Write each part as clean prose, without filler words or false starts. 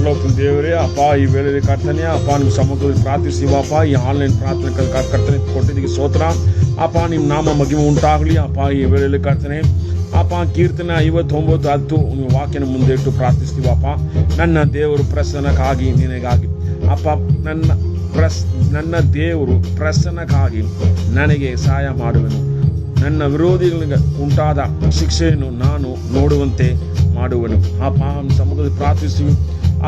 ಪರಲೋಕದ ದೇವರೇ ಅಪ್ಪ, ಈ ವೇಳೆಯಲ್ಲಿ ಕರ್ತನೆ ಅಪ್ಪ ನಿಮ್ಮ ಸಮ್ಮುಖದಲ್ಲಿ ಪ್ರಾರ್ಥಿಸ್ತೀವಪ್ಪ. ಈ ಆನ್ಲೈನ್ ಪ್ರಾರ್ಥನೆ ಕರ್ತನೆ ಕೊಟ್ಟಿದ್ದಕ್ಕೆ ಸ್ತೋತ್ರ ಅಪ್ಪ. ನಿಮ್ಮ ನಾಮ ಮಹಿಮೆ ಉಂಟಾಗಲಿ ಅಪ್ಪ. ಈ ವೇಳೆಯಲ್ಲಿ ಕರ್ತನೆ ಅಪ್ಪ, ಕೀರ್ತನೆ 59:10 ನೀವು ವಾಕ್ಯನ ಮುಂದೆ ಇಟ್ಟು ಪ್ರಾರ್ಥಿಸ್ತೀವಪ್ಪ. ನನ್ನ ದೇವರು ಪ್ರಸನ್ನಕ್ಕಾಗಿ ನಿನಗಾಗಿ ಅಪ್ಪ, ನನ್ನ ದೇವರು ಪ್ರಸನ್ನಕ್ಕಾಗಿ ನನಗೆ ಸಹಾಯ ಮಾಡುವೆನು. ನನ್ನ ವಿರೋಧಿಗಳಿಗೆ ಉಂಟಾದ ಶಿಕ್ಷೆಯನ್ನು ನಾನು ನೋಡುವಂತೆ ಮಾಡುವನು. ಅಪ್ಪ ಸಮ್ಮುಖದಲ್ಲಿ ಪ್ರಾರ್ಥಿಸ್ತೀವಿ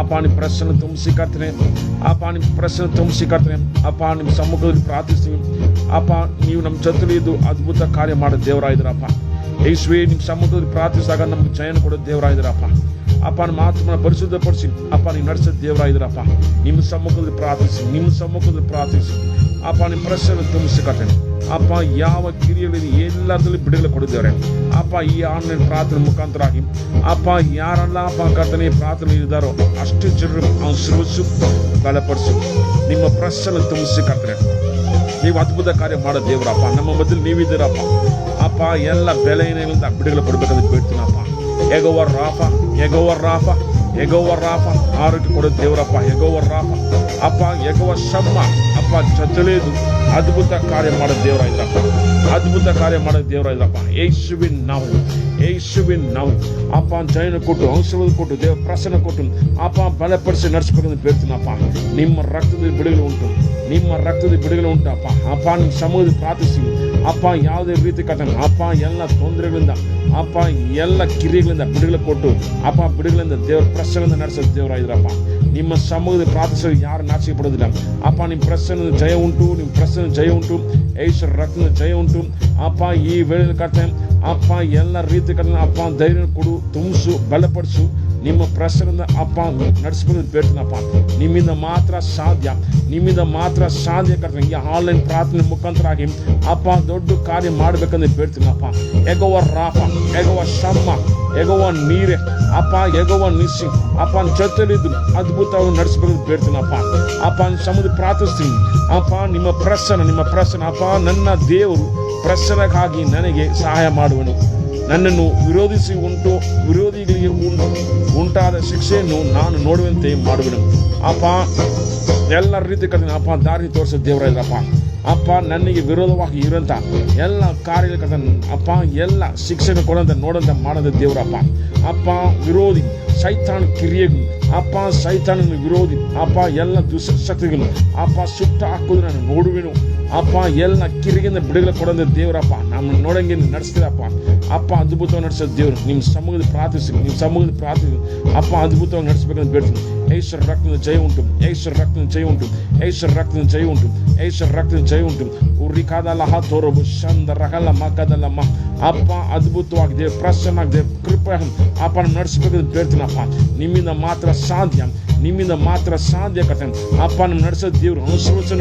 ಅಪ್ಪ. ನಿಮ್ಮ ಪ್ರಸನ್ನ ತುಂಬಿಸಿ ಕರ್ತನೆ ಅಪ್ಪ. ನಿಮ್ಮ ಪ್ರಸನ್ನ ತುಂಬಿಸಿ ಕರ್ತನೆ ಅಪ್ಪ. ನಿಮ್ಮ ಸಮ್ಮುಖದಲ್ಲಿ ಪ್ರಾರ್ಥಿಸ್ತೀವಿ ಅಪ್ಪ. ನೀವು ನಮ್ಮ ಜೊತೆಲಿ ಇದ್ದು ಅದ್ಭುತ ಕಾರ್ಯ ಮಾಡೋ ದೇವರಾಗಿದ್ದೀರಪ್ಪ. ಯೇಸುವೇ, ನಿಮ್ಮ ಸಮ್ಮುಖದಲ್ಲಿ ಪ್ರಾರ್ಥಿಸಿದಾಗ ನಮ್ಗೆ ಜಯನ ಕೊಡೋ ದೇವರಾಗಿದ್ದೀರಪ್ಪ. ಅಪ್ಪ, ನಮ್ಮ ಆತ್ಮನ ಪರಿಶುದ್ಧಪಡಿಸಿ ಅಪ್ಪ ನೀವು ನಡೆಸೋ ದೇವರಾಗಿದ್ದೀರಪ್ಪ. ನಿಮ್ಮ ಸಮ್ಮುಖದಲ್ಲಿ ಪ್ರಾರ್ಥಿಸಿ ಅಪ್ಪ. ನಿಮ್ಮ ಪ್ರಸನ್ನ ತುಂಬಿಸಿ ಕರ್ತನೆ ಅಪ್ಪ. ಯಾವ ಕಿರಿಯಲ್ಲಿ ಎಲ್ಲದರಲ್ಲಿ ಬಿಡುಗಡೆ ಕೊಡಿದ್ದೇವೆ ಅಪ್ಪ. ಈ ಆನ್ಲೈನ್ ಪ್ರಾರ್ಥನೆ ಮುಖಾಂತರ ಆಗಿ ಅಪ್ಪ, ಯಾರೆಲ್ಲ ಅಪ್ಪ ಕರ್ತನೆ ಪ್ರಾರ್ಥನೆ ಇದ್ದಾರೋ ಅಷ್ಟು ಜನರು ಆಶೀರ್ವದಿಸು, ಬಲಪಡಿಸು. ನಿಮ್ಮ ಪ್ರಸನ್ನ ತುಂಬಿಸಿ ಕರ್ತನೆ ನೀವು ಅದ್ಭುತ ಕಾರ್ಯ ಮಾಡೋ ದೇವರಪ್ಪ. ನಮ್ಮ ಮಧ್ಯೆ ನೀವಿದ್ದೀರಪ್ಪ ಅಪ್ಪ. ಎಲ್ಲ ಬೆಲೆಯಿಂದ ಬಿಡುಗಡೆ ಕೊಡಬೇಕಂತ ಬೇಡ್ತೀನಪ್ಪ. ಯೆಹೋವ ರಾಫ ಆರೋಗ್ಯ ಕೊಡೋ ದೇವರಪ್ಪ. ಯೆಹೋವ ರಾಫ ಅಪ್ಪ. ಯೆಹೋವ ಶಮ್ಮ ಅಪ್ಪ. ಜೊತೆಲೇದು ಅದ್ಭುತ ಕಾರ್ಯ ಮಾಡೋ ದೇವರಾಗಿದ್ದಪ್ಪ. ಯೇಸುವಿನ ನಾವು ಅಪ್ಪ ಜಯನ ಕೊಟ್ಟು ಔಷಧ ಕೊಟ್ಟು ದೇವ ಪ್ರಸನ್ನ ಕೊಟ್ಟು ಅಪ್ಪ ಬಲಪಡಿಸಿ ನಡೆಸಬೇಕಂತ ಬೇಡ್ತೀನಪ್ಪ. ನಿಮ್ಮ ರಕ್ತದಲ್ಲಿ ಬಿಡುಗಡೆ ಉಂಟು ಅಪ್ಪ. ಅಪ್ಪ ನಿಮ್ಮ ಸಮಯದಲ್ಲಿ ಪ್ರಾರ್ಥಿಸಿ ಅಪ್ಪ. ಯಾವುದೇ ರೀತಿ ಕರ್ತನೆ ಅಪ್ಪ ಎಲ್ಲ ತೊಂದರೆಗಳಿಂದ ಅಪ್ಪ ಎಲ್ಲ ಕಿರಿಗಳಿಂದ ಬಿಡುಗಡೆ ಕೊಟ್ಟು ಅಪ್ಪ ಬಿಡುಗಡೆಯಿಂದ ದೇವರ ಪ್ರಸನ್ನ ನಡೆಸೋ ದೇವರಾಗಿದ್ರಪ್ಪ. ನಿಮ್ಮ ಸಮಯದಲ್ಲಿ ಪ್ರಾರ್ಥಿಸಲು ಯಾರು ನಾಚಿಕೆ ಪಡೋದಿಲ್ಲ ಅಪ್ಪ. ನಿಮ್ಮ ಪ್ರಸನ್ನ ಜಯ ಉಂಟು. ಯೇಸು ರಕ್ತದ ಜಯ ಉಂಟು ಅಪ್ಪ. ಈ ವೇಳೆ ಕರ್ತನೆ ಅಪ್ಪ ಎಲ್ಲ ರೀತಿ ಕರ್ತನೆ ಅಪ್ಪ ಧೈರ್ಯ ಕೊಡು, ತುಂಬಿಸು, ಬಲಪಡಿಸು. ನಿಮ್ಮ ಪ್ರಸನ್ನ ಅಪ್ಪ ನಡೆಸ್ಕೊಂಡು ಬೇಡ್ತೀನಪ್ಪ. ನಿಮ್ಮಿಂದ ಮಾತ್ರ ಸಾಧ್ಯ ಕರ್ತನೆ. ಈ ಆನ್ಲೈನ್ ಪ್ರಾರ್ಥನೆ ಮುಖಾಂತರ ಆಗಿ ಅಪ್ಪ ದೊಡ್ಡ ಕಾರ್ಯ ಮಾಡಬೇಕಂತ ಬೇಡ್ತೀನಪ್ಪ. ಯೆಹೋವ ರಾಫ, ಯೆಹೋವ ಶಮ್ಮ, ಯೆಹೋವ ನೀರೆ ಅಪ್ಪ. ಯೆಹೋವ ನಿಸ್ಸಿ ಅಪ್ಪ ಜೊತೆಲಿದ್ದು ಅದ್ಭುತವಾಗಿ ನಡೆಸಬೇಕಂತ ಬೇಡ್ತೀನಪ್ಪ. ಅಪ್ಪ ಸಮುದ್ರ ಪ್ರಾರ್ಥಿಸ್ತೀನಿ ಅಪ್ಪ. ನಿಮ್ಮ ಪ್ರಸನ್ನ ಅಪ್ಪ. ನನ್ನ ದೇವರು ಪ್ರಸನ್ನಕ್ಕಾಗಿ ನನಗೆ ಸಹಾಯ ಮಾಡುವನು. ನನ್ನನ್ನು ವಿರೋಧಿಗಳಿಗೆ ಉಂಟಾದ ಶಿಕ್ಷೆಯನ್ನು ನಾನು ನೋಡುವಂತೆ ಮಾಡುವೆನು ಅಪ್ಪ. ಎಲ್ಲ ರೀತಿ ಕರ್ತನೆ ಅಪ್ಪ ದಾರಿ ತೋರಿಸೋ ದೇವರಾಗಿರಪ್ಪ ಅಪ್ಪ. ನನಗೆ ವಿರೋಧವಾಗಿ ಇರುವಂಥ ಎಲ್ಲ ಕಾರ್ಯ ಕರ್ತನೆ ಅಪ್ಪ ಎಲ್ಲ ಶಿಕ್ಷೆನ ಕೊಡಂತ ನೋಡಂತ ಮಾಡೋದ ದೇವರಪ್ಪ ಅಪ್ಪ. ವಿರೋಧಿ ಸೈತಾನ ಕ್ರಿಯೆಗಳು ಅಪ್ಪ, ಸೈತಾನನ ವಿರೋಧಿ ಅಪ್ಪ ಎಲ್ಲ ದುಷ್ಟಶಕ್ತಿಗಳು ಅಪ್ಪ ಸುಟ್ಟ ಹಾಕೋದು ನಾನು ನೋಡುವೆನು ಅಪ್ಪ. ಎಲ್ಲ ಕಿರಿಗಿಂದ ಬಿಡುಗಡೆ ಕೊಡೋದ ದೇವರಪ್ಪ. ನಮ್ಮನ್ನು ನೋಡಂಗೆ ನಡೆಸ್ತೀರಪ್ಪ ಅಪ್ಪ. ಅದ್ಭುತವಾಗಿ ನಡೆಸೋ ದೇವರು. ನಿಮ್ಮ ಸಮ್ಮುಖದಲ್ಲಿ ಪ್ರಾರ್ಥಿಸಿ ಅಪ್ಪ ಅದ್ಭುತವಾಗಿ ನಡೆಸಬೇಕಂತ ಬೇಡ್ತೀನಿ. ಯೇಸು ರಕ್ತದ ಜಯ ಉಂಟು. ಉರಿಕಾದಲ್ಲ ತೋರಬು ಚಂದ ರಗಲ್ಲ ಮಕ್ಕದಲ್ಲಮ್ಮ ಅಪ್ಪ. ಅದ್ಭುತವಾಗಿ ದೇವ್ ಪ್ರಸನ್ನ ದೇವ್ ಕೃಪೆ ಅಪ್ಪ ನಡೆಸಬೇಕಂತ ಬೇಡ್ತೀನಪ್ಪ. ನಿಮ್ಮಿಂದ ಮಾತ್ರ ಸಾಧ್ಯ ಕರ್ತನೆ ಅಪ್ಪ. ನಮ್ಮ ನಡೆಸೋ ದೇವರು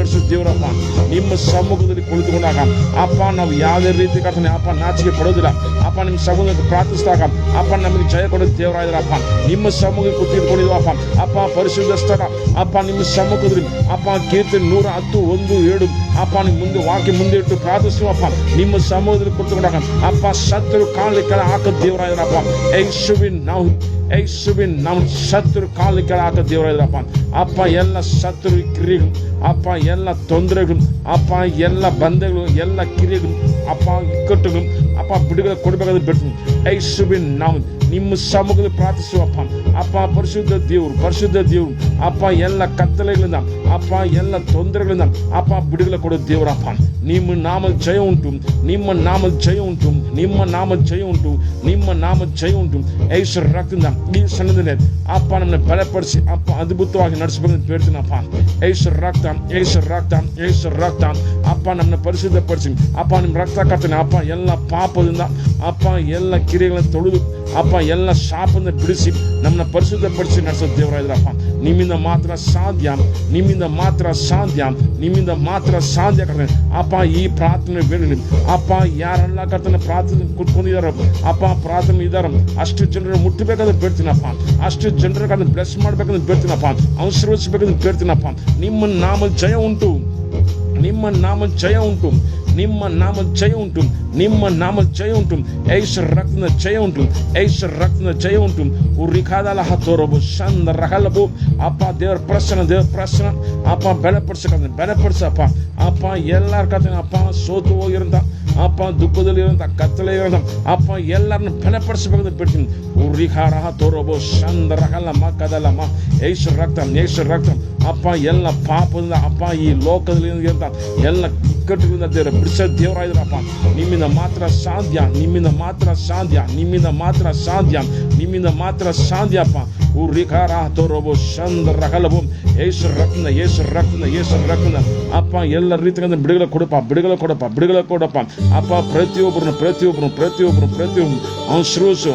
ನಡೆಸೋ ದೇವರಪ್ಪ. ನಿಮ್ಮ ಸಮ್ಮುಖದಲ್ಲಿ ಕುಳಿತುಕೊಂಡಾಗ ಅಪ್ಪ ನಾವು ಯಾವುದೇ ರೀತಿ ಕರ್ತನೆ ಅಪ್ಪ ನಾಚಿಕೆ ಪಡೋದಿಲ್ಲ ಅಪ್ಪ. ನಿಮ್ಮ ಸಮ್ಮುಖದಲ್ಲಿ ಪ್ರಾರ್ಥಿಸಿದಾಗ ಅಪ್ಪ ನಮಗೆ ಜಯ ಕೊಡೋದು ದೇವರಾಗಿದ್ರಪ್ಪ. ನಿಮ್ಮ ಸಮ್ಮುಖಕ್ಕೆ ಕೂತ್ಕೊಂಡಿದ್ವಪ್ಪ ಅಪ್ಪ. ಪರಿಶುದ್ಧ ಸ್ಥಳ ಅಪ್ಪ. ನಿಮ್ಮ ಸಮ್ಮುಖದಲ್ಲಿ ಅಪ್ಪ ಕೀರ್ತನೆ 110:1-7 ಅಪ್ಪ. ನಿಮ್ಮ ಮುಂದೆ ವಾಕ್ಯ ಮುಂದೆ ಇಟ್ಟು ಪ್ರಾರ್ಥಿಸುವಪ್ಪ. ನಿಮ್ಮ ಸಮ್ಮುಖದಲ್ಲಿ ಕೂತ್ಕೊಂಡಾಗ ಅಪ್ಪ ಶತ್ರು ಕಾಲಿಗೆ ಕೆಳ ಹಾಕೋ ದೇವರಾಗಿದ್ರಪ್ಪ. ಯೇಸುವಿನ ನಾವು ಶತ್ರು ಕಾಲಿಗೆ ಕೆಳ ಹಾಕೋ ದೇವರಾಗಿದ್ರಪ್ಪ ಅಪ್ಪ. ಎಲ್ಲ ಶತ್ರು ಕ್ರಿಯೆಗಳು ಅಪ್ಪ, ಎಲ್ಲ ತೊಂದರೆಗಳು ಅಪ್ಪ, ಎಲ್ಲ ಬಂಧಗಳು, ಎಲ್ಲ ಕಿರಿಯಗಳು ಅಪ್ಪ, ಇಕ್ಕಟ್ಟುಗಳು ಅಪ್ಪ ಬಿಡುಗಡೆ ಕೊಡಬೇಕಾದ್ರೆ ಬಿಡ್ತೀನಿ. ಯೇಸುವಿನ ನಾವು ನಿಮ್ಮ ಸಮ್ಮುಖದಲ್ಲಿ ಪ್ರಾರ್ಥಿಸುವಪ್ಪ ಅಪ್ಪ. ಪರಿಶುದ್ಧ ದೇವರು ಅಪ್ಪ. ಎಲ್ಲ ಕತ್ತಲೆಗಳಿಂದ ಅಪ್ಪ, ಎಲ್ಲ ತೊಂದರೆಗಳಿಂದ ಅಪ್ಪ ಬಿಡುಗಡೆ ಕೊಡೋ ದೇವರಪ್ಪ. ನಿಮ್ಮ ನಾಮದ ಜಯ ಉಂಟು. ಯೇಸು ರಕ್ತದಿಂದ ಈ ಸಣ್ಣದಲ್ಲಿ ಅಪ್ಪ ನಮ್ಮನ್ನ ಬಲಪಡಿಸಿ ಅಪ್ಪ ಅದ್ಭುತವಾಗಿ ನಡೆಸಬೇಕಂತ ಬೇಡ್ತೀನಪ್ಪ. ಯೇಸು ರಕ್ತ ಅಪ್ಪ ನಮ್ಮನ್ನ ಪರಿಶುದ್ಧಪಡಿಸಿ ಅಪ್ಪ. ನಿಮ್ಮ ರಕ್ತ ಕರ್ತನೆ ಅಪ್ಪ. ಎಲ್ಲ ಪಾಪದಿಂದ ಅಪ್ಪ ಎಲ್ಲ ಕಿರಿಗಳನ್ನು ತೊಳೆದು ಅಪ್ಪ ಎಲ್ಲ ಶಾಪದಿಂದ ಬಿಡಿಸಿ ನಮ್ಮನ್ನ ಪರಿಶುದ್ಧಪಡಿಸಿ ನಡೆಸೋ ದೇವರಾಗಿದ್ರಪ್ಪ. ನಿಮ್ಮಿಂದ ಮಾತ್ರ ಸಾಧ್ಯ ಕರ್ತನೆ ಅಪ್ಪ. ಈ ಪ್ರಾರ್ಥನೆ ಬೇಡ ಅಪ್ಪ. ಯಾರೆಲ್ಲ ಕರ್ತನೆ ಪ್ರಾರ್ಥನೆ ಕೂತ್ಕೊಂಡಿದಾರೋ ಅಪ್ಪ, ಪ್ರಾರ್ಥನೆ ಇದ್ದಾರೋ ಅಷ್ಟು ಜನರು ಮುಟ್ಟಬೇಕಂತ ಬೇಡ್ತೀನಪ್ಪ. ಅಷ್ಟು ಜನರ ಕರ್ತನೆ ಬ್ಲೆಸ್ ಮಾಡ್ಬೇಕಂತ ಬೇಡ್ತೀನಪ್ಪ. ಆಶೀರ್ವದಿಸಬೇಕಂತ ಬೇಡ್ತೀನಪ್ಪ. ನಿಮ್ಮ ನಾಮ ಜಯ ಉಂಟು. ನಿಮ್ಮ ನಾಮ ಜಯ ಉಂಟು, ನಿಮ್ಮ ನಾಮ ಜಯ ಉಂಟು, ಯೇಸು ರಕ್ತದ ಜಯ ಉಂಟು, ಯೇಸು ರಕ್ತದ ಜಯ ಉಂಟು. ಉರಿಕಾದಲ ಹತ್ತೋರಬು ಚಂದ ರಹಲಬು ಅಪ್ಪ ದೇವರ ಪ್ರಸನ್ನ ಅಪ್ಪ ಬೆಲೆಪಡಿಸಪ್ಪ ಅಪ್ಪ ಎಲ್ಲರ ಕತೆ ಅಪ್ಪ ಸೋತು ಹೋಗಿರಂತ ಅಪ್ಪ ದುಃಖದಲ್ಲಿ ಇರೋಂಥ ಕತ್ತಲೆ ಇರೋಂಥ ಅಪ್ಪ ಎಲ್ಲರನ್ನ ಬೆಲೆಪಡಿಸಬೇಕಂತ ಬಿಡ್ತೀನಿ. ಉರಿಕಾರ ತೋರೋಬೋ ಚಂದ ರಹಲಮ್ಮ ಕದಲಮ್ಮ ಯೇಸು ರಕ್ತ ಅಪ್ಪ ಎಲ್ಲ ಪಾಪದಿಂದ ಅಪ್ಪ ಈ ಲೋಕದಲ್ಲಿ ಇರೋಂಥ ಎಲ್ಲ ಇಕ್ಕಟ್ಟುಗಳಿಂದ ದೇವರ ಬಿಡಿಸೋ ದೇವರಾಗಿದ್ರಪ್ಪ. ನಿಮ್ಮಿಂದ ಮಾತ್ರ ಸಾಧ್ಯ, ನಿಮ್ಮಿಂದ ಮಾತ್ರ ಸಾಧ್ಯ, ನಿಮ್ಮಿಂದ ಮಾತ್ರ ಸಾಧ್ಯ, ನಿಮ್ಮಿಂದ ಮಾತ್ರ ಸಾಧ್ಯಪ್ಪ. ಉರಿಕಾರ ತೋರೋಬೋ ಚಂದ ರಹಲಬು ಯೇಸು ರಕ್ತದ ಅಪ್ಪ ಎಲ್ಲ ರೀತಿಯಿಂದ ಬಿಡುಗಡೆ ಕೊಡಪ್ಪ ಅಪ್ಪ. ಪ್ರತಿಯೊಬ್ಬರು ಅನ್ಸರುಸು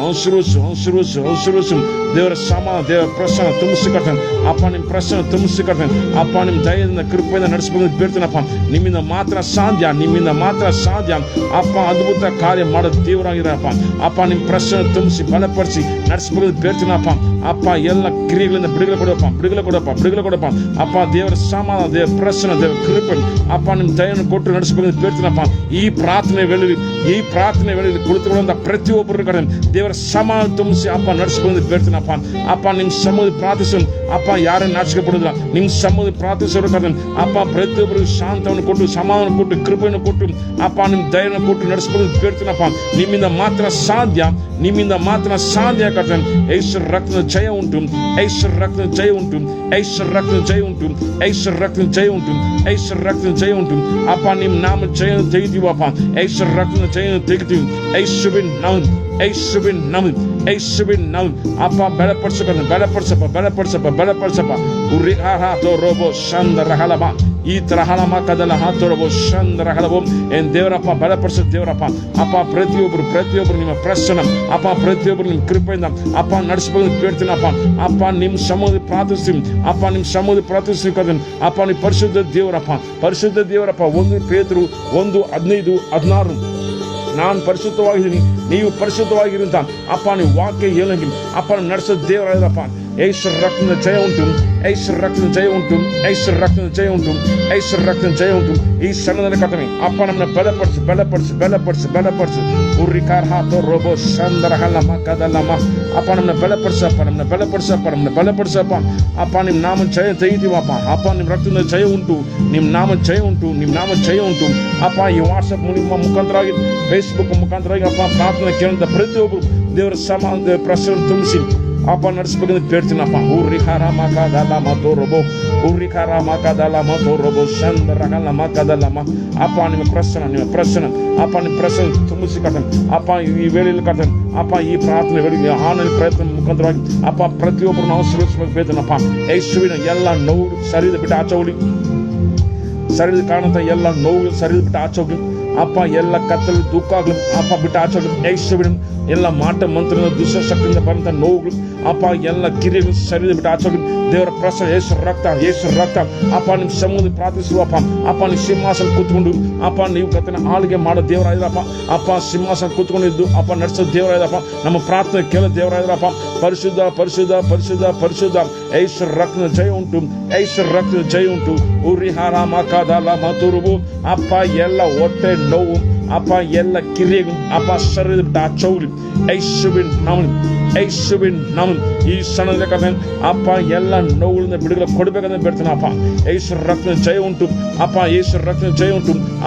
ದೇವರ ಸಮಾನ ದೇವರ ಪ್ರಸನ್ನ ತುಂಬಿಸಿಕೊಡ್ತಾನೆ ಅಪ್ಪ. ನಿಮ್ಮ ಪ್ರಸನ್ನ ತುಂಬಿಸಿಕೊಡ್ತಾನೆ ಅಪ್ಪ. ನಿಮ್ಮ ದಯದಿಂದ ಕೃಪೆಯಿಂದ ನಡೆಸಬೇಕು ಬೇಡ್ತಾನಪ್ಪ. ನಿಮ್ಮಿಂದ ಮಾತ್ರ ಸಾಧ್ಯ ಅಪ್ಪ. ಅದ್ಭುತ ಕಾರ್ಯ ಮಾಡೋದು ದೇವರಾಗಿರಪ್ಪ ಅಪ್ಪ. ನಿಮ್ಮ ಪ್ರಸನ್ನ ತುಂಬಿಸಿ ಬಲಪಡಿಸಿ ನಡೆಸಬೇಕು ಬೇಡ್ತೀನಪ್ಪ ಅಪ್ಪ. ಎಲ್ಲ ಕ್ರಿಯೆಗಳಿಂದ ಬಿಡುಗಡೆ ಕೊಡಪ್ಪ ಅಪ್ಪ. ದೇವರ ಸಮಾನ ದೇವರ ಪ್ರಸನ್ನ ದೇವರ ಕೃಪೆ ಅಪ್ಪ ನಿಮ್ಮ ದಯವನ್ನು ಕೊಟ್ಟು ನಡೆಸಬೇಕು ಬೇಡ್ತೀನಪ್ಪ. ಈ ಪ್ರಾರ್ಥನೆ ವೇಳೆಯಲ್ಲಿ ಕುಳಿತುಕೊಳ್ಳುವಂಥ ಪ್ರತಿಯೊಬ್ಬರ ಕಡೆ ದೇವರ ಸಮಾನ ತುಂಬಿಸಿ ಅಪ್ಪ ನಡೆಸಬೇಕು ಬೇಡ್ತೀನಪ್ಪ ಅಪ್ಪ. ನಿಮ್ಮ ಸಮೂಹ ಪ್ರಾರ್ಥಿಸು ಅಪ್ಪ. ಯಾರನ್ನು ನಾಚಿಕೆ ಪಡೋದಿಲ್ಲ. ನಿಮ್ಮ ಸಮೂಹ ಪ್ರಾರ್ಥಿಸೋರ ಕಡೆ ಅಪ್ಪ ಪ್ರತಿಯೊಬ್ಬರಿಗೆ ಶಾಂತವನ್ನು ಕೊಟ್ಟು ಸಮಾಧಾನ ಕೊಟ್ಟು ಕೃಪೆಯನ್ನು ಕೊಟ್ಟು ಅಪ್ಪ ನಿಮ್ಮ ದಯವನ್ನು ಕೊಟ್ಟು ನಡೆಸಬೇಕು ಬೇಡ್ತೀನಪ್ಪ. ನಿಮ್ಮಿಂದ ಮಾತ್ರ ಸಾಧ್ಯ ಕರ್ತನೆ. ಯೇಸು ರಕ್ತದ ಜಯ ಉಂಟು, ಯೇಸು ರಕ್ತದ ಜಯ ಉಂಟು ಅಪ್ಪ. ನಿಮ್ಮ ನಾಮ ಜಯ ತೆಗಿತೀವಪ್ಪ. ಯೇಸು ರಕ್ತದ ಜಯ ತೆಗಿತೀವಿ. ಯೇಸುವಿನ ನಾಮ ಅಪ್ಪ. ಬೆಲೆಪಡಿಸಪ್ಪ. ಉರಿಹಾರೋಬೋ ಚಂದ ರಹಲಬ ಈ ತರಹಲಮ ಕದಲ ಹಾತೋರಬೋ ಚಂದ ರಹಲಬೋ ಏನ್ ದೇವರಪ್ಪ ಬೆಲೆಪಡಿಸ ದೇವರಪ್ಪ ಅಪ್ಪ. ಪ್ರತಿಯೊಬ್ಬರು ನಿಮ್ಮ ಪ್ರಸನ್ನ ಅಪ್ಪ. ಪ್ರತಿಯೊಬ್ಬರು ನಿಮ್ಮ ಕೃಪೆಯಿಂದ ಅಪ್ಪ ನಡೆಸಬಹುದು ಬೇಡ್ತೀನಪ್ಪ ಅಪ್ಪ. ನಿಮ್ಮ ಸಮೂಹ ಪ್ರಾರ್ಥಿಸ್ತೀವಿ ಅಪ್ಪ. ನಿಮ್ಮ ಸಮೂಹ ಪ್ರಾರ್ಥಿಸ್ತೀವಿ ಅಪ್ಪ. ನೀವು ಪರಿಶುದ್ಧ ದೇವರಪ್ಪ. 1 ಪೇತ್ರರು 1:15-16 ನಾನು ಪರಿಶುದ್ಧವಾಗಿದ್ದೀನಿ, ನೀವು ಪರಿಶುದ್ಧವಾಗಿರಂತ ಅಪ್ಪ. ನೀವು ವಾಕ್ಯ ಹೇಳಂಗಿ ಅಪ್ಪ ನಡೆಸೋ ದೇವರಾಗಿರಪ್ಪ. ಯೇಸು ರಕ್ತದ ಜಯ ಉಂಟು ಈ ಸಣ್ಣದಲ್ಲಿ ಕರ್ತನೆ ಅಪ್ಪ. ನಮ್ಮನ್ನ ಬಲಪಡಿಸು ಉರಿಕಾರ ಹಾತೋ ರೋಬೋ ಚಂದರ ಹಲ್ಲಮ್ಮ ಕದಲ್ಲಮ್ಮ ಅಪ್ಪ. ನಮ್ಮನ್ನ ಬಲಪಡಿಸಪ್ಪ ಅಪ್ಪ. ನಿಮ್ಮ ನಾಮ ಜಯ ತೆಗಿತೀವಪ್ಪ ಅಪ್ಪ. ನಿಮ್ಮ ರಕ್ತದ ಜಯ ಉಂಟು, ನಿಮ್ಮ ನಾಮ ಜಯ ಉಂಟು ಅಪ್ಪ. ಈ ವಾಟ್ಸಪ್ ನಿಮ್ಮ ಮುಖಾಂತರವಾಗಿ ಫೇಸ್ಬುಕ್ ಮುಖಾಂತರವಾಗಿ ಅಪ್ಪ ಪ್ರಾರ್ಥನೆ ಕೇಳಿದ ಪ್ರತಿಯೊಬ್ಬರು ದೇವರ ಸಮಾನ ದೇವರ ಪ್ರಸನ್ನ ತುಂಬಿಸಿ ಅಪ್ಪ ನಡೆಸಬೇಕಂತ ಬೇಡ್ತೀನಪ್ಪ. ಉರಿಕಾರ ಮಾಕಾದಲ್ಲ ಮಾತೋರೋಬೋ ಚಂದರಗಲ್ಲ ಮಾಕದಲ್ಲಮ್ಮ ಅಪ್ಪ. ನಿಮ್ಮ ಪ್ರಸನ್ನ ಅಪ್ಪ. ನಿಮ್ಮ ಪ್ರಸನ್ನ ತುಂಬಿಸಿ ಕರ್ತನೆ ಅಪ್ಪ. ಈ ವೇಳೆಯಲ್ಲಿ ಕರ್ತನೆ ಅಪ್ಪ. ಈ ಪ್ರಾರ್ಥನೆ ವೇಳೆಗೆ ಆನ್ಲೈನ್ ಪ್ರಯತ್ನ ಮುಖಾಂತರವಾಗಿ ಅಪ್ಪ ಪ್ರತಿಯೊಬ್ಬರನ್ನು ಆಶೀರ್ವದಿಸಬೇಕು ಬೇಡ್ತೀನಪ್ಪ. ಯೇಸುವಿನ ಎಲ್ಲ ನೋವು ಸರಿದು ಬಿಟ್ಟು ಆಚೆ ಹೋಗಲಿ. ಸರಿದ ಕಾರಣಂತ ಎಲ್ಲ ನೋವು ಸರಿದು ಬಿಟ್ಟು ಆಚೆ ಹೋಗಲಿ ಅಪ್ಪ. ಎಲ್ಲ ಕತ್ತಲು ದುಃಖ ಆಗಲಿ ಅಪ್ಪ ಬಿಟ್ಟು ಆಚೆ ಹೋಗಲಿ. ಯೇಸುವಿನ ಎಲ್ಲ ಮಾಟ ಮಂತ್ರನ ದುಷ್ಟಶಕ್ತಿಯಿಂದ ಬಂದಂಥ ನೋವುಗಳು ಅಪ್ಪ. ಎಲ್ಲ ಕಿರಿಗಳು ಸರಿದು ಬಿಟ್ಟು ಆಚೆ ಹೋಗಲಿ. ದೇವರ ಪ್ರಸನ್ನ ಯೇಸು ರಕ್ತ ಅಪ್ಪ. ನಿಮ್ಮ ಸಮೂಹ ಪ್ರಾರ್ಥಿಸುವಪ್ಪ ಅಪ್ಪ. ನೀವು ಸಿಂಹಾಸನ ಕೂತ್ಕೊಂಡು ಅಪ್ಪ ನೀವು ಕರ್ತನ ಆಳ್ಗೆ ಮಾಡೋ ದೇವರಾಗಿರಪ್ಪ ಅಪ್ಪ. ಸಿಂಹಾಸನ ಕೂತ್ಕೊಂಡಿದ್ದು ಅಪ್ಪ ನಡೆಸೋ ದೇವರಾಗಿರಪ್ಪ. ನಮ್ಮ ಪ್ರಾರ್ಥನೆ ಕೇಳೋ ದೇವರಾಗಿರಪ್ಪ. ಪರಿಶುದ್ಧ ಯೇಸು ರಕ್ತದ ಜಯ ಉಂಟು ಉರಿಹಾರ ಮಾಕಾದಲ್ಲ ಮಾತುರುಬು ಅಪ್ಪ. ಎಲ್ಲ ಹೊಟ್ಟೆ ನೋವು ಅಪ್ಪ. ಎಲ್ಲ ಕಿರಿಯಗಳು ಅಪ್ಪ ಸರಿದು ಬಿಟ್ಟು ಆಚೌಲಿ. ಯೇಸುವಿನ ನಾಮ ಈ ಸಣ್ಣ ಅಪ್ಪ. ಎಲ್ಲ ನೋವುಗಳಿಂದ ಬಿಡುಗಡೆ ಕೊಡಬೇಕಂತ ಬೇಡ್ತಾನೆ ಅಪ್ಪ. ಯೇಸು ರಕ್ತದ ಜಯ ಉಂಟು ಅಪ್ಪ.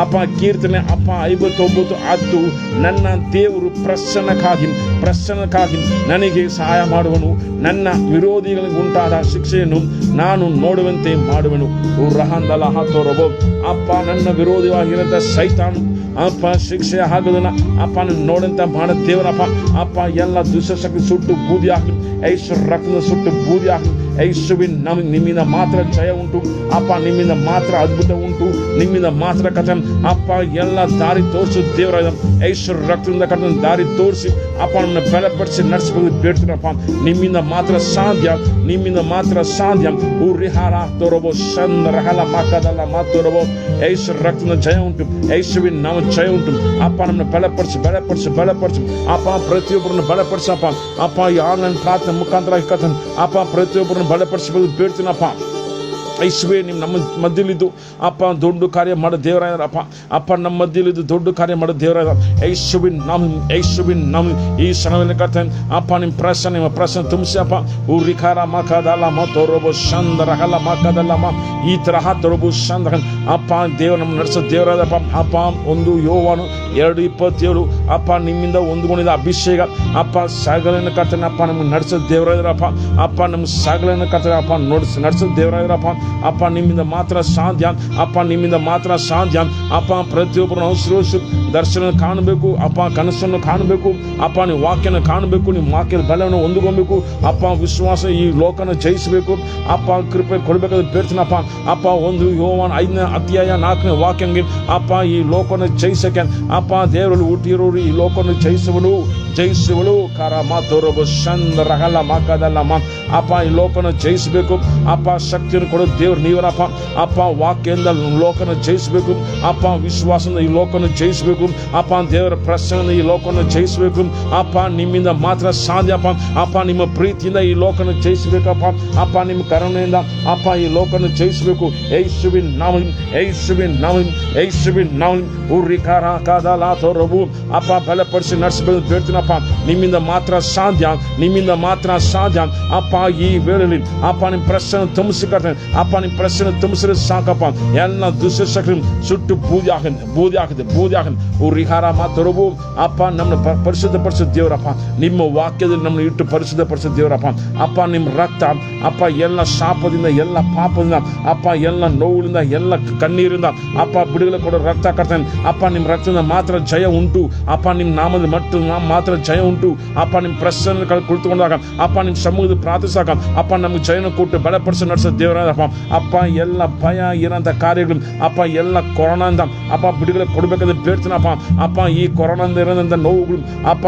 ಅಪ್ಪ. ಕೀರ್ತನೆ ಅಪ್ಪ 59:10 ನನ್ನ ದೇವರು ಪ್ರಸನ್ನಕ್ಕಾಗಿ ನನಗೆ ಸಹಾಯ ಮಾಡುವನು. ನನ್ನ ವಿರೋಧಿಗಳಿಗೆ ಉಂಟಾದ ಶಿಕ್ಷೆಯನ್ನು ನಾನು ನೋಡುವಂತೆ ಮಾಡುವನು. ರಹಂದಲ ಹಾತೋರಬೋ ಅಪ್ಪ. ನನ್ನ ವಿರೋಧಿಯಾಗಿರಂತ ಸೈತಾನು ಅಪ್ಪ ಶಿಕ್ಷೆ ಆಗೋದನ್ನ ಅಪ್ಪ ನೋಡಂತ ಮಾಡ ದೇವರಪ್ಪ ಅಪ್ಪ. ಎಲ್ಲ ದುಷ್ಟಶಕ್ತಿ ಸುಟ್ಟು ಬೂದಿ ಹಾಕಲಿ. ಯೇಸು ರಕ್ತದ ಸುಟ್ಟು ಬೂದಿ ಹಾಕಲಿ. ಯೇಸುವಿನ ನಮಗೆ ನಿಮ್ಮಿಂದ ಮಾತ್ರ ಜಯ ಉಂಟು ಅಪ್ಪ. ನಿಮ್ಮಿಂದ ಮಾತ್ರ ಅದ್ಭುತ ಉಂಟು, ನಿಮ್ಮಿಂದ ಮಾತ್ರ ಕಥೆ ಅಪ್ಪ. ಎಲ್ಲ ದಾರಿ ತೋರಿಸು ದೇವರಾದ ಯೇಸು ರಕ್ತದಿಂದ ಕಥೆ ದಾರಿ ತೋರಿಸಿ ಅಪ್ಪ ನಮ್ಮನ್ನ ಬೆಲೆಪಡಿಸಿ ನಡೆಸಬಹುದು ಬೇಡ್ತೀನಪ್ಪ. ನಿಮ್ಮಿಂದ ಮಾತ್ರ ಸಾಧ್ಯ ಉರಿಹಾರ ತೋರಬೋ ಚಂದರಹಲ ಮಾಕದಲ್ಲ ಮಾತೋರಬೋ. ಯೇಸು ರಕ್ತದ ಜಯ ಉಂಟು, ಯೇಸುವಿನ ನಾಮ ಜಯ ಉಂಟು ಅಪ್ಪ. ನಮ್ಮನ್ನ ಬೆಲೆಪಡಿಸಿ ಅಪ್ಪ. ಪ್ರತಿಯೊಬ್ಬರನ್ನು ಬೆಲೆಪಡಿಸಪ್ಪ ಅಪ್ಪ. ಈ ಆನ್ಲೈನ್ ಪ್ರಾರ್ಥನೆ ಮುಖಾಂತರ ಕಥೆ ಅಪ್ಪ ಪ್ರತಿಯೊಬ್ಬರನ್ನು ಬಲಪಡಿಸಬಹುದು ಬೇಡ್ತೀನಪ್ಪ ಯೇಸುವೆ ನೀವು ನಮ್ಮ ಮಧ್ಯಲಿದ್ದು ಅಪ್ಪ ದೊಡ್ಡ ಕಾರ್ಯ ಮಾಡೋ ದೇವರಾಯರಪ್ಪ. ಅಪ್ಪ ನಮ್ಮ ಮಧ್ಯಲಿದ್ದು ದೊಡ್ಡ ಕಾರ್ಯ ಮಾಡೋ ದೇವರಾಯ ಯೇಸುವಿನ ನಾಮ ಈ ಕ್ಷಣದಲ್ಲಿ ಕರ್ತನೆ ಅಪ್ಪ ನಿಮ್ಮ ಪ್ರಸನ್ನ ತುಂಬಿಸಿ ಅಪ್ಪ. ಉರಿಕಾರ ಮಕದಲ್ಲ ಮತ್ತೊರಬು ಚಂದ್ರಹಲ ಮಕದಲ್ಲಮ್ಮ ಈ ತರಹ ತೊರಬು ಚಂದ್ರ ಅಪ್ಪ ದೇವರು ನಮ್ಮ ನಡೆಸೋ ದೇವರಾದಪ್ಪ. ಅಪ್ಪ 1 ಯೋವಾನು 2:27 ಅಪ್ಪ ನಿಮ್ಮಿಂದ ಹೊಂದ್ಕೊಂಡಿದ್ದ ಅಭಿಷೇಕ ಅಪ್ಪ ಸಾಗಲನ್ನು ಕರ್ತನೆ ಅಪ್ಪ ನಮ್ಗೆ ನಡೆಸೋ ದೇವರಾದ್ರಪ್ಪ. ಅಪ್ಪ ನಮ್ಮ ಸಾಗಲನ್ನು ಕರ್ತನೆ ಅಪ್ಪ ನಡೆಸೋ ದೇವರಾದ್ರಪ್ಪ. ಅಪ್ಪ ನಿಮ್ಮಿಂದ ಮಾತ್ರ ಸಾಧ್ಯ ಅಪ್ಪ, ನಿಮ್ಮಿಂದ ಮಾತ್ರ ಸಾಧ್ಯ ಅಪ್ಪ. ಪ್ರತಿಯೊಬ್ಬರು ಅವಸರ ದರ್ಶನ ಕಾಣಬೇಕು ಅಪ್ಪ, ಕನಸನ್ನು ಕಾಣಬೇಕು ಅಪ್ಪ, ನೀವು ವಾಕ್ಯನ ಕಾಣಬೇಕು, ನಿಮ್ಮ ವಾಕ್ಯದ ಬಲವನ್ನು ಹೊಂದಿಕೊಬೇಕು ಅಪ್ಪ. ವಿಶ್ವಾಸ ಈ ಲೋಕನ ಜಯಿಸಬೇಕು ಅಪ್ಪ, ಕೃಪೆ ಕೊಡಬೇಕಾದ್ರೆ ಬೇಡ್ತೀನಪ್ಪ. ಅಪ್ಪ 1 ಯೋವಾನ 5ನೇ ಅಧ್ಯಾಯ 4ನೇ ವಾಕ್ಯಂಗೆ ಅಪ್ಪ ಈ ಲೋಕನ ಜಯಿಸಕ್ಕೆ ಅಪ್ಪ ದೇವರಲ್ಲಿ ಹುಟ್ಟಿರೋರು ಈ ಲೋಕನ ಜಯಿಸುವಳು ಕಾರ ಮಾತೋರಬು ಚಂದ್ರಹಲ ಮಾಕದಲ್ಲಮ್ಮ ಅಪ್ಪ ಈ ಲೋಕನ ಜಯಿಸಬೇಕು ಅಪ್ಪ. ಶಕ್ತಿಯನ್ನು ಕೊಡೋ ದೇವ್ರು ನೀವರಪ್ಪ. ಅಪ್ಪ ವಾಕ್ಯದಿಂದ ಲೋಕನ ಜಯಿಸಬೇಕು ಅಪ್ಪ, ವಿಶ್ವಾಸದಿಂದ ಈ ಲೋಕನ ಜಯಿಸಬೇಕು ಅಪ್ಪ. ದೇವರ ಪ್ರಸನ್ನ ಈ ಲೋಕನ ಜಯಿಸಬೇಕು ಅಪ್ಪ. ನಿಮ್ಮಿಂದ ಮಾತ್ರ ಸಾಧ್ಯ ಅಪ್ಪ. ಅಪ್ಪ ನಿಮ್ಮ ಪ್ರೀತಿಯಿಂದ ಈ ಲೋಕನ ಜಯಿಸಬೇಕಪ್ಪ. ಅಪ್ಪ ನಿಮ್ಮ ಕರುಣೆಯಿಂದ ಅಪ್ಪ ಈ ಲೋಕನ ಜಯಿಸಬೇಕು. ಯೇಸುವಿನ ನಾಮ ಉರಿಕಾರ ಕಾದಲ ತೋರಬು ಅಪ್ಪ ಬಲಪಡಿಸಿ ನಡೆಸಬೇಕು ಬೇಡ್ತೀನಪ್ಪ. ನಿಮ್ಮಿಂದ ಮಾತ್ರ ಸಾಧ್ಯ ಅಪ್ಪ. ಈ ವೇಳೆಯಲ್ಲಿ ಅಪ್ಪ ನಿಮ್ಮ ಪ್ರಶ್ನೆ ತುಂಬಿಸಿಕರ್ತೇನೆ ಅಪ್ಪ. ನಿಮ್ಮ ಪ್ರಶ್ನೆ ತುಂಬಿಸಿದ್ರೆ ಸಾಕಪ್ಪ. ಎಲ್ಲ ದುಶ್ಶಕ್ತಿ ಸುಟ್ಟು ಬೂದಿ ಹಾಕಿದೆ ಉರಿಹಾರ ಮಾತೊರಬು ಅಪ್ಪ. ನಮ್ಮನ್ನ ಪರಿಶುದ್ಧಪಡಿಸೋ ದೇವರಪ್ಪ. ನಿಮ್ಮ ವಾಕ್ಯದಲ್ಲಿ ನಮ್ಮನ್ನು ಇಟ್ಟು ಪರಿಶುದ್ಧಪಡಿಸೋ ದೇವರಪ್ಪ. ಅಪ್ಪ ನಿಮ್ಮ ರಕ್ತ ಅಪ್ಪ ಎಲ್ಲ ಶಾಪದಿಂದ ಎಲ್ಲ ಪಾಪದಿಂದ ಅಪ್ಪ ಎಲ್ಲ ನೋವಿನಿಂದ ಎಲ್ಲ ಕಣ್ಣೀರಿಂದ ಅಪ್ಪ ಬಿಡುಗಡೆ ಕೊಡೋ ರಕ್ತ ಕರ್ತೇನೆ ಅಪ್ಪ. ನಿಮ್ಮ ರಕ್ತದಿಂದ ಮಾತ್ರ ಜಯ ಉಂಟು ಅಪ್ಪ. ನಿಮ್ಮ ನಾಮದ ಮಾತ್ರ ಜಯ ಉಂಟು ಅಪ್ಪ. ನಿಮ್ಮ ಪ್ರಸನ್ನ ಕುಳಿತುಕೊಂಡಾಗ ಅಪ್ಪ ನಿಮ್ಮ ಸಮೂಹದ ಪ್ರಾರ್ಥಿಸಾಕ ಅಪ್ಪ ನಮ್ಗೆ ಜಯನ ಕೊಟ್ಟು ಬಲಪಡಿಸಿ ನಡೆಸೋ ದೇವರಾದಪ್ಪ. ಅಪ್ಪ ಎಲ್ಲ ಭಯ ಏನಂತ ಕಾರ್ಯಗಳು ಅಪ್ಪ ಎಲ್ಲ ಕೊರೋನಾದಿಂದ ಅಪ್ಪ ಬಿಡುಗಡೆ ಕೊಡಬೇಕಾದ್ರೆ ಬೇಡ್ತೀನಪ್ಪ. ಅಪ್ಪ ಈ ಕೊರೋನಾದಿಂದ ಇರೋದಂಥ ನೋವುಗಳು ಅಪ್ಪ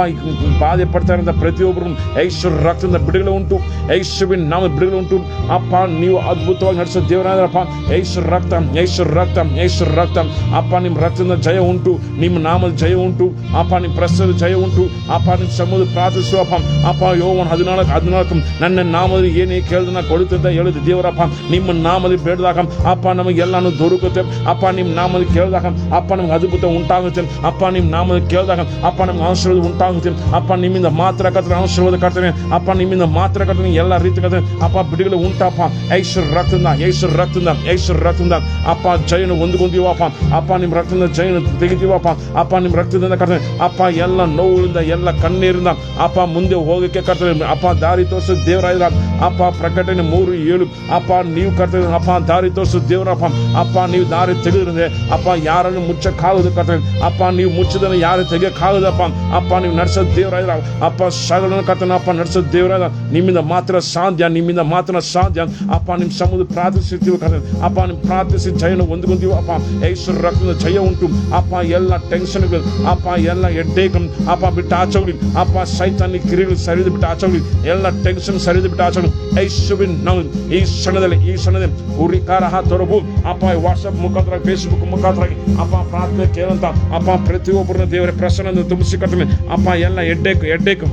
ಬಾಧೆ ಪಡ್ತಾ ಇರೋಂಥ ಪ್ರತಿಯೊಬ್ಬರು ಯೇಸುವಿನ ರಕ್ತದಿಂದ ಬಿಡುಗಡೆ ಉಂಟು. ಯೇಸುವಿನ ನಾಮ ಬಿಡುಗಡೆ ಉಂಟು ಅಪ್ಪ. ನೀವು ಅದ್ಭುತವಾಗಿ ನಡೆಸೋ ದೇವರಾದ್ರಪ್ಪ. ಯೇಸುವಿನ ರಕ್ತ ಅಪ್ಪ. ನಿಮ್ಮ ರಕ್ತದಿಂದ ಜಯ ಉಂಟು, ನಿಮ್ಮ ನಾಮದ ಜಯ ಉಂಟು ಅಪ್ಪ. ನಿಮ್ಮ ಪ್ರಸನ್ನ ಜಯ ಉಂಟು ಅಪ್ಪ. ನಿಮ್ಮ ಸಮೂಹ ಪ್ರಾರ್ಥಿಸುವಪ್ಪ. ಅಪ್ಪ ಯೋವಾನ 14 ನನ್ನ ನಾಮದಲ್ಲಿ ಏನೇ ಕೇಳಿದ ಕೊಡುತ್ತೆ ಹೇಳಿದ ದೇವರಪ್ಪ. ನಿಮ್ಮ ನಾಮದಲ್ಲಿ ಬೇಡಿದಾಗ ಅಪ್ಪ ನಮಗೆಲ್ಲಾನು ದೊರಕುತ್ತೆ ಅಪ್ಪ. ನಿಮ್ಮ ನಾಮದಲ್ಲಿ ಕೇಳಿದಾಗ ಅಪ್ಪ ನಮ್ಗೆ ಅದ್ಭುತ ಉಂಟಾಗುತ್ತೆ ಅಪ್ಪ. ನಿಮ್ಮ ನಾಮದಲ್ಲಿ ಕೇಳಿದಾಗ ಅಪ್ಪ ನಮ್ಗೆ ಆಶೀರ್ವಾದ ಉಂಟಾಗುತ್ತೆ ಅಪ್ಪ. ನಿಮ್ಮಿಂದ ಮಾತ್ರ ಕರ್ತನೆ ಆಶೀರ್ವಾದ ಕರ್ತನೆ ಅಪ್ಪ. ನಿಮ್ಮಿಂದ ಮಾತ್ರ ಕರ್ತನೆ ಎಲ್ಲ ರೀತಿ ಕರ್ತನೆ ಅಪ್ಪ ಬಿಡುಗಡೆ ಉಂಟಪ್ಪ. ಯೇಸುವಿನ ರಕ್ತದಿಂದ ಅಪ್ಪ ಜಯನ ಹೊಂದಿಕೊಂತೀವಪ್ಪ ಅಪ್ಪ. ನಿಮ್ಮ ರಕ್ತದಿಂದ ಜಯನ ತೆಗಿತೀವಪ್ಪ ಅಪ್ಪ. ನಿಮ್ಮ ರಕ್ತದಿಂದ ಕರ್ತನೆ ಅಪ್ಪ ಎಲ್ಲ ನೋವುಗಳಿಂದ ಎಲ್ಲ ಕಣ್ಣೀರಿಂದ ಅಪ್ಪ ಮುಂದೆ ಹೋಗಕ್ಕೆ ಕರ್ತನೆ ಅಪ್ಪ ದಾರಿ ತೋರಿಸೋ ದೇವರಾಯ ಅಪ್ಪ. ಪ್ರಕಟಣೆ 3:7 ಅಪ್ಪ. ನೀವು ಕರ್ತನೆ ಅಪ್ಪ ದಾರಿ ತೋರಿಸೋ ದೇವರಪ್ಪ ಅಪ್ಪ. ನೀವು ದಾರಿ ತೆಗೆದ್ರೆ ಅಪ್ಪ ಯಾರನ್ನು ಮುಚ್ಚಕ್ಕಾಗದು ಕರ್ತನೆ ಅಪ್ಪ. ನೀವು ಮುಚ್ಚಿದನ್ನು ಯಾರು ತೆಗಿಯಕ್ಕಾಗದಪ್ಪ ಅಪ್ಪ. ನೀವು ನಡೆಸೋ ದೇವರಾಯ ಅಪ್ಪ. ಸಗಲನ್ನು ಕರ್ತನೆ ಅಪ್ಪ ನಡೆಸೋ ದೇವರಾಯ. ನಿಮ್ಮಿಂದ ಮಾತ್ರ ಸಾಧ್ಯ ಅಪ್ಪ. ನಿಮ್ಮ ಸಮೂಹ ಪ್ರಾರ್ಥಿಸುತ್ತೀವಿ ಕರ್ತನೆ ಅಪ್ಪ. ನಿಮ್ಮ ಪ್ರಾರ್ಥಿಸಿ ಜಯನ ಹೊಂದ್ಕೊಂತೀವಿ ಅಪ್ಪ. ಯೇಸುವಿನ ರಕ್ತದ ಜಯ ಉಂಟು ಅಪ್ಪ. ಎಲ್ಲ ಟೆನ್ಷನ್ಗಳು ಅಪ್ಪ, ಎಲ್ಲ ಹೆಡ್ಡೇಕ್ ಅಪ್ಪ ಬಿಟ್ಟು ಆಚೋಗ್ಲಿ ಅಪ್ಪ. ಸೈತಾನಿ ಕಿರಿಗಳು ಸರಿದು ಬಿಟ್ಟು ಆಚೋಗ್ಲಿ, ಎಲ್ಲ ಟೆನ್ಷನ್ ಸರಿದು ಬಿಟ್ಟು ಆಚೋಗ್ಲಿ. ಯೇಸುವಿನ ನಾವು ಈ ಕ್ಷಣದಲ್ಲಿ ಉರಿಕಾರ ತೊರಬು ಅಪ್ಪ. ವಾಟ್ಸಪ್ ಮುಖಾಂತರ ಫೇಸ್ಬುಕ್ ಮುಖಾಂತರ ಅಪ್ಪ ಪ್ರಾರ್ಥನೆ ಕೇಳಂತ ಅಪ್ಪ ಪ್ರತಿಯೊಬ್ಬರನ್ನ ದೇವರ ಪ್ರಸನ್ನ ತುಂಬಿಸಿಕೊಡ್ತೀನಿ ಅಪ್ಪ. ಎಲ್ಲ ಹೆಡ್ಡೇಕ್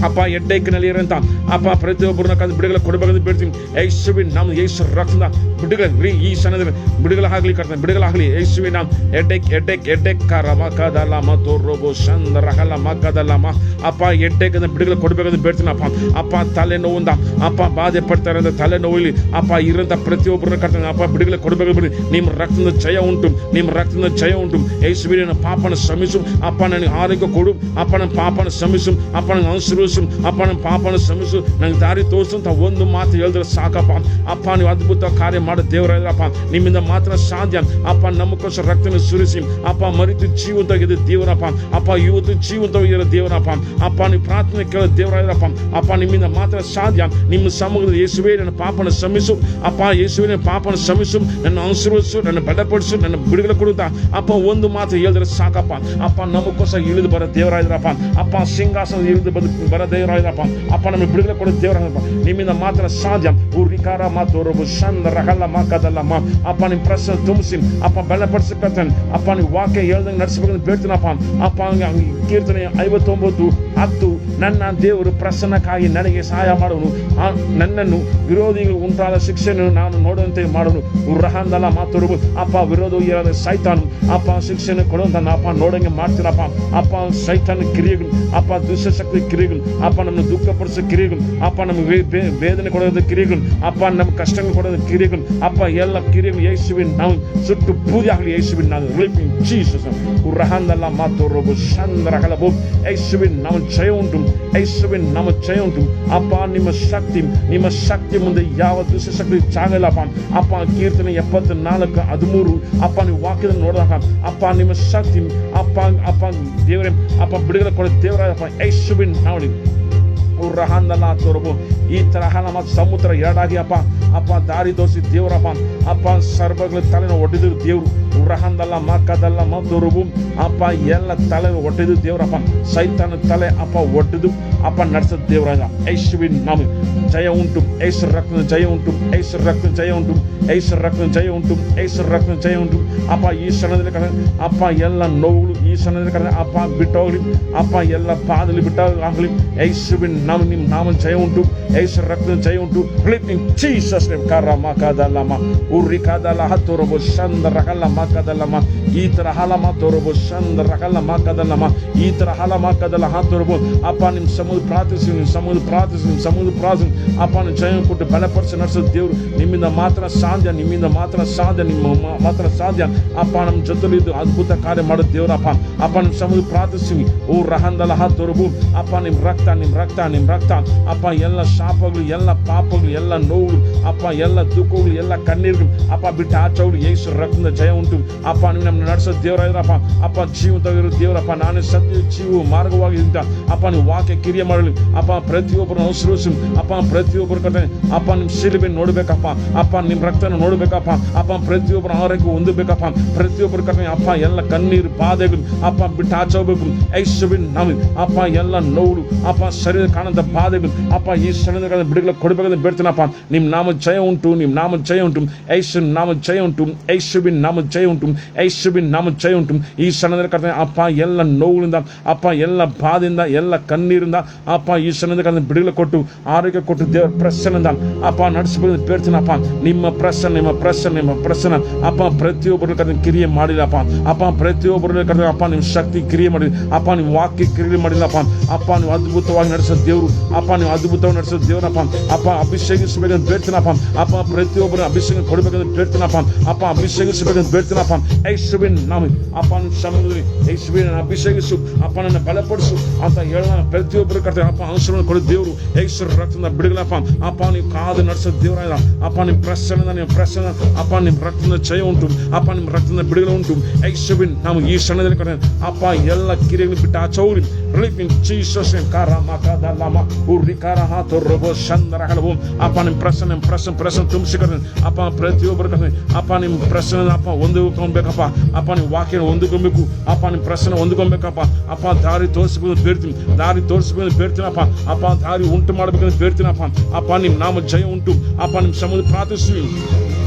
ಅಪ್ಪ ಹೆಡ್ಡೇಕಿನಲ್ಲಿ ಇರೋಂಥ ಅಪ್ಪ ಪ್ರತಿಯೊಬ್ಬರನ್ನ ಕಂಡು ಬಿಡುಗಡೆ ಕೊಡಬೇಕಂತ ಬೇಡ್ತೀನಿ. ಯೇಸುವಿನ ನಾಮ ಯೇಸು ರಕ್ತದಿಂದ ಬಿಡುಗಡೆ ಈ ಕ್ಷಣದಲ್ಲಿ ಬಿಡುಗಡೆ ಆಗಲಿ ಯೇಸುವಿನ ನಾಮ. ಹೆಡ್ಡೇಕ್ ರಮಕದಲ್ಲ ಮತ್ತೋರೋಬೋ ಚಂದ್ರಹಲ ಮಕದಲ್ಲಮ್ಮ ಅಪ್ಪ. ಹೆಡ್ಡೇಕಿಂದ ಬಿಡುಗಡೆ ಕೊಡಬೇಕಂತ ಬೇಡ್ತೀನಿ ಅಪ್ಪ. ಅಪ್ಪ ತಲೆನೋವಿಂದ ಅಪ್ಪ ಬಾಧೆ ಪಡ್ತಾ ಇರೋಂಥ ತಲೆನೋವಿಲಿ ಅಪ್ಪ ಇರೋಂಥ ಪ್ರತಿಯೊಬ್ಬರನ್ನ ಕರ್ತನೆ ಅಪ್ಪ ಬಿಡುಗಡೆ ಕೊಡಬೇಕಂತ ಬಿಡಿ. ನಿಮ್ಮ ರಕ್ತದ ಜಯ ಉಂಟು ಯೇಸುವಿನ ಪಾಪನ ಶ್ರಮಿಸು ಅಪ್ಪ. ನನಗೆ ಆರೋಗ್ಯ ಕೊಡು ಅಪ್ಪ. ನನ್ನ ಪಾಪನ ಶ್ರಮಿಸು ಅಪ್ಪ. ನನಗೆ ಅನುಸರಿಸು ಅಪ್ಪ. ನನ್ನ ಪಾಪನ ಶ್ರಮಿಸು, ನಂಗೆ ದಾರಿ ತೋರಿಸು ಅಂತ ಒಂದು ಮಾತು ಹೇಳಿದ್ರೆ ಸಾಕಪ್ಪ ಅಪ್ಪ. ನೀವು ಅದ್ಭುತ ಕಾರ್ಯ ಮಾಡೋ ದೇವರಾದ್ರಪ್ಪ. ನಿಮ್ಮಿಂದ ಮಾತ್ರ ಸಾಧ್ಯ ಅಪ್ಪ. ನಮಗೋಸ್ಕರ ರಕ್ತನ ಸುರಿಸಿ ಅಪ್ಪ ಮರಿತು ಜೀವಂತವಾಗಿದೆ ದೇವರಪ್ಪ ಅಪ್ಪ. ಇವತ್ತು ಜೀವಂತವಾಗಿರೋ ದೇವರಪ್ಪ ಅಪ್ಪ. ನೀವು ಪ್ರಾರ್ಥನೆ ಕೇಳೋ ದೇವರಾದ್ರಪ್ಪ ಅಪ್ಪ. ನಿಮ್ಮಿಂದ ಮಾತ್ರ ಸಾಧ್ಯ. ನಿಮ್ಮ ಸಮೂಹದಲ್ಲಿ ಯೇಸುವೇ ನನ್ನ ಪಾಪನ ಶ್ರಮಿಸು ಅಪ್ಪ. ಯೇಸುವೇ ನನ್ನ ಪಾಪನ ಶ್ರಮಿಸು, ನನ್ನ ಅನುಸರಿಸು, ನನ್ನ ಬಲಪಡಿಸು, ನನ್ನ ಬಿಡುಗಡೆ ಕೊಡುತ್ತಾ ಅಪ್ಪ. ಒಂದು ಮಾತು ಹೇಳಿದ್ರೆ ಸಾಕಪ್ಪ ಅಪ್ಪ. ನಮಗೋಸ್ಕರ ಇಳಿದು ಬರೋ ದೇವರಾದ್ರಪ್ಪ ಅಪ್ಪ. ಸಿಂಹಾಸನ ಇಳಿದು ಬರ ದೇವರಾಗಿರಪ್ಪ. ಅಪ್ಪ ನಮಗೆ ಬಿಡುಗಡೆ ಕೊಡೋ ದೇವರಾಗಪ್ಪ. ನಿಮ್ಮಿಂದ ಮಾತ್ರ ಸಾಧ್ಯ. ಉರಿಕಾರ ಮಾತೋರಬು ಚಂದ ರಗಲ್ಲ ಮಾಕದಲ್ಲಮ್ಮ. ಅಪ್ಪ ನಿಮ್ಮ ಪ್ರಶ್ನೆ ತುಂಬಿಸಿ ಅಪ್ಪ ಬಲಪಡಿಸಕತ್ತೇನೆ. ಅಪ್ಪ ನೀವು ವಾಕ್ಯ ಹೇಳ್ದಂಗೆ ನಡೆಸಬೇಕಂತ ಬೇಡ್ತೀನಪ್ಪ. ಅಪ್ಪ ಕೀರ್ತನೆ 59:10 ನನ್ನ ದೇವರು ಪ್ರಸನ್ನಕ್ಕಾಗಿ ನನಗೆ ಸಹಾಯ ಮಾಡುವನು, ನನ್ನನ್ನು ವಿರೋಧಿಗಳು ಉಂಟಾದ ಶಿಕ್ಷೆಯನ್ನು ನಾನು ನೋಡುವಂತೆ ಮಾಡುವನು. ರಹಂದಲ್ಲ ಮಾತೋರಬು. ಅಪ್ಪ ವಿರೋಧಿ ಇರೋದ ಸೈತಾನು ಅಪ್ಪ ಶಿಕ್ಷೆಯನ್ನು ಕೊಡುವಂತ ಅಪ್ಪ ನೋಡಂಗೆ ಮಾಡ್ತೀರಪ್ಪ. ಅಪ್ಪ ಸೈತಾನ ಕ್ರಿಯೆಗಳು, ಅಪ್ಪ ದುಷ್ಟಶಕ್ತಿ ಕ್ರಿಯೆಗಳು, ಅಪ್ಪ ನಮ್ಮನ್ನು ದುಃಖಪಡಿಸೋ ಕ್ರಿಯೆಗಳು, ಅಪ್ಪ ನಮಗೆ ವೇದನೆ ಕೊಡೋದ ಕ್ರಿಯೆಗಳು, ಅಪ್ಪ ನಮ್ಮ ಕಷ್ಟಗಳು ಕೊಡೋದ ಕ್ರಿಯೆಗಳು, ಅಪ್ಪ ಎಲ್ಲ ಕ್ರಿಯೆಗಳು ಯೇಸುವಿನ ನಾವು ಸುಟ್ಟು ಪೂಜೆ ಆಗಲಿ. ಯೇಸುವಿನ ನಾವು ರಿಲೀಫಿಂಗ್ ಜೀಸಸ್ ರಹಂದಲ್ಲ ಮಾತೋರಬು ಚಂದ್ರಗಲಬು. ಯೇಸುವಿನ ನಮ್ಮ ಜಯ ಉಂಟು. ಯೇಸುವಿನ ನಮ್ಮ ಜಯ ಉಂಟು. ಅಪ್ಪ ನಿಮ್ಮ ಶಕ್ತಿ ಮುಂದೆ ಯಾವ ದುಷ್ಟಶಕ್ತಿ ಚಾಗಲ್ಲಪ್ಪ. ಅಪ್ಪ ಕೀರ್ತನೆ 74:13 ಅಪ್ಪ ನೀವು ವಾಕ್ಯದಲ್ಲಿ ನೋಡಿದಾಗ ಅಪ್ಪ ನಿಮ್ಮ ಶಕ್ತಿ ಅಪ್ಪ ದೇವರೇ ಅಪ್ಪ ಬಿಡುಗಡೆ ಕೊಡೋ ದೇವರಾಯಪ್ಪ. ಯೇಸುವಿನ ನಾವಳಿ ರಹಂದಲ್ಲ ತೋರಬು. ಈ ತರಹ ನಮ್ಮ ಸಮುದ್ರ ಎರಡಾಗಿ ಅಪ್ಪ ದಾರಿ ತೋರಿಸಿ ದೇವರಪ್ಪ. ಅಪ್ಪ ಸರ್ವಗಳ ತಲೆನ ಒಡೆದು ದೇವರು ರಹಂದಲ್ಲ ಮಕ್ಕದಲ್ಲ ಮತ್ತೊರಬು. ಅಪ್ಪ ಎಲ್ಲ ತಲೆ ಒಡೆದು ದೇವರಪ್ಪ. ಸೈತಾನ ತಲೆ ಅಪ್ಪ ಒಡೆದು ಅಪ್ಪ ನಡೆಸೋ ದೇವರಾಗ. ಯೇಸುವಿನ ನಾಮ ಜಯ ಉಂಟು. ಯೇಸು ರಕ್ತದ ಜಯ ಉಂಟು. ಯೇಸು ರಕ್ತದ ಜಯ ಉಂಟು. ಯೇಸು ರಕ್ತದ ಜಯ ಉಂಟು. ಯೇಸು ರಕ್ತದ ಜಯ ಉಂಟು. ಅಪ್ಪ ಈ ಕ್ಷಣದಲ್ಲಿ ಕಡೆ ಅಪ್ಪ ಎಲ್ಲ ನೋವುಗಳು ಈ ಕ್ಷಣದಲ್ಲಿ ಕಡೆ ಅಪ್ಪ ಬಿಟ್ಟೋಗ್ಲಿ. ಅಪ್ಪ ಎಲ್ಲ ಪಾದಲಿ ಬಿಟ್ಟಾಗಲಿ. ಯೇಸುವಿನ ನಾಮ ನಿಮ್ಮ ನಾಮ ಜಯ ಉಂಟು. ಯೇಸು ರಕ್ತದ ಜಯ ಉಂಟು. ಜೀಸಸ್ ನೇಮ್ ಕಾರ ಮಕದಲ್ಲಮ್ಮ ಉರಿಕದಲ್ಲ ಹತ್ತೋರಬು ಚಂದ ರಗಲ್ಲ ಮಕದಲ್ಲಮ್ಮ. ಈ ತರ ಹಲ ಮಾತೋರಬು ಚಂದ ರಗಲ್ಲ ಮಕದಲ್ಲಮ್ಮ. ಈ ತರ ಹಲ ಮಕದಲ್ಲ ಹಾತೋರಬು. ಅಪ್ಪ ನಿಮ್ಮ ಸಮುದ್ರ ಪ್ರಾರ್ಥಿಸಿ ಅಪ್ಪ ನೀವು ಜಯ ಕೊಟ್ಟು ಬಲಪಡಿಸಿ ನಡೆಸೋ ದೇವರು ನಿಮ್ಮಿಂದ ಮಾತ್ರ ಸಾಧ್ಯ. ನಿಮ್ಮ ಮಾತ್ರ ಸಾಧ್ಯ. ಅಪ್ಪ ನಮ್ಮ ಜೊತೆಲಿದ್ದು ಅದ್ಭುತ ಕಾರ್ಯ ಮಾಡೋ ದೇವರಪ್ಪ. ಅಪ್ಪ ನಿಮ್ಮ ಸಮುದ್ರ ಪ್ರಾರ್ಥಿಸಿ ಓ ರಹಂದಲ್ಲ ಹಾತೋರಬು. ಅಪ್ಪ ನಿಮ್ಮ ರಕ್ತ ಅಪ್ಪ ಎಲ್ಲ ಶಾಪಗಳು, ಎಲ್ಲ ಪಾಪಗಳು, ಎಲ್ಲ ನೋವುಗಳು, ಅಪ್ಪ ಎಲ್ಲ ದುಃಖಗಳು, ಎಲ್ಲ ಕಣ್ಣೀರುಗಳು ಅಪ್ಪ ಬಿಟ್ಟು ಆಚೋಗಳು ಯೇಸು ರಕ್ತದ ಜಯ ಉಂಟು. ಅಪ್ಪ ನೀವು ನಮ್ಮನ್ನು ನಡೆಸೋ ದೇವರಾಗಿರಪ್ಪ. ಅಪ್ಪ ಜೀವಂತವಿರೋ ದೇವರಪ್ಪ. ನಾನೇ ಸತ್ಯ ಜೀವ ಮಾರ್ಗವಾಗಿ ಅಪ್ಪ ನೀವು ವಾಕ್ಯ ಕಿರಿಯ ಮಾಡಲಿ. ಅಪ್ಪ ಪ್ರತಿಯೊಬ್ಬರನ್ನು ಅನುಸರಿಸಿ ಅಪ್ಪ ಪ್ರತಿಯೊಬ್ಬರ ಕಡೆ ಅಪ್ಪ ನಿಮ್ಮ ಶಿಲುಬೆ ನೋಡ್ಬೇಕಪ್ಪ. ಅಪ್ಪ ನಿಮ್ಮ ರಕ್ತನ ನೋಡ್ಬೇಕಪ್ಪ. ಅಪ್ಪ ಪ್ರತಿಯೊಬ್ಬರ ಆರೋಗ್ಯ ಹೊಂದಬೇಕಪ್ಪ. ಪ್ರತಿಯೊಬ್ಬರ ಕಡೆ ಅಪ್ಪ ಎಲ್ಲ ಕಣ್ಣೀರು ಬಾಧೆಗಳು ಅಪ್ಪ ಬಿಟ್ಟು ಆಚೋಬೇಕು. ಯೇಸುವಿನ ನಾಮ ಅಪ್ಪ ಎಲ್ಲ ನೋವುಗಳು ಅಪ್ಪ ಶರೀರ ಕಾಣದ ಬಾಧೆಗಳು ಅಪ್ಪ ಈ ಶರೀರದ ಬಿಡುಗಡೆ ಕೊಡಬೇಕಂತ ಬೇಡ್ತೀನಪ್ಪ. ನಿಮ್ಮ ನಾಮ ಜಯ ಉಂಟು. ನಿಮ್ಮ ನಾಮ ಜಯ ಉಂಟು. ಯೇಸುವಿನ ನಾಮ ಜಯ ಉಂಟು. ಯೇಸುವಿನ ನಾಮ ಜಯ ಉಂಟು. ಯೇಸುವಿನ ನಾಮ ಜಯ ಉಂಟು. ಈ ಶರಣದ ಕರ್ತನೆ ಅಪ್ಪ ಎಲ್ಲ ನೋವುಗಳಿಂದ ಅಪ್ಪ ಎಲ್ಲ ಬಾಧೆಯಿಂದ ಎಲ್ಲ ಕಣ್ಣೀರಿಂದ ಅಪ್ಪ ಈ ಶರಣದ ಕರ್ತನೆ ಬಿಡುಗಡೆ ಕೊಟ್ಟು ಆರೋಗ್ಯ ಕೊಟ್ಟು ದೇವರ ಪ್ರಸನ್ನ ಅಪ್ಪ ನಡೆಸಬೇಕಂತ ಬೇಡ್ತೀನಪ್ಪ. ನಿಮ್ಮ ಪ್ರಸನ್ನ ಅಪ್ಪ ಪ್ರತಿಯೊಬ್ಬರ ಕರ್ತನೆ ಕ್ರಿಯೆ ಮಾಡಿಲ್ಲಪ್ಪ. ಅಪ್ಪ ಪ್ರತಿಯೊಬ್ಬರ ಕರ್ತನೆ ಅಪ್ಪ ನಿಮ್ಮ ಶಕ್ತಿ ಕ್ರಿಯೆ ಮಾಡಿ ಅಪ್ಪ ನಿಮ್ಮ ವಾಕ್ಯ ಕ್ರಿಯೆ ಮಾಡಿಲ್ಲಪ್ಪ. ಅಪ್ಪ ನೀವು ಅದ್ಭುತವಾಗಿ ನಡೆಸೋ ದೇವರು. ಅಪ್ಪ ನೀವು ಅದ್ಭುತವಾಗಿ ನಡೆಸೋ ದೇವರಪ್ಪ. ಅಪ್ಪ ಅಭಿಷೇಕಿಸಬೇಕಂತ ಬೇಡ್ತೀನಪ್ಪ. ಅಪ್ಪ ಪ್ರತಿಯೊಬ್ಬರ ಅಭಿಷೇಕ ಕೊಡಬೇಕಂತ ಬೇಡ್ತೀನಪ್ಪ. ಅಪ್ಪ ಅಭಿಷೇಕಿಸಬೇಕಂತ ಬೇಡ್ತೀನಪ್ಪ. ಯೇಸುವಿನ ನಾಮ ಅಪ್ಪ ಸಮುದ್ರ ಯೇಸುವಿನ ಅಭಿಷೇಕಿಸು ಅಪ್ಪ ನನ್ನ ಬಲಪಡಿಸು ಅಂತ ಹೇಳ ಪ್ರತಿಯೊಬ್ಬರ ಕರ್ತನೆ ಅಪ್ಪ ಅನುಸರಣೆ ಕೊಡೋ ದೇವರು. ಯೇಸು ರಕ್ತದ ಬಿಡುಗಲಪ್ಪ. ಅಪ್ಪ ನೀವು ಕಾದು ನಡೆಸೋ ದೇವರಾಗ. ಅಪ್ಪ ನಿಮ್ಮ ಪ್ರಸನ್ನ ಅಪ್ಪ ನಿಮ್ಮ ರಕ್ತದ ಜಯ ಉಂಟು. ಅಪ್ಪ ನಿಮ್ಮ ರಕ್ತದ ಬಿಡುಗಡೆ ಉಂಟು. ಯೇಸುವಿನ ನಾವು ಈ ಕ್ಷಣದಲ್ಲಿ ಕಡೆ ಅಪ್ಪ ಎಲ್ಲ ಕಿರಿಯನ್ನು ಬಿಟ್ಟು ಆಚೌರಿ ರಿಲೀಫಿಂಗ್ ಜೀಸಸ್ ನೇಮ್ ಕಾರ ಮಕದಲ್ಲಮ್ಮ ಉರಿಕಾರ ಹಾತೋರಬು ಚಂದರ ಹಲವು. ಅಪ್ಪ ನಿಮ್ಮ ಪ್ರಸನ್ನ ತುಂಬಿಸಿಕೊಡ್ರಿ ಅಪ್ಪ ಪ್ರತಿಯೊಬ್ಬರ ಕಡೆ ಅಪ್ಪ ನಿಮ್ಮ ಪ್ರಸನ್ನ ಅಪ್ಪ ಹೊಂದಿಕೊಳ್ಬೇಕಪ್ಪ. ಅಪ್ಪ ನಿಮ್ಮ ವಾಕ್ಯ ಹೊಂದಿಕೊಳ್ಬೇಕು. ಅಪ್ಪ ನಿಮ್ಮ ಪ್ರಸನ್ನ ಹೊಂದಿಕೊಳ್ಬೇಕಪ್ಪ. ಅಪ್ಪ ದಾರಿ ತೋರಿಸ್ಬೇಕು ಬೇಡ್ತೀನಪ್ಪ. ಅಪ್ಪ ದಾರಿ ಉಂಟು ಮಾಡ್ಬೇಕಂತ ಬೇಡ್ತೀನಪ್ಪ. ಅಪ್ಪ ನಿಮ್ಮ ನಾಮ ಜಯ ಉಂಟು. ಅಪ್ಪ ನಿಮ್ಮ ಸಮುದ್ರ ಪ್ರಾರ್ಥಿಸಿ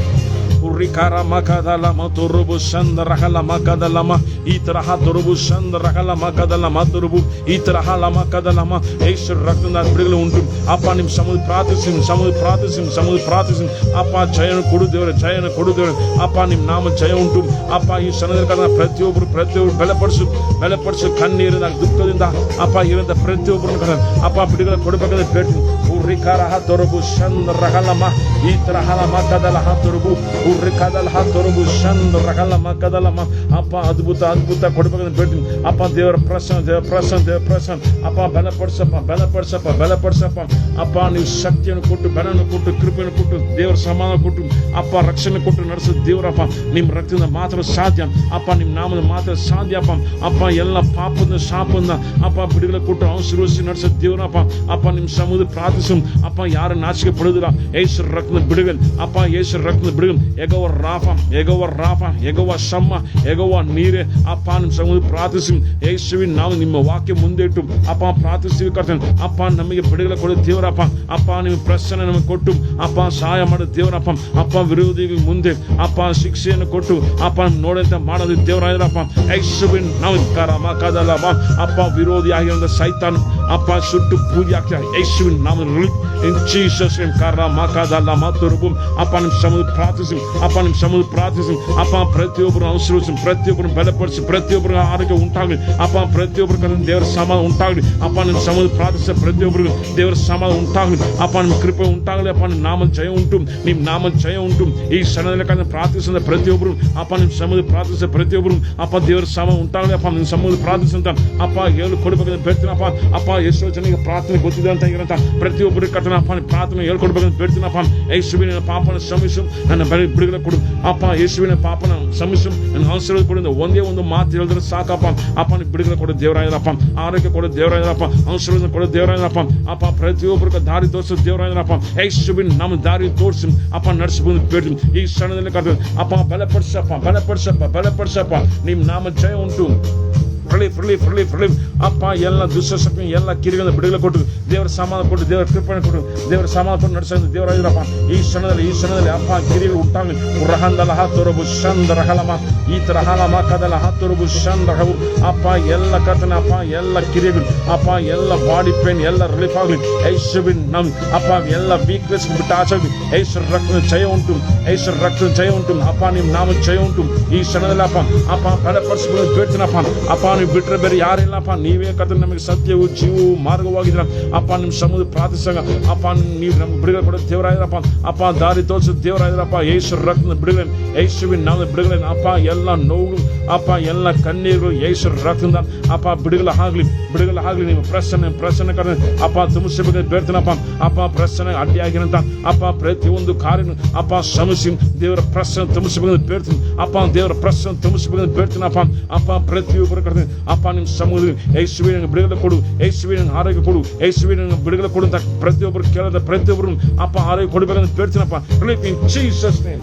ಉರಿಕಾರ ಮಕದಲ್ಲಮ್ಮ ತೊರಬು ಚಂದರಹಲ ಮಕದಲ್ಲಮ್ಮ ಈ ತರಹ ತೊರಬು ಚಂದರಹಲ ಮಕದಲ್ಲಮ್ಮ ತೊರಬು ಈ ತರಹ ಮಕದಲ್ಲಮ್ಮ ಯೇಸು ರಕ್ತದ ಬಿಡುಗಡೆ ಉಂಟು. ಅಪ್ಪ ನಿಮ್ಮ ಸಮುದ್ರ ಪ್ರಾರ್ಥಿಸಿ ಅಪ್ಪ ಜಯನ ಕೊಡು ದೇವರೇ. ಅಪ್ಪ ನಿಮ್ಮ ನಾಮ ಜಯ ಉಂಟು. ಅಪ್ಪ ಈ ಸಣ್ಣದ ಪ್ರತಿಯೊಬ್ಬರು ಬೆಲೆಪಡಿಸು ಕಣ್ಣೀರಿನ ದುಃಖದಿಂದ ಅಪ್ಪ ಇರೋದ ಪ್ರತಿಯೊಬ್ಬರನ್ನು ಅಪ್ಪ ಬಿಡುಗಡೆ ಕೊಡಬೇಕಂತ ಬೇಡ್ತೀನಿ. ಉರಿಕಾರ ತೊರಬು ಚಂದರಹಲಮ್ಮ ಈ ತರಹ ಮಕದಲ್ಲ ತೊರಬು ಉರ್ರಿಕಾದಲ್ಲ ಹಾತೊರಬು ಚಂದರಹಲ ಮಕದಲ್ಲಮ್ಮ ಅಪ್ಪ ಅದ್ಭುತ ಕೊಡಬೇಕಂತ ಬೇಡ್ತೀನಿ. ಅಪ್ಪ ದೇವರ ಪ್ರಸನ್ನ ಅಪ್ಪ ಬಲಪಡಿಸಪ್ಪ. ಅಪ್ಪ ನೀವು ಶಕ್ತಿಯನ್ನು ಕೊಟ್ಟು ಬಲವನ್ನು ಕೊಟ್ಟು ಕೃಪೆಯನ್ನು ಕೊಟ್ಟು ದೇವರ ಸಮಾನ ಕೊಟ್ಟು ಅಪ್ಪ ರಕ್ಷಣೆ ಕೊಟ್ಟು ನಡೆಸೋ ದೇವರಪ್ಪ. ನಿಮ್ಮ ರಕ್ತದಿಂದ ಮಾತ್ರ ಸಾಧ್ಯ ಅಪ್ಪ. ನಿಮ್ಮ ನಾಮದ ಮಾತ್ರ ಸಾಧ್ಯ ಅಪ್ಪ. ಅಪ್ಪ ಎಲ್ಲ ಪಾಪದ ಶಾಪದಿಂದ ಅಪ್ಪ ಬಿಡುಗಡೆ ಕೊಟ್ಟು ಆಶೀರ್ವದಿಸಿ ನಡೆಸೋ ದೇವರಪ್ಪ. ಅಪ್ಪ ನಿಮ್ಮ ಸಮುದ್ರ ಪ್ರಾರ್ಥಿಸು ಅಪ್ಪ. ಯಾರು ನಾಚಿಕೆ ಪಡೆದಿಲ್ಲ ಯೇಸು ರಕ್ತದ ಬಿಡುಗಡೆ ಅಪ್ಪ. ಯೇಸು ರಕ್ತದ ಬಿಡುಗಡೆ ಯೆಹೋವ ರಾಫ, ಯೆಹೋವ ರಾಫ, ಯೆಹೋವ ಶಮ್ಮ, ಯೆಹೋವ ನೀರೆ. ಅಪ್ಪ ನಿಮ್ಮ ಸಮೂಹ ಪ್ರಾರ್ಥಿಸಿ ಯೇಸುವಿನ ನಾವು ನಿಮ್ಮ ವಾಕ್ಯ ಮುಂದೆ ಇಟ್ಟು ಅಪ್ಪ ಪ್ರಾರ್ಥಿಸಿ ಕರ್ತನೆ. ಅಪ್ಪ ನಮಗೆ ಬಿಡುಗಡೆ ಕೊಡೋ ದೇವರಪ್ಪ. ಅಪ್ಪ ನಿಮ್ಮ ಪ್ರಶ್ನೆ ನಮಗೆ ಕೊಟ್ಟು ಅಪ್ಪ ಸಹಾಯ ಮಾಡೋ ದೇವರಪ್ಪ. ಅಪ್ಪ ವಿರೋಧಿಗಳ ಮುಂದೆ ಅಪ್ಪ ಶಿಕ್ಷೆಯನ್ನು ಕೊಟ್ಟು ಅಪ್ಪ ನೋಡಂತ ಮಾಡೋದು ದೇವರಾಯರಪ್ಪ. ಯೇಸುವಿನ ನಾವು ಕರಮಕದಲ್ಲಪ್ಪ. ಅಪ್ಪ ವಿರೋಧಿ ಆಗಿರೋ ಸೈತಾನ ಅಪ್ಪ ಸುಟ್ಟು ಪೂಜೆ ಆಗ್ತದೆ ಯೇಸುವಿನ ನಾಮ ಇನ್ ಜೀಸಸ್ ನೇಮ್. ಕರಮಕದಲ್ಲ ಮಾತುರುಬು ಅಪ್ಪ ನಿಮ್ಮ ಸಮೂಹ ಪ್ರಾರ್ಥಿಸಿ, ಅಪ್ಪ ನಿಮ್ಮ ಸಮೂಹ ಪ್ರಾರ್ಥಿಸಿ. ಅಪ್ಪ ಪ್ರತಿಯೊಬ್ಬರು ಅವಸರಿಸಿ, ಪ್ರತಿಯೊಬ್ಬರು ಬಲಪಡಿಸಿ, ಪ್ರತಿಯೊಬ್ಬರಿಗೆ ಆರೋಗ್ಯ ಉಂಟಾಗಲಿ. ಅಪ್ಪ ಪ್ರತಿಯೊಬ್ಬರು ದೇವರ ಸಮಾಧಾನ ಉಂಟಾಗಲಿ. ಅಪ್ಪ ನಿಮ್ಮ ಸಮೂಹ ಪ್ರಾರ್ಥಿಸ ಪ್ರತಿಯೊಬ್ಬರಿಗೂ ದೇವರ ಸಮಾಧಾನ ಉಂಟಾಗಲಿ. ಅಪ್ಪ ನಿಮ್ಮ ಕೃಪೆ ಉಂಟಾಗಲಿ. ಅಪ್ಪ ನಿಮ್ಮ ನಾಮ ಜಯ ಉಂಟು, ನಿಮ್ಮ ನಾಮ ಜಯ ಉಂಟು. ಈ ಕ್ಷಣದಲ್ಲಿ ಪ್ರಾರ್ಥಿಸಿದ ಪ್ರತಿಯೊಬ್ಬರು ಅಪ್ಪ ನಿಮ್ಮ ಸಮೂಹ ಪ್ರಾರ್ಥಿಸ ಪ್ರತಿಯೊಬ್ಬರು ಅಪ್ಪ ದೇವರ ಸಮಾಧಾನ ಉಂಟಾಗಲಿ. ಅಪ್ಪ ನಿಮ್ಮ ಸಮೂಹ ಪ್ರಾರ್ಥಿಸಂತ ಅಪ್ಪ ಹೇಳಿ ಕೊಡ್ಬೇಕಂತ ಬೇಡ್ತೀನಪ್ಪ. ಅಪ್ಪ ಎಷ್ಟೋ ಜನಕ್ಕೆ ಪ್ರಾರ್ಥನೆ ಗೊತ್ತಿದೆ ಅಂತ ಇರಂತ ಪ್ರತಿಯೊಬ್ಬರಿಗೆ ಕರ್ತನ ಅಪ್ಪ ಪ್ರಾರ್ಥನೆ ಹೇಳ್ಕೊಡ್ಬೇಕಂತ ಬೇಡ್ತೀನಪ್ಪ. ಯೇಸುವಿನ ಪಾಪನ ಶ್ರಮಿಸು, ನನ್ನ ಬಿಡುಗಡೆ ಕೊಡು ಅಪ್ಪ. ಯೇಸುವಿನ ಪಾಪನ ಶ್ರಮಿಸು, ನನ್ನ ಆಶೀರ್ವಾದ ಕೊಡು. ಒಂದೇ ಒಂದು ಮಾತು ಹೇಳಿದ್ರೆ ಸಾಕಪ್ಪ. ಅಪ್ಪ ನೀವು ಬಿಡುಗಡೆ ಕೊಡೋ ದೇವರಾಯರಪ್ಪ, ಆರೋಗ್ಯ ಕೊಡೋ ದೇವರಾಯರಪ್ಪ, ಆಶೀರ್ವಾದ ಕೊಡೋ ದೇವರಾಯರಪ್ಪ. ಅಪ್ಪ ಪ್ರತಿಯೊಬ್ಬರಿಗೆ ದಾರಿ ತೋರಿಸೋ ದೇವರಾಯರಪ್ಪ. ಯೇಸುವಿನ ನಮ್ಮ ದಾರಿ ತೋರಿಸಿ ಅಪ್ಪ ನಡೆಸ್ಕೊಂಡು ಬೇಡ್ತೀನಿ ಈ ಕ್ಷಣದಲ್ಲಿ ಕರ್ತನೆ. ಅಪ್ಪ ಬಲಪಡಿಸಪ್ಪ, ಬಲಪಡಿಸಪ್ಪ, ಬಲಪಡಿಸಪ್ಪ. ನಿಮ್ಮ ನಾಮ ಜಯ ಉಂಟು. ಅಪ್ಪ ಎಲ್ಲ ದುಷ್ಟಶಕ್ತಿ ಎಲ್ಲ ಕಿರಿಗಳಿಂದ ಬಿಡುಗಡೆ ಕೊಟ್ಟು ದೇವರ ಸಮಾಧಾನ ಕೊಟ್ಟು ದೇವರ ಕೃಪಣೆ ಕೊಟ್ಟು ದೇವರ ಸಮಾಧಾನ ಕೊಟ್ಟು ನಡೆಸೋದು ದೇವರಾಗಿರಪ್ಪ. ಈ ಕ್ಷಣದಲ್ಲಿ ಅಪ್ಪ ಕಿರಿಗಳು ಉಂಟಾಗಲಿ. ರಹಂದಲ ಹಾತೊರಬು ಶಂದ ರಹಲಮ ಈ ತರ ಹಲಮ ಕದಲ ಹಾತೊರಬು ಶಂದ ರಹವು ಅಪ್ಪ ಎಲ್ಲ ಕರ್ತನೆ. ಅಪ್ಪ ಎಲ್ಲ ಕಿರಿಗಳು ಅಪ್ಪ ಎಲ್ಲ ಬಾಡಿ ಪೇನ್ ಎಲ್ಲ ರಿಲೀಫ್ ಆಗಲಿ. ಯೇಸುವಿನ ನಮ್ ಅಪ್ಪ ಎಲ್ಲ ವೀಕ್ನೆಸ್ ಬಿಟ್ಟು ಆಚಾಗಲಿ. ಯೇಸು ರಕ್ತದ ಜಯ ಉಂಟು, ಯೇಸು ರಕ್ತದ ಜಯ ಉಂಟು. ಅಪ್ಪ ನಿಮ್ಮ ನಾಮ ಜಯ ಉಂಟು ಈ ಕ್ಷಣದಲ್ಲಿ ಅಪ್ಪ ಬಲಪಡಿಸ್ಕೊಂಡು ಬೇಡ್ತೀನಪ್ಪ. ಅಪ್ಪ ನೀವು ಬಿಟ್ಟರೆ ಬೇರೆ ಯಾರಿಲ್ಲಪ್ಪ. ನೀವೇ ಕರ್ತನೆ ನಮಗೆ ಸತ್ಯವು ಜೀವವು ಮಾರ್ಗವಾಗಿದ್ರ ಅಪ್ಪ. ನಿಮ್ಮ ಸಮುದ್ರ ಪ್ರಾರ್ಥಿಸಾಗ ಅಪ್ಪ ನೀವು ನಮ್ಗೆ ಬಿಡುಗಡೆ ಕೊಡೋ ದೇವರಾಗಿರಪ್ಪ. ಅಪ್ಪ ದಾರಿ ತೋರಿಸೋ ದೇವರಾಗಿರಪ್ಪ. ಯೇಸು ರಕ್ತದ ಬಿಡುಗಡೆ, ಯೇಸುವಿನ ನಾಮದ ಬಿಡುಗಡೆ ಅಪ್ಪ. ಎಲ್ಲ ನೋವು ಅಪ್ಪ, ಎಲ್ಲ ಕಣ್ಣೀರು ಯೇಸು ರಕ್ತದಿಂದ ಅಪ್ಪ ಬಿಡುಗಡೆ ಆಗಲಿ, ಬಿಡುಗಡೆ ಆಗಲಿ. ನಿಮ್ಮ ಪ್ರಸನ್ನ ಕರ್ತನೆ ಅಪ್ಪ ತುಂಬಿಸಬೇಕು ಬೇಡ್ತೀನಪ್ಪ. ಅಪ್ಪ ಪ್ರಸನ್ನ ಅಡ್ಡಿಯಾಗಿರಂತ ಅಪ್ಪ ಪ್ರತಿಯೊಂದು ಕಾರ್ಯ ಅಪ್ಪ ಶ್ರಮಿಸಿ ದೇವರ ಪ್ರಸನ್ನ ತುಂಬಿಸಬೇಕು ಬೇಡ್ತೀನಿ ಅಪ್ಪ. ದೇವರ ಪ್ರಸನ್ನ ತುಂಬಿಸಬೇಕು ಬೇಡ್ತೀನಪ್ಪ. ಅಪ್ಪ ಪ್ರತಿಯೊಬ್ಬರು ಕರ್ತನೆ ಅಪ್ಪ ನಿಮ್ಮ ಸಮೂಹ ಯೇಸುವಿನ ಬಿಡುಗಡೆ ಕೊಡು, ಯೇಸುವಿನ ಆರೋಗ್ಯ ಕೊಡು, ಯೇಸುವಿನ ಬಿಡುಗಡೆ ಕೊಡು ಅಂತ ಪ್ರತಿಯೊಬ್ಬರು ಕೇಳಿದ ಪ್ರತಿಯೊಬ್ಬರು ಅಪ್ಪ ಆರೋಗ್ಯ ಕೊಡಬೇಕಂತ ಬೇಡ್ತೀನಪ್ಪ. Relief in Jesus name.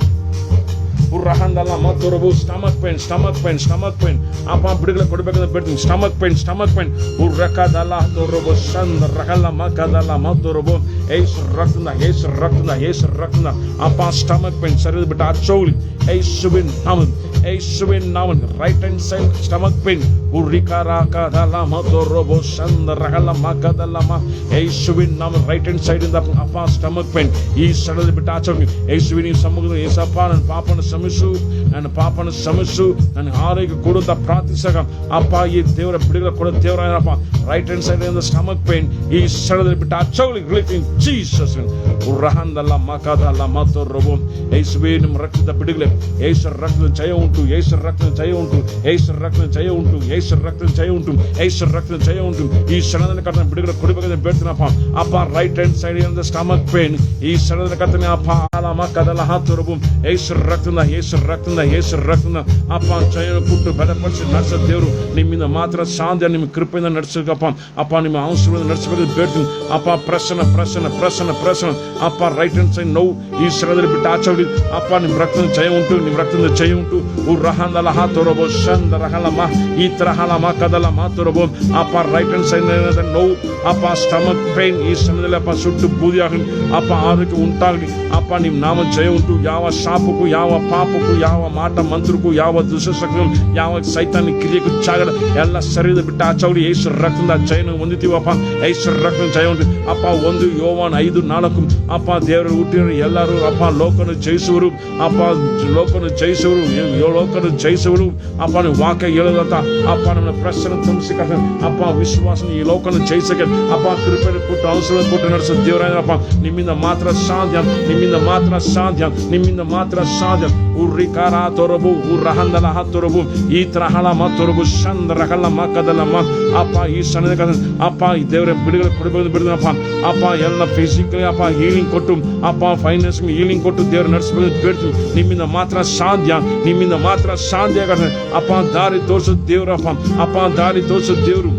ರಹಂದಲ್ಲ ಮತ್ತೊರಬು ಸ್ಟಮಕ್ ಪೈನ್ ಅಪ್ಪ ಬಿಡುಗಡೆ ಕೊಡಬೇಕಂತ ಬೇಡ್ತೀನಿ. ಸ್ಟಮಕ್ ಪೈನ್ ರಕದಲ್ಲ ತೋರಬು ಸಂದ ರಹಲ್ಲ ಮಕದಲ್ಲ ಮತ್ತೊರಬು ಯೇಸು ರಕ್ತದ ಅಪ್ಪ ಸ್ಟಮಕ್ ಪೈನ್ ಸರಿದು ಬಿಟ್ಟು ಹಚ್ಚೋಗ್ಲಿ ಯೇಸುವಿನ ನಾಮನ್ right hand side stomach pain ಉರಿಕಾರಾಕದಲ್ಲ ಮತ್ತೊರಬು ಸಂದ ರಹಲ್ಲ ಮಕದಲ್ಲ ಯೇಸುವಿನ ನಾಮನ್ ರೈಟ್ ಹ್ಯಾಂಡ್ ಸೈಡ್ ಇಂದ ಅಪ್ಪ ಸ್ಟಮಕ್ ಪೈನ್ ಈ ಸರಿದು ಬಿಟ್ಟು ಹಚ್ಚೋಗ್ಲಿ. ಯೇಸುವಿನ ಸಮುದ್ರ ಏಸಪ್ಪ ನನ್ನ ಪಾಪನ ಶ್ರಮಿಸು ನನ್ನ ಆರೋಗ್ಯ ಕೊಡುತ್ತ ಪ್ರಾರ್ಥಿಸಾಗ ಅಪ್ಪ ಈ ದೇವರ ಬಿಡುಗಡೆ ಕೊಡೋ ದೇವರಪ್ಪ. ರೈಟ್ ಹ್ಯಾಂಡ್ ಸೈಡ್ ಇಂದ ಸ್ಟಮಕ್ ಪೈನ್ ಈ ಸ್ಥಳದಲ್ಲಿ ಬಿಟ್ಟು ಹಚ್ಚೋಗ್ಲಿ. ರಿಲೀಫ್ ಇನ್ ಜೀಸಸ್ ರಹಂದಲ್ಲ ಮಕದಲ್ಲ ಮತ್ತೊರಬು ಯೇಸುವೇ ನಿಮ್ಮ ರಕ್ತದ ಬಿಡುಗಡೆ. ಯೇಸು ರಕ್ತದ ಜಯ ಉಂಟು, ಯೇಸು ರಕ್ತದ ಜಯ ಉಂಟು, ಯೇಸು ರಕ್ತದ ಜಯ ಉಂಟು, ಯೇಸು ರಕ್ತದ ಜಯ ಉಂಟು, ಯೇಸು ರಕ್ತದ ಜಯ ಉಂಟು. ಈ ಸ್ಥಳದಲ್ಲಿ ಕರ್ತನೆ ಬಿಡುಗಡೆ ಕೊಡಬೇಕಂತ ಬೇಡ್ತೀನಪ್ಪ. ಅಪ್ಪ ರೈಟ್ ಹ್ಯಾಂಡ್ ಸೈಡ್ ಇಂದ ಸ್ಟಮಕ್ ಪೈನ್ ಈ ಸ್ಥಳದಲ್ಲಿ ಕರ್ತನೆ ಅಪ್ಪ ಮಕದಲ್ಲ ಹಾತೊರಬು ಯೇಸು ರಕ್ತದ ಅಪ್ಪ ಜಯ ಕೊಟ್ಟು ಬಲಪಡಿಸಿ ನಡೆಸೋ ದೇವರು ನಿಮ್ಮಿಂದ ಮಾತ್ರ ಸಾಧ್ಯ. ನಿಮ್ಮ ಕೃಪೆಯಿಂದ ನಡೆಸಬೇಕಪ್ಪ. ಅಪ್ಪ ನಿಮ್ಮ ಆಶೀರ್ವಾದ ನಡೆಸಬೇಕು ಬೇಡ್ತೀನಿ ಅಪ್ಪ. ಪ್ರಸನ್ನ ಅಪ್ಪ ರೈಟ್ ಹ್ಯಾಂಡ್ ಸೈಡ್ ನೋವು ಈ ಸ್ಥಳದಲ್ಲಿ ಬಿಟ್ಟು ಆಚೋಗಿ ಅಪ್ಪ. ನಿಮ್ಮ ರಕ್ತದ ಜಯ ಉಂಟು, ರಹಂದಲ ಹಾತೊರಬು ಶಂದ ರಹಲಮ ಈ ತರ ಹಲಮ ಕದಲ ಮಾತೊರಬು ಅಪ್ಪ. ರೈಟ್ ಹ್ಯಾಂಡ್ ಸೈಡ್ ನೋವು ಅಪ್ಪ ಸ್ಟಮಕ್ ಪೈನ್ ಈ ಸಮಯದಲ್ಲಿ ಅಪ್ಪ ಸುಟ್ಟು ಬೂದಿ ಆಗಲಿ ಅಪ್ಪ. ಆರೋಗ್ಯ ಉಂಟಾಗಲಿ ಅಪ್ಪ. ನಿಮ್ಮ ನಾಮ ಜಯ ಉಂಟು. ಯಾವ ಶಾಪಕ್ಕೂ, ಯಾವ ಪಾಪಕ್ಕೂ, ಯಾವ ಮಾಟ ಮಂತ್ರಕ್ಕೂ, ಯಾವ ದುಷ್ಟಶಕ್ತಿ, ಯಾವ ಸೈತಾನ ಕ್ರಿಯೆಗೂ ಜಾಗದ ಎಲ್ಲ ಸರಿದ ಬಿಟ್ಟು ಆಚೋಗ್ಲಿ. ಯೇಸು ರಕ್ತದ ಜಯನ ಹೊಂದಿತೀವಪ್ಪ. ಯೇಸು ರಕ್ತದ ಜಯ ಉಂಟು ಅಪ್ಪ. 1 ಯೋವಾನ 5:4 ಅಪ್ಪ ದೇವರು ಹುಟ್ಟಿರೋ ಎಲ್ಲರೂ ಅಪ್ಪ ಲೋಕನ ಜಯಿಸುವರು ಅಪ್ಪ. ಲೋಕನ ಜಯಿಸುವರು ಅಪ್ಪ. ನೀವು ವಾಕ್ಯ ಹೇಳೋದಂತ ಅಪ್ಪ ನಮ್ಮ ಪ್ರಶ್ನೆ ತುಂಬಿಸಿ ಅಪ್ಪ. ವಿಶ್ವಾಸ ಈ ಲೋಕನ ಜಯಿಸಕ್ಕೆ ಅಪ್ಪ ಕೃಪೆ ಕೊಟ್ಟು ಅವಸರ ಕೊಟ್ಟು ನಡೆಸೋ ದೇವರಾಯಪ್ಪ. ನಿಮ್ಮಿಂದ ಮಾತ್ರ ಸಾಧ್ಯ. ಉರ್ರಿಕಾರ ತೊರಬು ರಹಂದಲ ಹತ್ತೊರಬು ಈ ತರ ಹಳ ಮತ್ತೊರಬು ಚಂದ ರಹಲ್ಲ ಮಕ್ಕದಲ್ಲಮ್ಮ ಅಪ್ಪ. ಈ ಸಣ್ಣ ಅಪ್ಪ ಈ ದೇವರ ಬಿಡುಗಡೆ ಕೊಡಬೇಕು ಬಿಡುದಪ್ಪ ಅಪ್ಪ. ಎಲ್ಲ ಫಿಸಿಕಲಿ ಅಪ್ಪ ಹೀಲಿಂಗ್ ಕೊಟ್ಟು ಅಪ್ಪ, ಫೈನಾನ್ಸ್ ಹೀಲಿಂಗ್ ಕೊಟ್ಟು ದೇವರು ನಡೆಸಬೇಕು ಬೇಡ್ತೀವಿ. ನಿಮ್ಮಿಂದ ಮಾತ್ರ ಸಾಧ್ಯ ಆಗತ್ತೆ ಅಪ್ಪ. ದಾರಿ ತೋರಿಸೋ ದೇವರಪ್ಪ ಅಪ್ಪ. ದಾರಿ ತೋರಿಸೋ ದೇವರು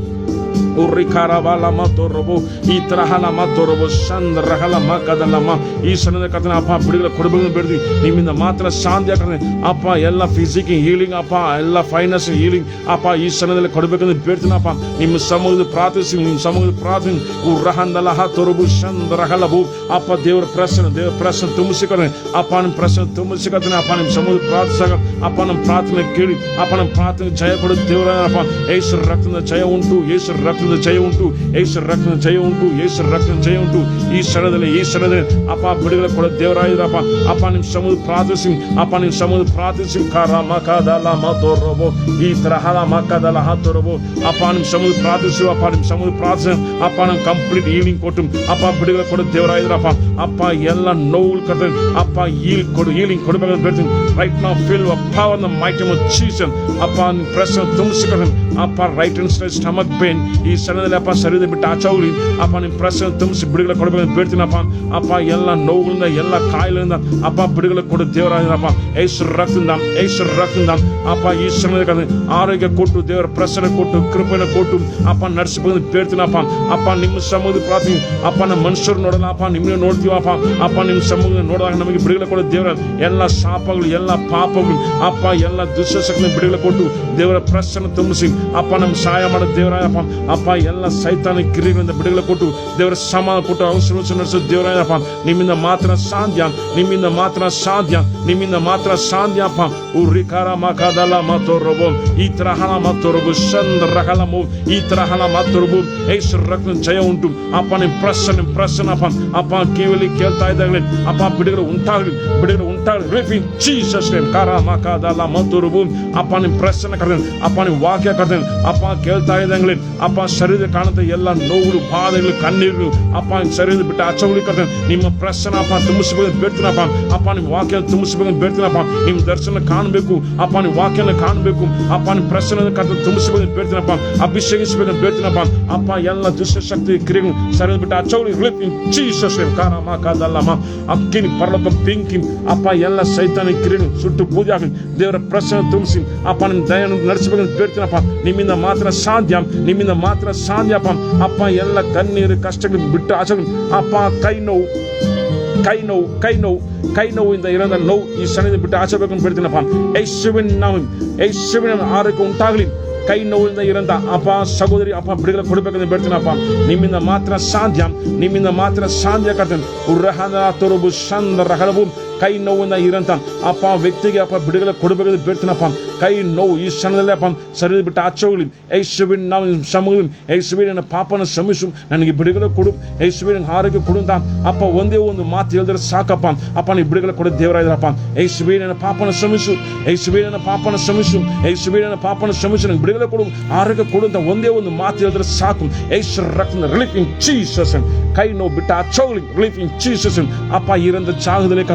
ಉರಿಕಾರಬಲ ಮತೋರಬು ಈ ತರಹಲ ಮತೋರಬು ಚಂದ್ರಹಲ ಮಕದಲಮ ಈ ಸಮಯದಲ್ಲಿ ಕರ್ತನೆ ಅಪ್ಪ ಬಿಡುಗಡೆ ಕೊಡಬೇಕು ಬೇಡ್ತೀವಿ. ನಿಮ್ಮಿಂದ ಮಾತ್ರ ಶಾಂತಿ ಆಗ್ತದೆ ಅಪ್ಪ. ಎಲ್ಲ ಫಿಸಿಕಲ್ ಹೀಲಿಂಗ್ ಅಪ್ಪ, ಎಲ್ಲ ಫೈನಾನ್ಷಿಯಲ್ ಹೀಲಿಂಗ್ ಅಪ್ಪ ಈ ಸಮಯದಲ್ಲಿ ಕೊಡಬೇಕಂತ ಬೇಡ್ತೀನಪ್ಪ. ನಿಮ್ಮ ಸಮೂಹದ ಪ್ರಾರ್ಥಿಸಿ, ನಿಮ್ಮ ಸಮೂಹದ ಪ್ರಾರ್ಥನೆ ಉರ್ರಹಂದಲ ತೋರಬು ಚಂದ್ರಹಲಬು ಅಪ್ಪ. ದೇವರ ಪ್ರಶ್ನೆ ತುಂಬಿಸಿಕೊಡ್ತೇನೆ ಅಪ್ಪ. ನಿಮ್ಮ ಪ್ರಶ್ನೆ ತುಂಬಿಸಿಕೊಡ್ತೇನೆ ಅಪ್ಪ. ನಿಮ್ಮ ಸಮೂಹದ ಪ್ರಾರ್ಥಿಸಾಗ ಅಪ್ಪ ನಮ್ಮ ಪ್ರಾರ್ಥನೆ ಕೇಳಿ ಅಪ್ಪ. ನಮ್ಮ ಪ್ರಾರ್ಥನೆ ಜಯ ಕೊಡೋದು ದೇವರಪ್ಪ. ಯೇಸು ರಕ್ತದ ಜಯ ಉಂಟು, ಯೇಸು ರಕ್ತದ ಜಯ ಉಂಟು, ಯೇಸು ರಕ್ತದ ಜಯ ಉಂಟು, ಯೇಸು ರಕ್ತದ ಜಯ ಉಂಟು. ಈ ಸ್ಥಳದಲ್ಲಿ ಅಪ್ಪ ಬಿಡುಗಡೆ ಕೊಡೋ ದೇವರಾಗಿರಪ್ಪ ಅಪ್ಪ. ನಿಮ್ಮ ಸಮೂಹ ಪ್ರಾರ್ಥಿಸಿ ಅಪ್ಪ, ನಿಮ್ಮ ಸಮೂಹ ಪ್ರಾರ್ಥಿಸಿ ಕಾರ ಮಕದಲ ಮತೋರಬೋ ಈ ತರಹಲ ಮಕದಲ ಹತೋರಬೋ ಅಪ್ಪ. ನಿಮ್ಮ ಸಮೂಹ ಪ್ರಾರ್ಥಿಸಿ ಅಪ್ಪ. ನಿಮ್ಮ ಸಮೂಹ ಪ್ರಾರ್ಥನೆ ಅಪ್ಪ. ನಮ್ಮ ಕಂಪ್ಲೀಟ್ ಹೀಲಿಂಗ್ ಕೊಟ್ಟು ಅಪ್ಪ ಬಿಡುಗಡೆ ಕೊಡೋ ದೇವರಾಗಿರಪ್ಪ ಅಪ್ಪ. ಎಲ್ಲ ನೋವು ಕರ್ತನೆ ಅಪ್ಪ ಹೀಲಿಂಗ್ ಕೊಡಬೇಕಂತ ಬೇಡ್ತೀನಿ. Right now feel power the mighty of Jesus ಅಪ್ಪ. ನಿಮ್ಮ ಪ್ರೆಸ್ ತುಂಬಿಸಿಕೊಡ್ತೇನೆ ಅಪ್ಪ. ರೈಟ್ ಅಂಡ್ ಸ್ಟಮಕ್ ಪೇನ್ ಈ ಸ್ಥಳದಲ್ಲಿ ಅಪ್ಪ ಶರೀರ ಬಿಟ್ಟು ಆಚೋಗ್ಲಿ ಅಪ್ಪ. ನಿಮ್ಮ ಪ್ರೆಸ್ ತುಂಬಿಸಿ ಬಿಡುಗಡೆ ಕೊಡಬೇಕಂತ ಬೇಡ್ತೀನಪ್ಪ ಅಪ್ಪ. ಎಲ್ಲ ನೋವುಗಳಿಂದ ಎಲ್ಲ ಕಾಯಿಲೆಯಿಂದ ಅಪ್ಪ ಬಿಡುಗಡೆ ಕೊಡೋ ದೇವರಾಗಿರಪ್ಪ. ಯೇಸು ರಕ್ತದಿಂದ ಅಪ್ಪ ಈ ಸಮಯದಲ್ಲಿ ಆರೋಗ್ಯ ಕೊಟ್ಟು ದೇವರ ಪ್ರಸನ್ನ ಕೊಟ್ಟು ಕೃಪೆನ ಕೊಟ್ಟು ಅಪ್ಪ ನಡೆಸಬೇಕಂತ ಬೇಡ್ತೀನಪ್ಪ ಅಪ್ಪ. ನಿಮ್ಮ ಸಮೂಹದ ಪ್ರಾರ್ಥನೆ ಅಪ್ಪ. ನಮ್ಮ ಮನುಷ್ಯರು ನೋಡಲ್ಲ ಅಪ್ಪ, ನಿಮ್ಮನ್ನ ನೋಡ್ತೀವಪ್ಪ ಅಪ್ಪ. ನಿಮ್ಮ ಸಮೂಹ ನೋಡಿದಾಗ ನಮಗೆ ಬಿಡುಗಡೆ ಕೊಡೋ ದೇವರ ಎಲ್ಲ ಶಾಪಗಳು, ಎಲ್ಲ ಪಾಪಗಳು ಅಪ್ಪ, ಎಲ್ಲ ದುಶ್ಶಕ್ತಿಯನ್ನು ಬಿಡುಗಡೆ ಕೊಟ್ಟು ದೇವರ ಪ್ರಸನ್ನ ತುಂಬಿಸಿ ಅಪ್ಪ ನಮ್ಗೆ ಸಹಾಯ ಮಾಡೋ ದೇವರಾಯಪ್ಪ ಅಪ್ಪ. ಎಲ್ಲ ಸೈತಾನ ಕ್ರಿಯೆಗಳಿಂದ ಬಿಡುಗಡೆ ಕೊಟ್ಟು ದೇವರ ಸಮಾನ ಕೊಟ್ಟು ಅವಸರ ನಡೆಸೋ ದೇವರಾಯಪ್ಪ. ನಿಮ್ಮಿಂದ ಮಾತ್ರ ಸಾಧ್ಯ, ನಿಮ್ಮಿಂದ ಮಾತ್ರ ಸಾಧ್ಯ, ನಿಮ್ಮಿಂದ ಮಾತ್ರ ಸಾಧ್ಯ ಅಪ್ಪ. ಉರಿಕಾರ ಮಕದಲ ಮತೋರಬೋ ಈ ತರಹಲ ಮತೋರಬು ಚಂದ್ರಹಲಮು ಈ ತರಹಲ ಮತೋರಬು ಯೇಸು ರಕ್ತದ ಜಯ ಉಂಟು ಅಪ್ಪ. ನಿಮ್ಮ ಪ್ರಸನ್ನ ಅಪ್ಪ ಅಪ್ಪ. ಕಿವಿಯಲ್ಲಿ ಕೇಳ್ತಾ ಇದ್ದಾಗಲೇ ಅಪ್ಪ ಬಿಡುಗಡೆ ಉಂಟಾಗಲಿ ರಿಫಿನ್ ಜೀಸಸ್ ನೇಮ್ ಕಾರ ಮಕದಲ ಮತೋರಬು ಅಪ್ಪ. ನಿಮ್ಮ ಪ್ರಸನ್ನ ಕರ್ತೇನೆ ಅಪ್ಪ. ನಿಮ್ಮ ವಾಕ್ಯ ಕರ್ತೇನೆ ಅಪ್ಪ. ಕೇಳ್ತಾ ಇದ್ದಂಗ್ಲೆ ಅಪ್ಪ ಶರೀರ ಕಾಣುತ್ತೆ ಎಲ್ಲ ನೋವುಗಳು, ಬಾಧೆಗಳು, ಕಣ್ಣೀರು ಅಪ್ಪ. ಶರೀರ ಬಿಟ್ಟು ಆಚೋಗ್ಲಿ ಕರ್ತೇನೆ. ನಿಮ್ಮ ಪ್ರಸನ್ನ ಅಪ್ಪ ತುಂಬಿಸಬೇಕಂತ ಬೇಡ್ತೀನಪ್ಪ ಅಪ್ಪ. ನಿಮ್ಮ ವಾಕ್ಯ ತುಂಬಿಸಬೇಕಂತ ಬೇಡ್ತೀನಪ್ಪ. ನಿಮ್ಮ ದರ್ಶನ ಕಾಣಬೇಕು ಅಪ್ಪ. ನಿಮ್ಮ ವಾಕ್ಯನ ಕಾಣಬೇಕು ಅಪ್ಪ. ನಿಮ್ಮ ಪ್ರಸನ್ನ ಕರ್ತೇನೆ ತುಂಬಿಸಬೇಕಂತ ಬೇಡ್ತೀನಪ್ಪ. ಅಭಿಷೇಕಿಸಬೇಕಂತ ಬೇಡ್ತೀನಪ್ಪ ಅಪ್ಪ. ಎಲ್ಲ ದುಷ್ಟಶಕ್ತಿ ಕ್ರಿಯೆಗಳು ಶರೀರ ಬಿಟ್ಟು ಆಚೋಗ್ಲಿ ರಿಫಿನ್ ಜೀಸಸ್ ನೇಮ್ ಕಾರ ಮಕದಲಮ ಅಕ್ಕಿನಿ ಪರಲೋಕ ಬೆಂಕಿ ಅಪ್ಪ. ಎಲ್ಲ ಸೈತಾನ ಕ್ರಿಯೆಗಳು ಸುಟ್ಟು ಬೂದಿ ಆಗಲಿ ದೇವರ ಪ್ರಸನ್ನ ತುಂಬಿಸಿ ಅಪ್ಪ. ನಿಮ್ಮ ದಯವನ್ನು ನಡೆಸಬೇಕಂತ ಬೇಡ್ತೀನಪ್ಪ. ನಿಮ್ಮಿಂದ ಮಾತ್ರ ಸಾಧ್ಯ, ನಿಮ್ಮಿಂದ ಮಾತ್ರ ಸಾಧ್ಯಪ್ಪ ಅಪ್ಪ. ಎಲ್ಲ ಕಣ್ಣೀರು ಕಷ್ಟಗಳು ಬಿಟ್ಟು ಆಚೆ ಅಪ್ಪ. ಕೈ ನೋವಿಂದ ಇರೋದ ನೋವು ಈ ಸಣ್ಣ ಬಿಟ್ಟು ಆಚೆಬೇಕಂತ ಬೇಡ್ತೀನಪ್ಪ. ಯೇಸುವಿನ ಆರೋಗ್ಯ ಉಂಟಾಗಲಿ. ಕೈ ನೋವಿಂದ ಇರಂತ ಅಪ್ಪ ಸಹೋದರಿ ಅಪ್ಪ ಬಿಡುಗಡೆ ಕೊಡಬೇಕಂತ ಬೇಡ್ತೀನಪ್ಪ. ನಿಮ್ಮಿಂದ ಮಾತ್ರ ಸಾಧ್ಯ, ನಿಮ್ಮಿಂದ ಮಾತ್ರ ಸಾಧ್ಯ ಕರ್ತೇನೆ. ಉರ್ರಹದ ತೋರಬು ಚಂದ್ರಹಲಬು ಕೈ ನೋವಿಂದ ಇರಂತ ಅಪ್ಪ ವ್ಯಕ್ತಿಗೆ ಅಪ್ಪ ಬಿಡುಗಡೆ ಕೊಡಬೇಕಂತ ಬೇಡ್ತೀನಪ್ಪ. ಕೈ ನೋವು ಈ ಕ್ಷಣದಲ್ಲಿ ಅಪ್ಪ ಶರೀರ ಬಿಟ್ಟು ಆಚೋಗ್ಲಿ. ಯೇಸುವಿನ ನಾವು ಸಮೂಹ ಯೇಸುವಿನ ಪಾಪನ ಶ್ರಮಿಸು, ನನಗೆ ಬಿಡುಗಡೆ ಕೊಡು, ಯೇಸುವಿನ ಆರೋಗ್ಯ ಕೊಡು ಅಂತ ಅಪ್ಪ ಒಂದೇ ಒಂದು ಮಾತು ಹೇಳಿದ್ರೆ ಸಾಕಪ್ಪ ಅಪ್ಪ. ನೀವು ಬಿಡುಗಡೆ ಕೊಡೋ ದೇವರಾಗಿರಪ್ಪ. ಯೇಸುವಿನ ಪಾಪನ ಶ್ರಮಿಸು, ಯೇಸುವಿನ ಪಾಪನ ಶ್ರಮಿಸು, ಯೇಸುವಿನ ಪಾಪನ ಶ್ರಮಿಸು, ನನಗೆ ಬಿಡುಗಡೆ ಕೊಡು, ಆರೋಗ್ಯ ಕೊಡು ಅಂತ ಒಂದೇ ಒಂದು ಮಾತು ಹೇಳಿದ್ರೆ ಸಾಕು. ಯೇಸು ರಕ್ತದ ರಿಲೀಫ್ ಇನ್ ಜೀಸಸ್. ಕೈ ನೋವು ಬಿಟ್ಟು ಆಚೋಗ್ಲಿ ರಿಲೀಫ್ ಇನ್ ಜೀಸಸ್ ಅಪ್ಪ. ಇರಂತ ಜಾಗದಲ್ಲಿ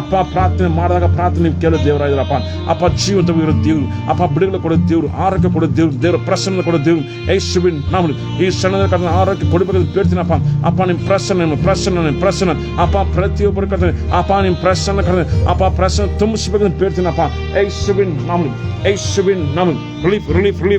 ಅಪ್ಪ ಪ್ರಾರ್ಥನೆ ಮಾಡಿದಾಗ ಪ್ರಾರ್ಥನೆ ನೀವು ಕೇಳೋ ದೇವರಾಗಿರಪ್ಪ ಅಪ್ಪ. ಜೀವಂತವಿರೋ ದೇವರು ಅಪ್ಪ. ಬಿಡುಗಡೆ ಕೊಡೋ ದೇವರು, ಆರೋಗ್ಯ ಕೊಡೋ ದೇವರು, ದೇವರ ಪ್ರಸನ್ನ ಕೊಡೋ ದೇವರು ಯೇಸುವಿನ ನಾಮದಲ್ಲಿ ಈ ಸಣ್ಣದ ಆರೋಗ್ಯ ಕೊಡಬೇಕಂತ ಬೇಡ್ತೀನಪ್ಪ ಅಪ್ಪ. ನಿಮ್ಮ ಪ್ರಸನ್ನ ಅಪ್ಪ. ಪ್ರತಿಯೊಬ್ಬರು ಕರ್ತನೆ ಅಪ್ಪ. ನಿಮ್ಮ ಪ್ರಸನ್ನ ಕರ್ತನೆ ಅಪ್ಪ. ಪ್ರಸನ್ನ ತುಂಬಿಸಬೇಕಂತ ಬೇಡ್ತೀನಪ್ಪ ಯೇಸುವಿನ ನಾಮದಲ್ಲಿ. ರಿಲೀಫ್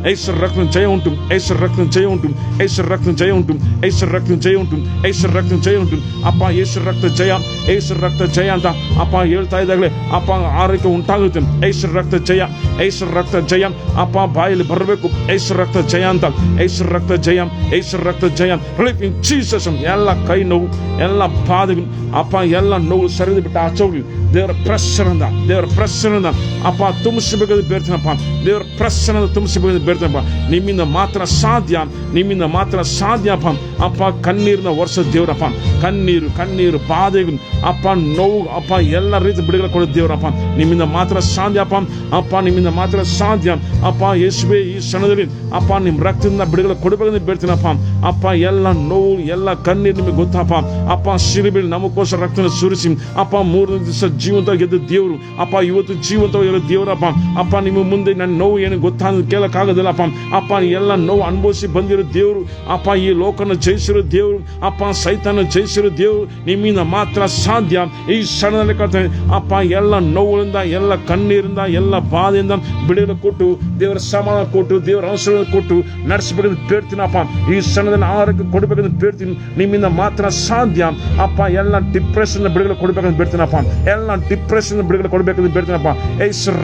ಯೇಸು ರಕ್ತದ ಜಯ ಉಂಟು, ಯೇಸು ರಕ್ತದ ಜಯ ಉಂಟು, ಯೇಸು ರಕ್ತದ ಜಯ ಉಂಟು, ಯೇಸು ರಕ್ತದ ಜಯ ಉಂಟು, ಯೇಸು ರಕ್ತದ ಜಯ ಉಂಟು ಅಪ್ಪ. ಯೇಸು ರಕ್ತ ಜಯ, ಯೇಸು ರಕ್ತ ಜಯ ಅಂತ ಅಪ್ಪ ಹೇಳ್ತಾ ಇದ್ದಾಗಲೇ ಅಪ್ಪ ಆರೋಗ್ಯ ಉಂಟಾಗುತ್ತೆ. ಯೇಸು ರಕ್ತ ಜಯ, ಯೇಸು ರಕ್ತ ಜಯ ಅಪ್ಪ. ಬಾಯಲ್ಲಿ ಬರಬೇಕು ಯೇಸು ರಕ್ತ ಜಯ ಅಂತ. ಯೇಸು ರಕ್ತ ಜಯ, ಯೇಸು ರಕ್ತ ಜಯ ರಿಲೀಫ್ ಇನ್ ಜೀಸಸ್. ಎಲ್ಲ ಕೈ ನೋವು, ಎಲ್ಲ ಬಾಧೆಗಳು ಅಪ್ಪ, ಎಲ್ಲ ನೋವು ಸರಿದು ಬಿಟ್ಟು ಆಚೋಗ್ಲಿ. ದೇವರ ಪ್ರಸನ್ನ ಅಪ್ಪ ತುಂಬಿಸಬೇಕಂತ ಬೇಡ್ತೀನಪ್ಪ. ದೇವರ ಪ್ರಸನ್ನ ತುಂಬಿಸಬೇಕಂತ ಬೇಡ್ತೀನಪ್ಪ. ನಿಮ್ಮಿಂದ ಮಾತ್ರ ಸಾಧ್ಯ, ನಿಮ್ಮಿಂದ ಮಾತ್ರ ಸಾಧ್ಯಪ್ಪ ಅಪ್ಪ. ಕಣ್ಣೀರನ್ನ ವರ್ಷ ದೇವರಪ್ಪ. ಕಣ್ಣೀರು ಬಾಧೆಗಳು ಅಪ್ಪ, ನೋವು ಅಪ್ಪ, ಎಲ್ಲ ರೀತಿ ಬಿಡುಗಡೆ ಕೊಡೋ ದೇವರಪ್ಪ. ನಿಮ್ಮಿಂದ ಮಾತ್ರ ಸಾಧ್ಯಪ್ಪ ಅಪ್ಪ. ನಿಮ್ಮಿಂದ ಮಾತ್ರ ಸಾಧ್ಯ ಅಪ್ಪ. ಯೇಸುವೇ ಈ ಕ್ಷಣದಲ್ಲಿ ಅಪ್ಪ ನಿಮ್ಮ ರಕ್ತದಿಂದ ಬಿಡುಗಡೆ ಕೊಡಬೇಕಂತ ಬೇಡ್ತೀನಪ್ಪ ಅಪ್ಪ. ಎಲ್ಲ ನೋವು, ಎಲ್ಲ ಕಣ್ಣೀರು ನಿಮಗೆ ಗೊತ್ತಪ್ಪ ಅಪ್ಪ. ಶಿಲುಬೆಯಲ್ಲಿ ನಮಗೋಸ್ಕರ ರಕ್ತನ ಸುರಿಸಿ ಅಪ್ಪ 3 ದಿವಸ ಜೀವಂತವಾಗಿ ಗೆದ್ದ ದೇವರು ಅಪ್ಪ. ಇವತ್ತು ಜೀವಂತವಾಗಿರೋ ದೇವರಪ್ಪ ಅಪ್ಪ. ನಿಮ್ಮ ಮುಂದೆ ನನ್ನ ನೋವು ಏನು ಗೊತ್ತಾ ಕೇಳಕ್ಕಾಗೋದಿಲ್ಲಪ್ಪ ಅಪ್ಪ. ಎಲ್ಲ ನೋವು ಅನುಭವಿಸಿ ಬಂದಿರೋ ದೇವರು ಅಪ್ಪ. ಈ ಲೋಕನ ಜಯಿಸಿರೋ ದೇವರು ಅಪ್ಪ. ಸೈತಾನ ಜಯಿಸಿರೋ ದೇವರು ನಿಮ್ಮಿಂದ ಮಾತ್ರ ಸಾಧ್ಯ. ಈ ಕ್ಷಣದಲ್ಲಿ ಕರ್ತನೆ ಅಪ್ಪ. ಎಲ್ಲ ನೋವುಗಳಿಂದ, ಎಲ್ಲ ಕಣ್ಣೀರಿಂದ, ಎಲ್ಲ ಬಾಧೆಯಿಂದ ಬಿಡುಗಡೆ ಕೊಟ್ಟು ದೇವರ ಸಮಾಧಾನ ಕೊಟ್ಟು ದೇವರ ಅವಸರ ಕೊಟ್ಟು ನಡೆಸಬೇಕಂತ ಬೇಡ್ತೀನಪ್ಪ. ಈ ಸಣ್ಣದನ್ನ ಆರೋಗ್ಯ ಕೊಡಬೇಕಂತ ಬೇಡ್ತೀನಿ. ನಿಮ್ಮಿಂದ ಮಾತ್ರ ಸಾಧ್ಯ ಅಪ್ಪ. ಎಲ್ಲ ಡಿಪ್ರೆಷನ್ ಬಿಡುಗಡೆ ಕೊಡಬೇಕಂತ ಬೇಡ್ತೀನಪ್ಪ. ಎಲ್ಲ ಡಿಪ್ರೆಷನ್ ಬಿಡುಗಡೆ ಕೊಡಬೇಕಂತ ಬೇಡ್ತೀನಪ್ಪ.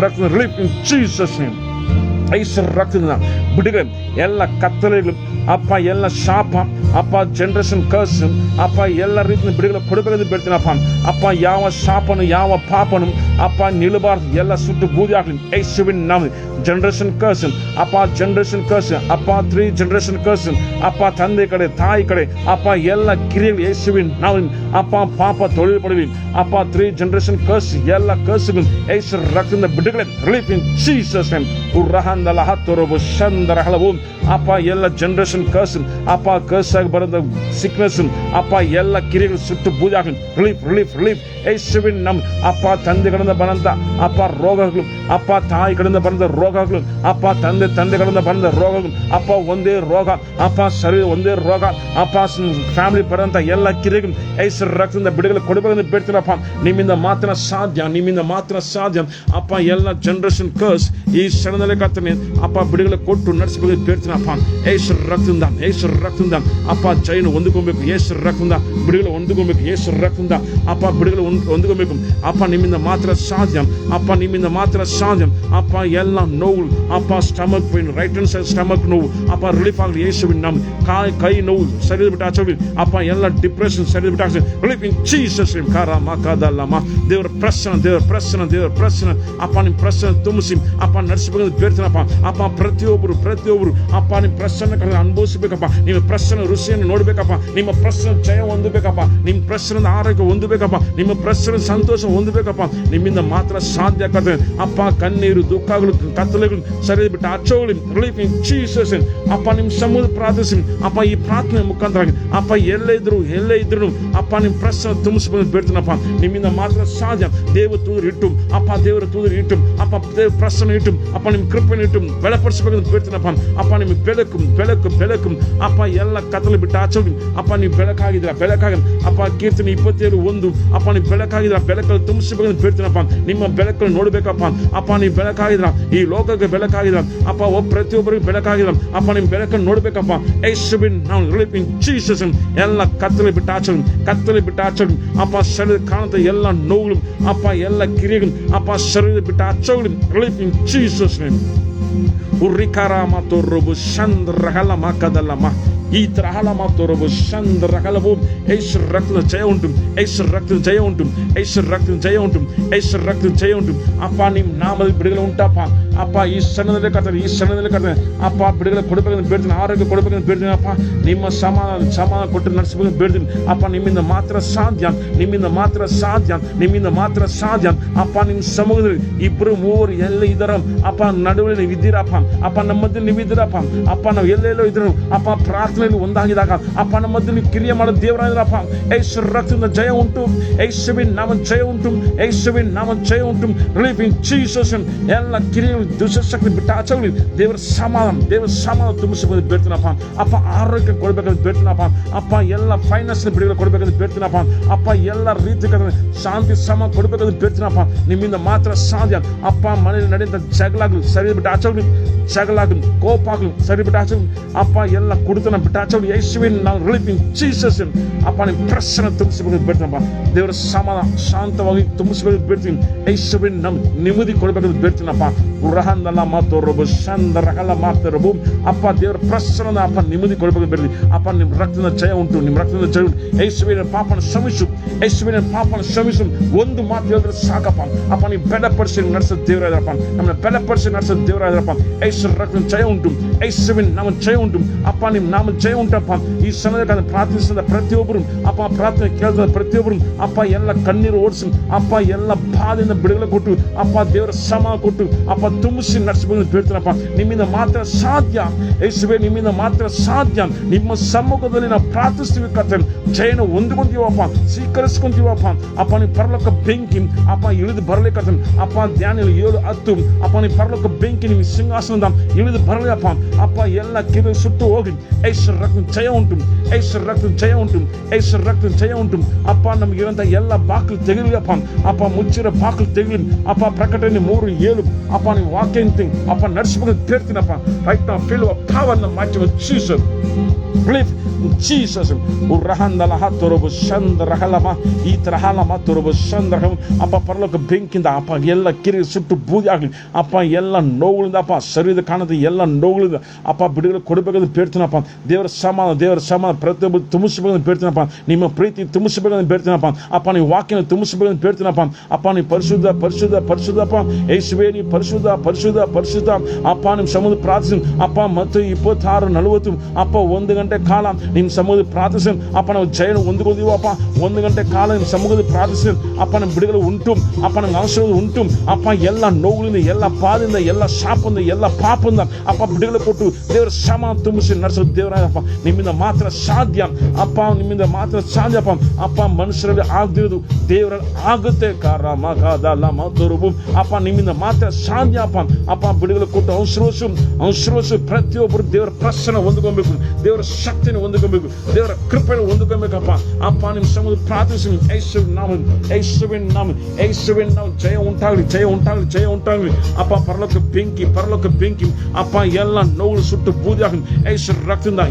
ರಕ್ತ ರಿಲೀಫ್ ಇನ್ ಜೀಸಸ್ ನೇಮ್. ರಕ್ತದಿಂದ ಬಿಡುಗಡೆ ಎಲ್ಲ ಕತ್ತಲೆಗಳು ಅಪ್ಪ, ಎಲ್ಲ ಶಾಪ ಅಪ್ಪ, ಜನರೇಷನ್ ಕರ್ಸ್ ಅಪ್ಪ, ಎಲ್ಲ ರೀತಿಯ ಬಿಡುಗಡೆ ಕೊಡಬೇಕಂತ ಬೇಡ್ತೀನಪ್ಪ. ಅಪ್ಪ ಯಾವ ಶಾಪನು ಯಾವ ಪಾಪನು ಅಪ್ಪ ನಿಲ್ಲಬಾರ್ದು, ಎಲ್ಲ ಸುಟ್ಟು ಬೂದಿ ಹಾಕ್ಲಿ ಯೇಸುವಿನ ನಾಮ. ಜನರೇಷನ್ ಕರ್ಸ್ ಅಪ್ಪ, ಜನರೇಷನ್ ಕರ್ಸ್ ಅಪ್ಪ, 3 ಜನರೇಷನ್ ಕರ್ಸ್ ಅಪ್ಪ, ತಂದೆ ಕಡೆ ತಾಯಿ ಕಡೆ ಅಪ್ಪ, ಎಲ್ಲ ಕಿರಿಯರು ಯೇಸುವಿನ ನಾಮ ಅಪ್ಪ, ಪಾಪ ತೊಳೆಯಲ್ಪಡಲಿ ಅಪ್ಪ. 3 ಜನರೇಷನ್ ಕರ್ಸ್ ಎಲ್ಲ ಕರ್ಸ್ಗಳು ಯೇಸು ರಕ್ತದಿಂದ ಬಿಡುಗಡೆ ರಿಲೀಫ್ ಇನ್ ಜೀಸಸ್ ನೇಮ್. ಉರ್ರಹಂದಲ ಹತ್ತೊರಬು ಶಂದರ ಹಲವು ಅಪ್ಪ, ಎಲ್ಲ ಜನರೇಷನ್ ಕರ್ಸ್ ಅಪ್ಪ, ಕರ್ಸ್ ಆಗಿ ಬರೋದ ಸಿಕ್ನೆಸ್ ಅಪ್ಪ, ಎಲ್ಲ ಕಿರಿಗಳು ಸುಟ್ಟು ಬೂದಿ ಹಾಕಲಿ ರಿಲೀಫ್ ರಿಲೀಫ್ ರಿಲೀಫ್ ಯೇಸುವಿನ ನಾಮ. ಅಪ್ಪ ತಂದೆಗಳಿಂದ ಬಂದಂತ ಅಪ್ಪ ರೋಗಗಳು ಅಪ್ಪ, ತಾಯಿ ಕಡೆಯಿಂದ ಬಂದ ರೋಗಗಳು ಅಪ್ಪ, ತಂದೆಗಳಿಂದ ಬಂದ ರೋಗಗಳು ಅಪ್ಪ, ಒಂದೇ ರೋಗ ಅಪ್ಪ, ಶರೀರ ಒಂದೇ ರೋಗ ಅಪ್ಪ, ಫ್ಯಾಮಿಲಿ ಬರೋಂಥ ಎಲ್ಲ ಕಿರಿಗಳು ಯೇಸು ರಕ್ತದಿಂದ ಬಿಡುಗಡೆ ಕೊಡಬೇಕಂತ ಬೇಡ್ತೀನಪ್ಪ. ನಿಮ್ಮಿಂದ ಮಾತ್ರ ಸಾಧ್ಯ, ನಿಮ್ಮಿಂದ ಮಾತ್ರ ಸಾಧ್ಯ ಅಪ್ಪ. ಎಲ್ಲ ಜನರೇಷನ್ ಕರ್ಸ್ ಈ ಕ್ಷಣದಲ್ಲಿ ಕರ್ತನೆ ಅಪ್ಪ ಬಿಡುಗಡೆ ಕೊಟ್ಟು ನಡೆಸಬೇಕು ಬೇಡ್ತೀನಪ್ಪ. ಯೇಸು ರಕ್ತದಿಂದ, ಯೇಸು ರಕ್ತದಿಂದ ಅಪ್ಪ ಜೈನ ಹೊಂದಿಕೊಬೇಕು. ಯೇಸು ರಕ್ತದಿಂದ ಬಿಡುಗಡೆ ಹೊಂದಿಕೊಬೇಕು. ಯೇಸು ರಕ್ತದಿಂದ ಅಪ್ಪ ಬಿಡುಗಡೆ ಹೊಂದಿಕೊಬೇಕು ಅಪ್ಪ. ನಿಮ್ಮಿಂದ ಮಾತ್ರ ಸಾಧ್ಯ ಅಪ್ಪ, ನಿಮ್ಮಿಂದ ಮಾತ್ರ ಸಾಧ್ಯ ಅಪ್ಪ. ಎಲ್ಲ ನೋವು ಅಪ್ಪ, stomach pain, right hand side stomach ನೋವು ಅಪ್ಪ ರಿಲೀಫ್ ಆಗಲಿ ಯೇಸುವಿನ ನಾಮ. ಕೈ ನೋವು ಶರೀರ ಬಿಟ್ಟು ಆಚೋಗ್ಲಿ ಅಪ್ಪ. ಎಲ್ಲ ಡಿಪ್ರೆಷನ್ ಶರೀರ ಬಿಟ್ಟು ಆಚೆ ರಿಲೀಫ್ ಇನ್ ಜೀಸಸ್ ನೇಮ್. ಕಾರ ಮಕದಲ್ಲಮ್ಮ. ದೇವರ ಪ್ರಸನ್ನ, ದೇವರ ಪ್ರಸನ್ನ, ದೇವರ ಪ್ರಸನ್ನ ಅಪ್ಪ. ನಿಮ್ಮ ಪ್ರಸನ್ನ ತುಂಬಿಸಿ ಅಪ್ಪ ನಡೆಸಬೇಕಂತ ಬೇಡ್ತೀನಪ್ಪ. ಅಪ್ಪ ಪ್ರತಿಯೊಬ್ಬರು ಅಪ್ಪ ನಿಮ್ಮ ಪ್ರಸನ್ನ ಅನುಭವಿಸಬೇಕಪ್ಪ. ನಿಮ್ಮ ಪ್ರಸನ್ನ ರುಚಿಯನ್ನು ನೋಡ್ಬೇಕಪ್ಪ. ನಿಮ್ಮ ಪ್ರಸನ್ನ ಜಯ ಹೊಂದಬೇಕಪ್ಪ. ನಿಮ್ಮ ಪ್ರಸನ್ನ ಆರೋಗ್ಯ ಹೊಂದಬೇಕಪ್ಪ. ನಿಮ್ಮ ಪ್ರಸನ್ನ ಸಂತೋಷ ಹೊಂದಬೇಕಪ್ಪ. ನಿಮ್ಮಿಂದ ಮಾತ್ರ ಸಾಧ್ಯ ಆಗ್ತದೆ ಅಪ್ಪ. ಕಣ್ಣೀರು ದುಃಖಗಳು ಕತ್ತಲೆಗಳು ಸರಿ ಬಿಟ್ಟು ಆಚೋಗಲಿ ರಿಲೀಫ್ ಇನ್ ಜೀಸಸ್ ನೇಮ್. ಅಪ್ಪ ನಿಮ್ಮ ಸಮೂಹ ಪ್ರಾರ್ಥಿಸಿ ಅಪ್ಪ. ಈ ಪ್ರಾರ್ಥನೆ ಮುಖಾಂತರ ಅಪ್ಪ ಎಲ್ಲೇ ಇದ್ರು ಅಪ್ಪ ನಿಮ್ಮ ಪ್ರಸನ್ನ ತುಂಬಿಸಬೇಕು ಬೇಡ್ತೀನಪ್ಪ. ನಿಮ್ಮಿಂದ ಮಾತ್ರ ಸಾಧ್ಯ. ದೇವ ತೂರು ಇಟ್ಟು ಅಪ್ಪ, ದೇವರ ತೂರು ಇಟ್ಟು ಅಪ್ಪ, ದೇವ ಪ್ರಸನ್ನ ಇಟ್ಟು ಅಪ್ಪ, ನಿಮ್ಮ ಕೃಪೆಯನ್ನು ಇಟ್ಟು ಬೆಳಪಡಿಸಬೇಕಂತ ಬೇಡ್ತೀನಪ್ಪ. ಅಪ್ಪ ನಿಮಗೆ ಬೆಳಕು ಅಪ್ಪ. ಎಲ್ಲ ಕತ್ತಲೆ ಬಿಟ್ಟು ಆಚೋಗಿ ಅಪ್ಪ. ನೀವು ಬೆಳಕಾಗಿದ್ದೀರ ಅಪ್ಪ. ಕೀರ್ತನೆ 27:1 ಅಪ್ಪ, ನೀವು ಬೆಳಕಾಗಿದ್ದೀರ. ಬೆಳಕಲ್ಲಿ ತುಂಬಿಸಬೇಕಂತ ಬೇಡ್ತೀನಪ್ಪ. ನಿಮ್ಮ ಬೆಳಕನ್ನು ನೋಡ್ಬೇಕಪ್ಪ ಅಪ್ಪ. ನೀವು ಬೆಳಕಾಗಿದ್ರ, ಈ ಲೋಕಕ್ಕೆ ಬೆಳಕಾಗಿದ್ರ ಅಪ್ಪ. ಪ್ರತಿಯೊಬ್ಬರಿಗೂ ಬೆಳಕಾಗಿದ್ರ ಅಪ್ಪ. ನಿಮ್ಮ ಬೆಳಕನ್ನು ನೋಡ್ಬೇಕಪ್ಪ. ಯೇಸುವಿನ ನಾಮ ರಿಲೀಫ್ ಇನ್ ಜೀಸಸ್ ನೇಮ್. ಎಲ್ಲ ಕತ್ತಲೆ ಬಿಟ್ಟು ಆಚೋಗಿ ಅಪ್ಪ. ಶರೀರ ಕಾಣುತ್ತ ಎಲ್ಲ ನೋವುಗಳು ಅಪ್ಪ, ಎಲ್ಲ ಕಿರಿಗಳು ಅಪ್ಪ, ಶರೀರ ಬಿಟ್ಟು ಆಚೋಗಿ ರಿಲೀಫ್ ಇನ್ ಜೀಸಸ್ ನೇಮ್. ಉರ್ರಿಕಾರ ಮತ್ತು ರೊಬು ಚಂದ್ರ ಹಲ ಮಾಕದಲ್ಲಮ್ಮ. ಈ ತರ ಹಲ ಮಾತೋರಬು ಚಂದ್ರ ಹಲವು ಯೇಸು ರಕ್ತದ ಜಯ ಉಂಟು. ಯೇಸು ರಕ್ತದ ಜಯ ಉಂಟು. ಯೇಸು ರಕ್ತದ ಜಯ ಉಂಟು. ಯೇಸು ರಕ್ತದ ಜಯ ಉಂಟು ಅಪ್ಪ. ನಿಮ್ಮ ನಾಮದಲ್ಲಿ ಬಿಡುಗಡೆ ಉಂಟಪ್ಪ ಅಪ್ಪ. ಈ ಕ್ಷಣದಲ್ಲಿ ಕರ್ತನೆ ಅಪ್ಪ ಬಿಡುಗಡೆ ಕೊಡಬೇಕಂತ ಬೇಡ್ತೀನಿ. ಆರೋಗ್ಯ ಕೊಡಬೇಕಂತ ಬೇಡ್ತೀನಿ ಅಪ್ಪ. ನಿಮ್ಮ ಸಮಾಧಾನ ಕೊಟ್ಟು ನಡೆಸಬೇಕಂತ ಬೇಡ್ತೀನಿ ಅಪ್ಪ. ನಿಮ್ಮಿಂದ ಮಾತ್ರ ಸಾಧ್ಯ ಅಪ್ಪ. ನಿಮ್ಮ ಸಮೂಹದಲ್ಲಿ 2-3 ಎಲ್ಲ ಇದ್ದಾರ ಅಪ್ಪ. ನಡುವೆ ನೀವು ಇದ್ದೀರಪ್ಪ ಅಪ್ಪ. ನಮ್ಮ ಮಧ್ಯೆ ನೀವು ಇದ್ದೀರಪ್ಪ ಅಪ್ಪ. ನಾವು ಎಲ್ಲೆಲ್ಲೋ ಇದ್ರು ಅಪ್ಪ. ಪ್ರಾರ್ಥನೆಯಲ್ಲಿ ಒಂದಾಗಿದಾಗ ಅಪ್ಪ ನಮ್ಮ ಮಧ್ಯೆ ಕ್ರಿಯೆ ಮಾಡೋ ದೇವರಾಗಿರಪ್ಪ. ಯೇಸು ರಕ್ತದಿಂದ ಜಯ ಉಂಟು. ಯೇಸುವಿನ ನಾಮ ಜಯ ಉಂಟು. ಯೇಸುವಿನ ನಾಮ ಜಯ ಉಂಟು. Relief in Jesus name. ಎಲ್ಲ ಕಿರಿಯರು ದುಷ್ಟಶಕ್ತಿ ಬಿಟ್ಟು ಆಚೋಗ್ಲಿ. ದೇವರ ಸಮಾಧಾನ ತುಂಬಿಸಬೇಕು ಬೇಡ್ತೀನಪ್ಪ ಅಪ್ಪ. ಆರೋಗ್ಯ ಕೊಡ್ಬೇಕಂತ ಬೇಡ್ತೀನಪ್ಪ ಅಪ್ಪ. ಎಲ್ಲ ಫೈನಾನ್ಸ್ ಬಿಡುಗಡೆ ಕೊಡ್ಬೇಕಂತ ಬೇಡ್ತೀನಪ್ಪ ಅಪ್ಪ. ಎಲ್ಲ ರೀತಿ ಶಾಂತಿ ಸಮ ಕೊಡ್ಬೇಕಂತ ಬೇಡ್ತೀನಪ್ಪ. ನಿಮ್ಮಿಂದ ಮಾತ್ರ ಸಾಧ್ಯ ಅಪ್ಪ. ಮನೆಯಲ್ಲಿ ನಡೆಯುವಂಥ ಜಗಳಾಗ್ಲಿ ಸರಿ ಬಿಟ್ಟು ಆಚೋಗ್ಲಿ. ಜಗಳಾಗ್ಲಿ ಕೋಪ ಆಗ್ಲಿ ಸರಿ ಬಿಟ್ಟು ಆಚೋಗ್ಲಿ ಅಪ್ಪ. ಎಲ್ಲ ಕುಡಿತನ ಬಿಟ್ಟು ಆಚೋಗ್ಲಿ ಯೇಸುವಿನ ನಾವು ರಿಲೀಫ್ ಇನ್ ಜೀಸಸ್ ನೇಮ್. ಅಪ್ಪ ನಿಮ್ಮ ಪ್ರಸನ್ನ ತುಂಬಿಸಬೇಕು ಬೇಡ್ತೀನಪ್ಪ. ದೇವರ ಸಮಾಧಾನ ಶಾಂತವಾಗಿ ತುಂಬಿಸಬೇಕು ಬೇಡ್ತೀನಿ. ಯೇಸುವಿನ ನಮ್ ನೆಮ್ಮದಿ ಕೊಡ್ಬೇಕಂತ ಬೇಡ್ತೀನಪ್ಪ. ಉರಹಂದಲ್ಲ ಮಾತೋರಬು ಚಂದ್ರ ಮಾತಾರಬು ಅಪ್ಪ. ದೇವರ ಪ್ರಸನ್ನ ಅಪ್ಪ ನೆಮ್ಮದಿ ಕೊಡ್ಬೇಕು ಬೇಡ್ತೀನಿ ಅಪ್ಪ. ನಿಮ್ಮ ರಕ್ತದ ಜಯ ಉಂಟು. ನಿಮ್ಮ ರಕ್ತದ ಜಯ ಉಂಟು. ಯೇಸುವಿನ ಪಾಪನ ಕ್ಷಮಿಸು. ಒಂದು ಮಾತು ಹೇಳಿದ್ರೆ ಸಾಕಪ್ಪ ಅಪ್ಪ. ನೀವು ಬೆಲಪಡಿಸಿ ನಡೆಸೋ ದೇವರಾದ್ರಪ್ಪ. ನಮ್ಮನ್ನ ಬೆಲಪಡಿಸಿ ನಡೆಸೋ ದೇವರಾದ್ರಪ್ಪ. ಯೇಸು ರಕ್ತದ ಜಯ ಉಂಟು. ಯೇಸುವಿನ ನಾಮ ಜಯ ಉಂಟು ಅಪ್ಪ. ನಿಮ್ಮ ನಾಮ ಜಯ ಉಂಟಪ್ಪ. ಈ ಸಮಯದಲ್ಲಿ ಪ್ರಾರ್ಥಿಸಿದ ಪ್ರತಿಯೊಬ್ಬರು ಅಪ್ಪ, ಪ್ರಾರ್ಥನೆ ಕೇಳಿದ ಪ್ರತಿಯೊಬ್ಬರು ಅಪ್ಪ, ಎಲ್ಲ ಕಣ್ಣೀರು ಓಡಿಸಿ ಅಪ್ಪ. ಎಲ್ಲ ಬಾಧೆಯಿಂದ ಬಿಡುಗಡೆ ಕೊಟ್ಟು ಅಪ್ಪ. ದೇವರ ಸಮಾಧಾನ ಕೊಟ್ಟು ಅಪ್ಪ ತುಂಬಿಸಿ ನಡೆಸಬಹುದು ಬೇಡ್ತೀನಪ್ಪ. ನಿಮ್ಮಿಂದ ಮಾತ್ರ ಸಾಧ್ಯ ಯೇಸುವೇ. ನಿಮ್ಮಿಂದ ಮಾತ್ರ ಸಾಧ್ಯ. ನಿಮ್ಮ ಸಮ್ಮುಖದಲ್ಲಿ ನಾವು ಪ್ರಾರ್ಥಿಸ್ತೀವಿ ಕರ್ತನೆ. ಜಯನ ಹೊಂದ್ಕೊಂತೀವಪ್ಪ, ಸ್ವೀಕರಿಸ್ಕೊಂತೀವಪ್ಪ ಅಪ್ಪ. ನೀವು ಪರಲೋಕ ಬೆಂಕಿ ಅಪ್ಪ ಇಳಿದು ಬರಲಿಕ್ಕಂತ ಅಪ್ಪ. ಧ್ಯಾನ 7:10 ಅಪ್ಪ. ನೀವು ಪರಲೋಕ ಬೆಂಕಿ ನಿಮ್ಮ ಸಿಂಹಾಸನದ ಇಳಿದು ಬರಲಿಯಪ್ಪ ಅಪ್ಪ. ಎಲ್ಲ ಕಿವಿ ಸುಟ್ಟು ಹೋಗಿ ಯೇಸು ರಕ್ತದ ಜಯ ಉಂಟು. ಯೇಸು ರಕ್ತದ ಜಯ ಉಂಟು. ಯೇಸು ರಕ್ತದ ಜಯ ಉಂಟು ಅಪ್ಪ. ನಮಗಿರುವಂಥ ಎಲ್ಲ ಬಾಗಿಲು ತೆಗಿಲಿಯಪ್ಪ ಅಪ್ಪ. ಮುಚ್ಚಿರೋ ಬಾಗಿಲು ತೆಗಿಲಿ ಅಪ್ಪ. ಪ್ರಕಟಣೆ 3:7 ಅಪ್ಪ. ನೀವು ವಾಕ್ಯ ಅಪ್ಪ ನಡೆಸಬೇಕು ಬೇಡ್ತೀನಪ್ಪ. ರೈಟ್ ನಾವು ಫೀಲ್ ಪವರ್ ನ ಮಾಧ್ಯಮ Jesus believe in Jesus. Urrahandala hatorobu shandrahalama itrahalama torobu shandraham ಅಪ್ಪ ಪರಲೋಕ ಬೆಂಕಿಯಿಂದ ಅಪ್ಪ ಎಲ್ಲ ಕಿರಿ ಸುಟ್ಟು ಬೂದಿ ಆಗಲಿ ಅಪ್ಪ. ಎಲ್ಲ ನೋವುಗಳಿಂದ ಅಪ್ಪ ಶರೀರದ ಕಾಣದ ಎಲ್ಲ ನೋವುಗಳಿಂದ ಅಪ್ಪ ಬಿಡುಗಡೆ ಕೊಡಬೇಕಂತ ಬೇಡ್ತೀನಪ್ಪ. ದೇವರ ಸಮಾನ ಪ್ರತಿಯೊಬ್ಬರು ತುಂಬಿಸಬೇಕಂತ ಬೇಡ್ತೀನಪ್ಪ. ನಿಮ್ಮ ಪ್ರೀತಿ ತುಂಬಿಸಬೇಕಂತ ಬೇಡ್ತೀನಪ್ಪ. ಅಪ್ಪ ನೀವು ವಾಕ್ಯನ ತುಂಬಿಸಬೇಕಂತ ಬೇಡ್ತೀನಪ್ಪ. ಅಪ್ಪ ನೀವು ಪರಿಶುದ್ಧಪ್ಪ ಯೇಸುವೇ ನೀವು ಪರಿಶುದ್ಧ ಅಪ್ಪ ನಿಮ್ಮ ಸಮುದ್ರ ಪ್ರಾರ್ಥಿಸಿ ಅಪ್ಪ. ಮತ್ತು 26:40 ಅಪ್ಪ 1 ಗಂಟೆ ಕಾಲ ನಿಮ್ಮ ಸಮುದ್ರ ಪ್ರಾರ್ಥಿಸಿ ಅಪ್ಪ. ನಾವು ಜಯನ ಹೊಂದಿದ್ದೀವಪ್ಪ. 1 ಗಂಟೆ ಕಾಲ ನಿಮ್ಮ ಸಮುದ್ರ ಪ್ರಾರ್ಥಿಸಿ ಅಪ್ಪ. ನಮ್ಮ ಬಿಡುಗಡೆ ಉಂಟು ಅಪ್ಪ. ನಮ್ಗೆ ಆಶೀರ್ವಾದ ಉಂಟು ಅಪ್ಪ. ಎಲ್ಲ ನೋವುಗಳಿಂದ, ಎಲ್ಲ ಬಾದಿಂದ, ಎಲ್ಲ ಶಾಪದಿಂದ, ಎಲ್ಲ ಪಾಪದಿಂದ ಅಪ್ಪ ಬಿಡುಗಡೆ ಕೊಟ್ಟು ದೇವರ ಸಮಾನ ತುಂಬಿಸಿ ನಡೆಸೋದು ದೇವರಾಗಪ್ಪ. ನಿಮ್ಮಿಂದ ಮಾತ್ರ ಸಾಧ್ಯ ಅಪ್ಪ. ನಿಮ್ಮಿಂದ ಮಾತ್ರ ಸಾಧ್ಯ ಅಪ್ಪ. ಅಪ್ಪ ಮನುಷ್ಯರಲ್ಲಿ ಆಗದಿರೋದು ದೇವರಲ್ಲಿ ಆಗುತ್ತೆ. ಅಪ್ಪ ನಿಮ್ಮಿಂದ ಮಾತ್ರ ಸಾಧ್ಯ ಅಪ್ಪ. ಅಪ್ಪ ಬಿಡುಗಡೆ ಕೊಟ್ಟು ಅನುಸರಿಸು ಪ್ರತಿಯೊಬ್ಬರು ದೇವರ ಪ್ರಸನ್ನ ಹೊಂದ್ಕೊಬೇಕು, ದೇವರ ಶಕ್ತಿನ ಹೊಂದ್ಕೊಬೇಕು, ದೇವರ ಕೃಪೆನ ಹೊಂದ್ಕೊಬೇಕಪ್ಪ. ಅಪ್ಪ ನಿಮ್ಮ ಸಮುದ್ರ ಪ್ರಾರ್ಥಿಸಿ ಯೇಸುವಿನ ನಾಮ ಜಯ ಉಂಟಾಗಲಿ ಅಪ್ಪ. ಪರಲೋಕ ಬೆಂಕಿ ಅಪ್ಪ. ಎಲ್ಲ ನೋವು ಸುಟ್ಟು ಬೂದಿ ಆಗಲಿ ಯೇಸು ರಕ್ತದಿಂದ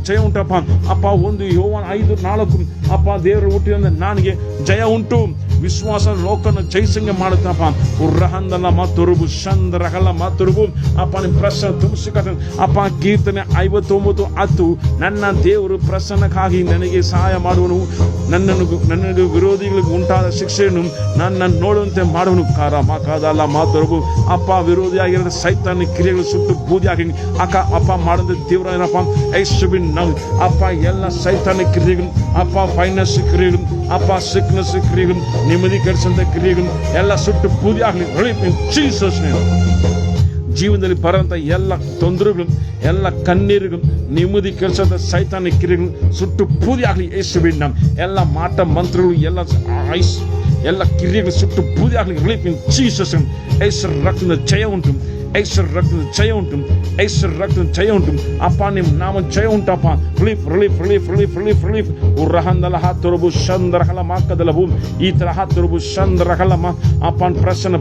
ಜಯ ಉಂಟಪ್ಪ. ಅಪ್ಪ 1 ಯೋಹಾನ 5:4 ಅಪ್ಪ. ದೇವರು ಹುಟ್ಟಿದ ನನಗೆ ಜಯ ಉಂಟು, ವಿಶ್ವಾಸ ಲೋಕನ ಜಯಿಸಂಗೆ ಮಾಡುತ್ತಪ್ಪ. ಉರ್ರಹಂದಲ ಮತ್ತೊರುಬು ಚಂದ್ರಹಲ ಮತ್ತೊರುಬು ಅಪ್ಪ. ನಿಮ್ಮ ಪ್ರಸನ್ನ ತುಂಬಿಸಿಕ ಅಪ್ಪ. ಕೀರ್ತನೆ 59:10 ನನ್ನ ದೇವರು ಪ್ರಸನ್ನಕ್ಕಾಗಿ ನನಗೆ ಸಹಾಯ ಮಾಡುವನು, ನನ್ನನ್ನು ವಿರೋಧಿಗಳಿಗೆ ಉಂಟಾದ ಶಿಕ್ಷೆಯನ್ನು ನನ್ನನ್ನು ನೋಡುವಂತೆ ಮಾಡುವನು. ಕಾದಲ್ಲ ಮಾತೊರಬು ಅಪ್ಪ. ವಿರೋಧಿಯಾಗಿರೋ ಸೈತಾನ ಕ್ರಿಯೆಗಳು ಸುಟ್ಟು ಬೂದಿ ಆಗಿ ಅಪ್ಪ ಮಾಡೋದು ದೇವರಪ್ಪ. ಯೇಸುವಿನ ನಾಮ ಅಪ್ಪ. ಎಲ್ಲ ಸೈತಾನ ಕ್ರಿಯೆಗಳು ಅಪ್ಪ, ಫೈನಾನ್ಸ್ ಕ್ರಿಯೆಗಳು ಅಪ್ಪ, ಸಿಕ್ನೆಸ್ ಕ್ರಿಯೆಗಳು, ನೆಮ್ಮದಿ ಕೆಡಿಸಂತ ಕ್ರಿಯೆಗಳು ಎಲ್ಲ ಸುಟ್ಟು ಬೂದಿ ಆಗಲಿ. ಜೀಸಸ್ ಜೀವನದಲ್ಲಿ ಬರೋಂಥ ಎಲ್ಲ ತೊಂದರೆಗಳು, ಎಲ್ಲ ಕಣ್ಣೀರುಗಳು, ನೆಮ್ಮದಿ ಕೆಲಸದ ಸೈತಾನ ಕ್ರಿಯೆಗಳು ಸುಟ್ಟು ಬೂದಿ ಆಗಲಿ ಯೇಸುವಿನ ನಾಮ. ಎಲ್ಲ ಮಾಟ ಮಂತ್ರಗಳು, ಎಲ್ಲ ಕ್ರಿಯೆಗಳು ಸುಟ್ಟು ಬೂದಿ ಆಗಲಿ. Relief in Jesus. ಯೇಸು ರಕ್ತದ ಜಯ ಉಂಟು ಅಪ್ಪ. ನಿಮ್ಮ ನಾಮ ಜಯ ಉಂಟಪ್ಪ. ರಿಲೀಫ್ ಉರ್ರಹಂದಲ ಹಾತೊರಬು ಚಂದ್ರಹಲ ಮಾಕದಲಬು ಈ ತರ ಹಾತೊರಬು ಚಂದ್ರಹಲಮ್ಮ ಅಪ್ಪ. ಪ್ರಸನ್ನ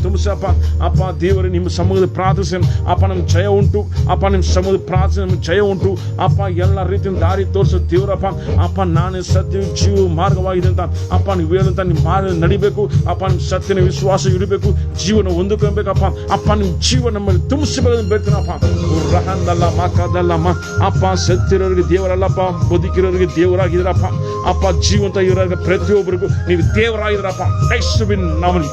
ತುಂಬಿಸಪ್ಪ. ಅಪ್ಪ ದೇವರೇ ನಿಮ್ಮ ಸಮುದ್ರ ಪ್ರಾರ್ಥಿಸಿ ಅಪ್ಪ. ನಮ್ಗೆ ಜಯ ಉಂಟು ಅಪ್ಪ. ನಿಮ್ಮ ಸಮುದ್ರ ಪ್ರಾರ್ಥನೆ ನಮ್ಗೆ ಜಯ ಉಂಟು ಅಪ್ಪ. ಎಲ್ಲ ರೀತಿಯ ದಾರಿ ತೋರಿಸೋ ದೇವರಪ್ಪ. ಅಪ್ಪ ನಾನೇ ಸತ್ಯ ಜೀವ ಮಾರ್ಗವಾಗಿದೆ ಅಂತ ಅಪ್ಪ ನೀವು ಹೇಳಂತ ನಿಮ್ಮ ಮಾರ್ಗ ನಡಿಬೇಕು ಅಪ್ಪ. ನಿಮ್ಮ ಸತ್ಯನ ವಿಶ್ವಾಸ ಇಡಬೇಕು, ಜೀವನ ಹೊಂದ್ಕೊಬೇಕಪ್ಪ. ಅಪ್ಪ ನಿಮ್ಮ ಜೀವ ನಮ್ಮಲ್ಲಿ ತುಂಬಿಸಬೇಕಂತ ಬೇಡ್ತೀನಪ್ಪ. ರಹಂದಲ್ಲ ಮಾಕದಲ್ಲಮ್ಮ ಅಪ್ಪ. ಸತ್ತಿರೋರಿಗೆ ದೇವರಲ್ಲಪ್ಪ, ಬದುಕಿರೋರಿಗೆ ದೇವರಾಗಿದ್ರಪ್ಪ ಅಪ್ಪ. ಜೀವಂತ ಇರೋರಿಗೆ ಪ್ರತಿಯೊಬ್ಬರಿಗೂ ನೀವು ದೇವರಾಗಿದ್ರಪ್ಪ. ಯೇಸುವಿನ ನಾಮದಲ್ಲಿ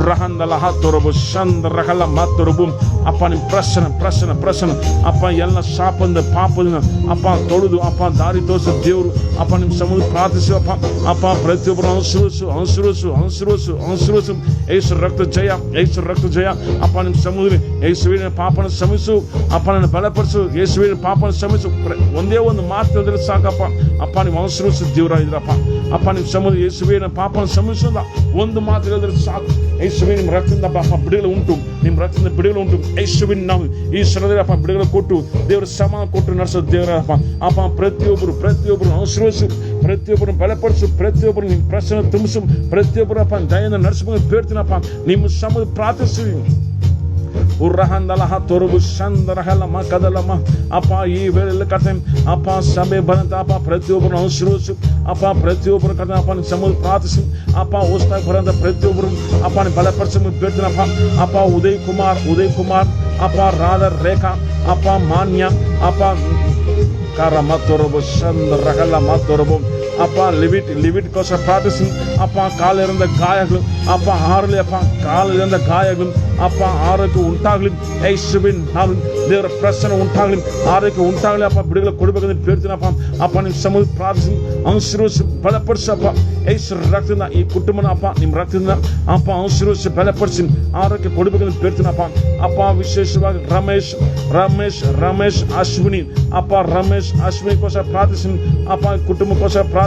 ರಹಂದಲ್ಲ ಹಾತೊರಬು ಚಂದ್ರಹಲ ಮಾತೊರಬು ಅಪ್ಪ. ನಿಮ್ಮ ಪ್ರಸನ್ನ ಅಪ್ಪ. ಎಲ್ಲ ಶಾಪದಿಂದ ಪಾಪದಿಂದ ಅಪ್ಪ ತೊಳೆದು ಅಪ್ಪ ದಾರಿ ತೋರಿಸೋ ದೇವರು ಅಪ್ಪ. ನಿಮ್ಮ ಸಮುದ್ರ ಪ್ರಾರ್ಥಿಸುವಪ್ಪ ಅಪ್ಪ. ಪ್ರತಿಯೊಬ್ಬರು ಅನುಸರಿಸು ಯೇಸು ರಕ್ತ ಜಯ ಅಪ್ಪ. ನಿಮ್ಮ ಸಮುದ್ರ ಯೇಸುವಿನ ಪಾಪನ ಶ್ರಮಿಸು ಅಪ್ಪ. ನನ್ನ ಬಲಪಡಿಸು ಯೇಸುವಿನ ಪಾಪನ ಶ್ರಮಿಸು. ಒಂದೇ ಒಂದು ಮಾತು ಹೇಳಿದ್ರೆ ಸಾಕಪ್ಪ ಅಪ್ಪ. ನೀವು ಅನುಸರಿಸು ದೇವರಾಗಿದ್ರಪ್ಪ ಅಪ್ಪ. ನಿಮ್ಮ ಸಮುದ್ರ ಯೇಸುವಿನ ಪಾಪನ ಶ್ರಮಿಸೋದ ಒಂದು ಮಾತು ಹೇಳಿದ್ರೆ ಸಾಕು. ಯೇಸುವಿನ ನಿಮ್ಮ ರಕ್ತದಿಂದ ಅಪ್ಪ ಬಿಡುಗಡೆ ಉಂಟು, ನಿಮ್ಮ ರಕ್ತದಿಂದ ಬಿಡುಗಡೆ ಉಂಟು ಯೇಸುವಿನ ನಾವು ಈ ಶ್ರಮದಲ್ಲಿ ಅಪ್ಪ ಬಿಡುಗಡೆ ಕೊಟ್ಟು ದೇವರ ಸಮಾನ ಕೊಟ್ಟು ನಡೆಸೋ ದೇವರಪ್ಪ ಅಪ್ಪ. ಪ್ರತಿಯೊಬ್ಬರು ಅನುಸರಿಸು, ಪ್ರತಿಯೊಬ್ಬರು ಬಲಪಡಿಸು, ಪ್ರತಿಯೊಬ್ಬರು ನಿಮ್ಮ ಪ್ರಸನ್ನ ತುಂಬಿಸು, ಪ್ರತಿಯೊಬ್ಬರು ಅಪ್ಪ ದಯೆಯಿಂದ ನಡೆಸ್ಕೊಂಡು ಬೇಡ್ತೀನಪ್ಪ. ನಿಮ್ಮ ಸಮುದ್ರ ಪ್ರಾರ್ಥಿಸಿ ಉರ್ರಹಂದಲ ಹಾತೊರಬು ಚಂದ್ರಹಲ ಮಕದಲಮ್ಮ ಅಪ್ಪ. ಈ ವೇಳೆಯಲ್ಲಿ ಕತೆ ಅಪ್ಪ ಸಭೆ ಬಂದಂತ ಅಪ್ಪ ಪ್ರತಿಯೊಬ್ಬರು ಅನುಸರಿಸು ಅಪ್ಪ. ಪ್ರತಿಯೊಬ್ಬರು ಕತೆ ಅಪ್ಪ ನಿಮ್ಮ ಸಮುದ್ರ ಪ್ರಾರ್ಥಿಸಿ ಅಪ್ಪ. ಹೊಸದಾಗಿ ಬರೋಂಥ ಪ್ರತಿಯೊಬ್ಬರು ಅಪ್ಪ ನಿಮ್ಮ ಬಲಪಡಿಸಿ ಬೇಡ್ತೀನಪ್ಪ ಅಪ್ಪ. ಉದಯ್ ಕುಮಾರ್ ಅಪ್ಪ. ರೇಖಾ ಅಪ್ಪ. ಮಾನ್ಯ ಅಪ್ಪ. ಮತ್ತೊರಬು ಚಂದ್ರಹಲ ಮತ್ತೊರಬು ಅಪ್ಪ. ಲಿವಿಟ್ಗೋಸ್ಕರ ಪ್ರಾರ್ಥಿಸಿ ಅಪ್ಪ. ಕಾಲಿರಂದ ಗಾಯಗಳು ಅಪ್ಪ ಹಾರಲಿ ಅಪ್ಪ. ಕಾಲಿರಂದ ಗಾಯಗಳು ಅಪ್ಪ ಆರೋಗ್ಯ ಉಂಟಾಗ್ಲಿ ಯೇಸುವಿನ ನಾಮ. ದೇವರ ಪ್ರಸನ್ನ ಉಂಟಾಗ್ಲಿ, ಆರೋಗ್ಯ ಉಂಟಾಗ್ಲಿ ಅಪ್ಪ. ಬಿಡುಗಡೆ ಕೊಡಬೇಕಂತ ಬೇಡ್ತೀನಪ್ಪ ಅಪ್ಪ. ನಿಮ್ಮ ಸಮುದ್ರ ಪ್ರಾರ್ಥಿಸಿ ಅನುಸರಿಸಿ ಬಲಪಡಿಸಪ್ಪ. ಯೇಸು ರಕ್ತದಿಂದ ಈ ಕುಟುಂಬನ ಅಪ್ಪ ನಿಮ್ಮ ರಕ್ತದಿಂದ ಅಪ್ಪ ಅನುಸರಿಸಿ ಬಲಪಡಿಸಿ ಆರೋಗ್ಯ ಕೊಡಬೇಕಂತ ಬೇಡ್ತೀನಪ್ಪ ಅಪ್ಪ. ವಿಶೇಷವಾಗಿ ರಮೇಶ್ ಅಶ್ವಿನಿ ಅಪ್ಪ. ರಮೇಶ್ ಅಶ್ವಿನಿಗೋಸ್ಕರ ಪ್ರಾರ್ಥಿಸಿ ಅಪ್ಪ. ಕುಟುಂಬಕ್ಕೋಸ್ಕರ ಪ್ರಾರ್ಥಿಸಿ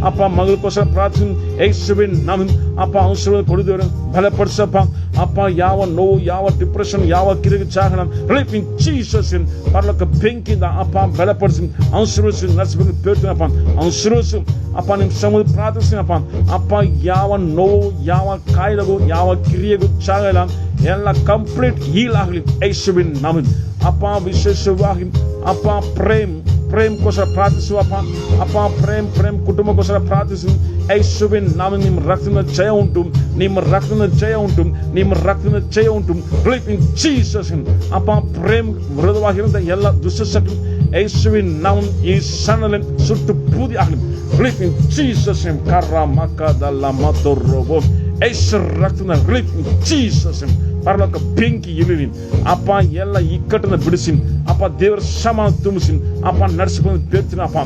ಅಪ್ಪ. ಮಗಳಿಗೋಸ್ಕರ ಪ್ರಾರ್ಥಿಸಿ ಯೇಸುವಿನ ನಾಮ ಅಪ್ಪ. ಅನುಸರಿಸಿ ಕೊಡಿದೇವರು ಬಲಪಡಿಸಪ್ಪ ಅಪ್ಪ ಯಾವ ನೋವು, ಯಾವ ಡಿಪ್ರೆಷನ್, ಯಾವ ಕಿರಿಗೆ ಜಾಗಣ ರಿಲೀಫ್ ಇನ್ ಜೀಸಸ್ ನೇಮ್. ಪರಲೋಕ ಬೆಂಕಿಯಿಂದ ಅಪ್ಪ ಬಲಪಡಿಸಿ ಆಶೀರ್ವದಿಸಿ ನಡೆಸಬೇಕು ಬೇಡ್ತೀನಪ್ಪ. ಆಶೀರ್ವದಿಸು ಅಪ್ಪ, ನಿಮ್ಮ ಸಮುದ್ರ ಪ್ರಾರ್ಥಿಸ್ತೀನಪ್ಪ. ಅಪ್ಪ ಯಾವ ನೋವು, ಯಾವ ಕಾಯಿಲೆಗೂ, ಯಾವ ಕ್ರಿಯೆಗೂ ಜಾಗ ಇಲ್ಲ, ಎಲ್ಲ ಕಂಪ್ಲೀಟ್ ಹೀಲ್ ಆಗಲಿ ಯೇಸುವಿನ ನಾಮದಲ್ಲಿ. ಅಪ್ಪ ವಿಶೇಷವಾಗಿ ಅಪ್ಪ ಪ್ರೇಮ್ಗೋಸ್ಕರ ಪ್ರಾರ್ಥಿಸು ಅಪ್ಪ. ಅಪ್ಪ ಪ್ರೇಮ್ ಕುಟುಂಬಕ್ಕೋಸ್ಕರ ಪ್ರಾರ್ಥಿಸು ಯೇಸುವಿನ ನಾಮದಲ್ಲಿ. ನಿಮ್ಮ ರಕ್ತದ ಜಯ ಉಂಟು, ನಿಮ್ಮ ರಕ್ತದ ಜಯ ಉಂಟು, ನಿಮ್ಮ ರಕ್ತದ ಜಯ ಉಂಟು. Relief in Jesus name. ಅಪ್ಪ ಪ್ರೇಮ್ ವಿರೋಧವಾಗಿರುವಂಥ ಎಲ್ಲ ದುಷ್ಟಶಕ್ತಿ ಯೇಸುವಿನ ನಾಮ ಈ ಸಣ್ಣಲ್ಲಿ ಸುಟ್ಟು ಬೂದಿ ಆಗಲಿ. Relief in Jesus name. ಕರ್ರ ಮಕ್ಕದಲ್ಲ ಮತ್ತೊರ್ರೋಬೋ ಯೇಸು ರಕ್ತದ ರಿಲೀಫ್ ಇನ್ ಜೀಸಸ್ ನೇಮ್. ಪರಲೋಕ ಬೆಂಕಿ ಇರಲಿ ಅಪ್ಪ, ಎಲ್ಲ ಇಕ್ಕಟ್ಟನ್ನು ಬಿಡಿಸಿ ಅಪ್ಪ, ದೇವರ ಸಮಾನ ತುಂಬಿಸಿ ಅಪ್ಪ ನಡೆಸಿಕೊಂಡು ಬೇಡ್ತೀನಿ ಅಪ್ಪ.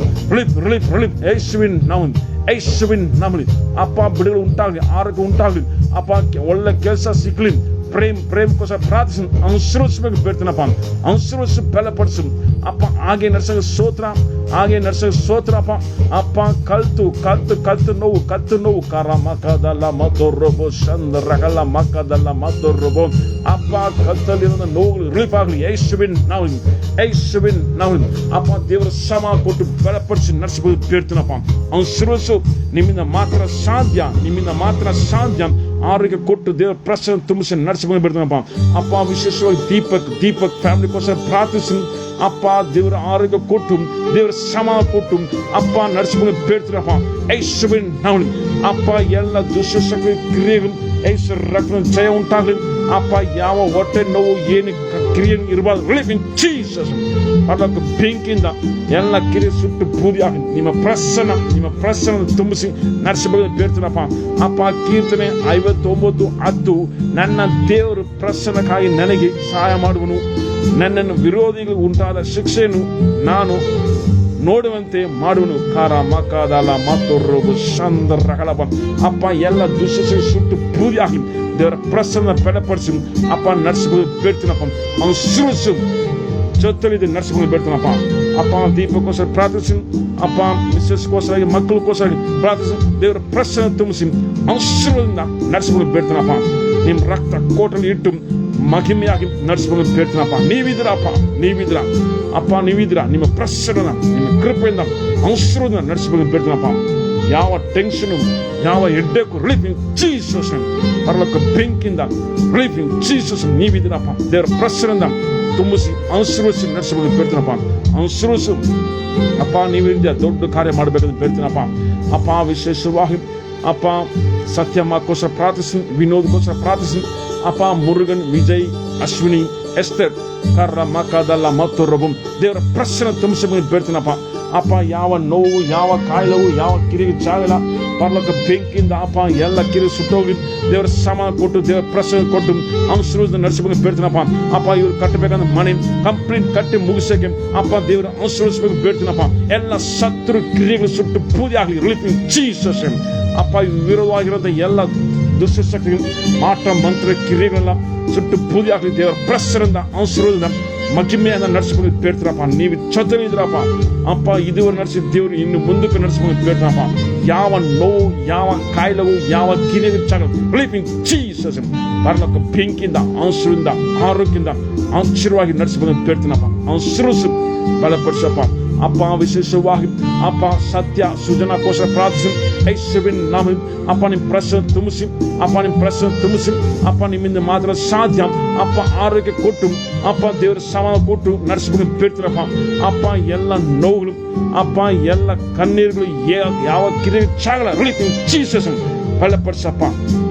ರಿಲೀಫ್ ಯೇಸುವಿನ ನಾಮದಲ್ಲಿ ಅಪ್ಪ ಬಿಡುಗಡೆ ಉಂಟಾಗಲಿ, ಆರೋಗ್ಯ ಉಂಟಾಗಲಿ ಅಪ್ಪ, ಒಳ್ಳೆ ಕೆಲಸ ಸಿಗ್ಲಿ. ಪ್ರೇಮ್ಗೋಸ್ಕರ ಪ್ರಾರ್ಥಿಸಿ ಆಶೀರ್ವದಿಸಬೇಕು ಬೇಡ್ತೀನಪ್ಪ. ಆಶೀರ್ವದಿಸಿ ಬಲಪಡಿಸು ಅಪ್ಪ. ಹಾಗೆ ನಡ್ಸೋಕೆ ಸ್ತೋತ್ರ ಅಪ್ಪ. ಅಪ್ಪ ಕಲ್ತು ನೋವು ಕರ ಮಕ್ಕದಲ್ಲ ಮತ್ತೊರ್ರೊಬ್ಬ ಚಂದ್ರಗಲ್ಲ ಮಕ್ಕದಲ್ಲ ಮತ್ತೊರ್ರೊಬ್ಬ ಅಪ್ಪ, ಕತ್ತಲ್ಲಿರೋ ನೋವುಗಳು ರಿಲೀಫ್ ಆಗಲಿ ಯೇಸುವಿನ ನಾಮದಲ್ಲಿ. ಅಪ್ಪ ದೇವರ ಸಮ ಕೊಟ್ಟು ಬಲಪಡಿಸಿ ನಡೆಸಬಹುದು ಬೇಡ್ತೀನಪ್ಪ. ಆಶೀರ್ವದಿಸು. ನಿಮ್ಮಿಂದ ಮಾತ್ರ ಸಾಧ್ಯ. ಆರೋಗ್ಯ ಕೊಟ್ಟು ದೇವರ ಪ್ರಸನ್ನ ತುಂಬಿಸಿ ನಡೆಸಿಕೊಂಡು ಬಿಡ್ತಾನಪ್ಪ. ಅಪ್ಪ ವಿಶೇಷವಾಗಿ ದೀಪಕ್ ಫ್ಯಾಮಿಲಿಗೋಸ್ಕರ ಪ್ರಾರ್ಥಿಸಿ ಅಪ್ಪ, ದೇವರ ಆರೋಗ್ಯ ಕೊಟ್ಟು, ದೇವರ ಸಮಾನ ಕೊಟ್ಟು ಅಪ್ಪ ನಡೆಸಿಕೊಂಡು ಬೇಡ್ತೀನಪ್ಪ ಯೇಸುವಿನ ನಾಮದಲ್ಲಿ. ಅಪ್ಪ ಎಲ್ಲ ದುಷ್ಟಶಕ್ತಿ ಕ್ರಿಯೆಗಳು ಯೇಸು ರಕ್ತದ ಜಯ ಉಂಟಾಗಲಿ ಅಪ್ಪ. ಯಾವ ಹೊಟ್ಟೆ ನೋವು ಏನು ಕ್ರಿಯೆ ಇರಬಾರ್ದು. Relief in Jesus. ಪರಲೋಕ ಬೆಂಕಿಯಿಂದ ಎಲ್ಲ ಕಿರಿಯ ಸುಟ್ಟು ಬೂದಿ ಆಗಲಿ. ನಿಮ್ಮ ಪ್ರಸನ್ನ ತುಂಬಿಸಿ ನಡೆಸಬಹುದು ಬೇಡ್ತೀನಪ್ಪ. ಅಪ್ಪ ಕೀರ್ತನೆ 59:10 ನನ್ನ ದೇವರು ಪ್ರಸನ್ನಕ್ಕಾಗಿ ನನಗೆ ಸಹಾಯ ಮಾಡುವನು, ನನ್ನನ್ನು ವಿರೋಧಿಗಳು ಉಂಟಾದ ಶಿಕ್ಷೆಯನ್ನು ನಾನು ನೋಡುವಂತೆ ಮಾಡುವನು. ಕಾರ ಮಕ್ಕದಲ್ಲ ಮತ್ತೊರ್ರೊಬ್ಬ ಚಂದ್ರಗಲಬ ಅಪ್ಪ, ಎಲ್ಲ ದುಷ್ಟ ಸುಟ್ಟು ಬೂದಿ ಆಗಲಿ. ದೇವರ ಪ್ರಸನ್ನ ಬಲಪಡಿಸಿ ಅಪ್ಪ ನಡೆಸಬಹುದು ಬೇಡ್ತೀನಪ್ಪ. ಆಶೀರ್ವದಿಸು. ಜೊತೆಲಿ ನಡೆಸಿಕೊಂಡು ಬೇಡ್ತಾನಪ್ಪ. ಅಪ್ಪ ದೀಪಕ್ಕೋಸ್ಕರ ಪ್ರಾರ್ಥಿಸಿ ಅಪ್ಪ, ಮಿಸ್ಸಸ್ಗೋಸ್ಕರ ಮಕ್ಕಳಿಗೋಸ್ಕರ ಪ್ರಾರ್ಥಿಸಿ ದೇವರ ಪ್ರಸನ್ನ ತುಂಬಿಸಿ ಆಶೀರ್ವಾದದಿಂದ ನಡೆಸಿಕೊಂಡು ಬೇಡ್ತಾನಪ್ಪ. ನಿಮ್ಮ ರಕ್ತ ಕೋಟಲ್ಲಿ ಇಟ್ಟು ಮಹಿಮೆಯಾಗಿ ನಡೆಸಿಕೊಂಡು ಬೇಡ್ತಾನಪ್ಪ. ನೀವಿದ್ರ ಅಪ್ಪ, ನಿಮ್ಮ ಪ್ರಸನ್ನ, ನಿಮ್ಮ ಕೃಪೆಯಿಂದ ಆಶೀರ್ವಾದ ನಡೆಸಿಕೊಂಡು ಬೇಡ್ತಾನಪ್ಪ. ಯಾವ ಟೆನ್ಷನು, ಯಾವ headache relief in Jesus name. ಪರಲೋಕ ಬೆಂಕಿಯಿಂದ ರಿಲೀಫ್ ಇನ್ ಜೀಸಸ್ ನೇಮ್. ನೀವಿದ್ದೀರಪ್ಪ, ದೇವರ ಪ್ರಸನ್ನ ತುಂಬಿಸಿ ಆಶೀರ್ವದಿಸಿ ನಡೆಸಬೇಕು ಬೇಡ್ತೀನಪ್ಪ. ಆಶೀರ್ವದಿಸು ಅಪ್ಪ. ನೀವಿಂದ ದೊಡ್ಡ ಕಾರ್ಯ ಮಾಡಬೇಕಂತ ಬೇಡ್ತೀನಪ್ಪ. ಅಪ್ಪ ವಿಶೇಷವಾಗಿ ಅಪ್ಪ ಸತ್ಯಮ್ಮಕ್ಕೋಸ್ಕರ ಪ್ರಾರ್ಥಿಸಿ, ವಿನೋದ್ಗೋಸ್ಕರ ಪ್ರಾರ್ಥಿಸಿ ಅಪ್ಪ. ಮುರುಗನ್, ವಿಜಯ್, ಅಶ್ವಿನಿ, ಎಸ್ತರ್, ಕರ್ರ ಮಕ್ಕದಲ್ಲ ಮತ್ತೊರ್ರೊಬ್ಬ ದೇವರ ಪ್ರಸನ್ನ ತುಂಬಿಸಬೇಕು ಬೇಡ್ತೀನಪ್ಪ. ಅಪ್ಪ ಯಾವ ನೋವು, ಯಾವ ಕಾಯಿಲೆವು, ಯಾವ ಕಿರಿಗೆ ಜಾಗಲ್ಲ. ಪರಲೋಕ ಬೆಂಕಿಯಿಂದ ಅಪ್ಪ ಎಲ್ಲ ಕಿರಿ ಸುಟ್ಟೋಗಿ ದೇವರ ಸಮಾನ ಕೊಟ್ಟು, ದೇವರ ಪ್ರಸನ್ನ ಕೊಟ್ಟು ಆಶೀರ್ವಾದ ನಡೆಸಬೇಕು ಬೇಡ್ತೀನಪ್ಪ. ಅಪ್ಪ ಇವ್ರು ಕಟ್ಟಬೇಕಂದ್ರೆ ಮನೆ ಕಂಪ್ಲೀಟ್ ಕಟ್ಟಿ ಮುಗಿಸೋಕೆ ಅಪ್ಪ ದೇವರ ಆಶೀರ್ವದಿಸಬೇಕು ಬೇಡ್ತೀನಪ್ಪ. ಎಲ್ಲ ಶತ್ರು ಕ್ರಿಯೆಗಳು ಸುಟ್ಟು ಬೂದಿ ಆಗಲಿ. Relief in Jesus name. ಅಪ್ಪ ವಿರೋಧವಾಗಿರೋಂಥ ಎಲ್ಲ ದುಷ್ಟಶಕ್ತಿಗಳು, ಮಾಟ ಮಂತ್ರ ಕ್ರಿಯೆಗಳೆಲ್ಲ ಸುಟ್ಟು ಬೂದಿ ಆಗಲಿ. ದೇವರ ಪ್ರಸನ್ನ ಆಶೀರ್ವಾದದಿಂದ ಮಹಿಮೆಯನ್ನು ನಡೆಸಿಕೊಂಡು ಬೇಡ್ತೀರಪ್ಪ. ನೀವು ಜೊತೆಲಿದ್ದೀರಪ್ಪ ಅಪ್ಪ. ಇದುವರೆ ನಡೆಸಿ ದೇವರು ಇನ್ನು ಮುಂದಕ್ಕೆ ನಡೆಸಿಕೊಂಡು ಬೇಡ್ತಾರಪ್ಪ. ಯಾವ ನೋವು, ಯಾವ ಕಾಯಿಲೆವು, ಯಾವ ಕಿರಿಯ ರಿಲೀಫ್ ಇನ್ ಜೀಸಸ್. ಪರಲೋಕ ಬೆಂಕಿಯಿಂದ ಆಶೀರ್ವಾದದಿಂದ ಆರೋಗ್ಯದಿಂದ ಆಶ್ಚರ್ಯವಾಗಿ ನಡೆಸಿಕೊಂಡು ಬೇಡ್ತೀನಪ್ಪ. ಆಶೀರ್ವದಿಸು, ಬಲಪಡಿಸಪ್ಪ ಅಪ್ಪ. ವಿಶೇಷವಾಗಿ ಅಪ್ಪ ಸತ್ಯ ಸೃಜನಕೋಸ್ಕರ ಪ್ರಾರ್ಥಿಸಿ ಯೇಸುವಿನ ನಾಮದಲ್ಲಿ ಅಪ್ಪ. ನಿಮ್ಮ ಪ್ರಸನ್ನ ತುಂಬಿಸಿ ಅಪ್ಪ. ನಿಮ್ಮಿಂದ ಮಾತ್ರ ಸಾಧ್ಯ ಅಪ್ಪ. ಆರೋಗ್ಯ ಕೊಟ್ಟು ಅಪ್ಪ, ದೇವರ ಸಮಾನ ಕೊಟ್ಟು ನಡೆಸಿಕೊಂಡು ಬೇಡ್ತೀರಪ್ಪ ಅಪ್ಪ. ಎಲ್ಲ ನೋವುಗಳು ಅಪ್ಪ, ಎಲ್ಲ ಕಣ್ಣೀರುಗಳು, ಯಾವ ಕಿರಿಯ ಚಾಗಲ ರಿಲೀಫ್ ಇನ್ ಜೀಸಸ್ ಬಲಪಡಿಸಪ್ಪ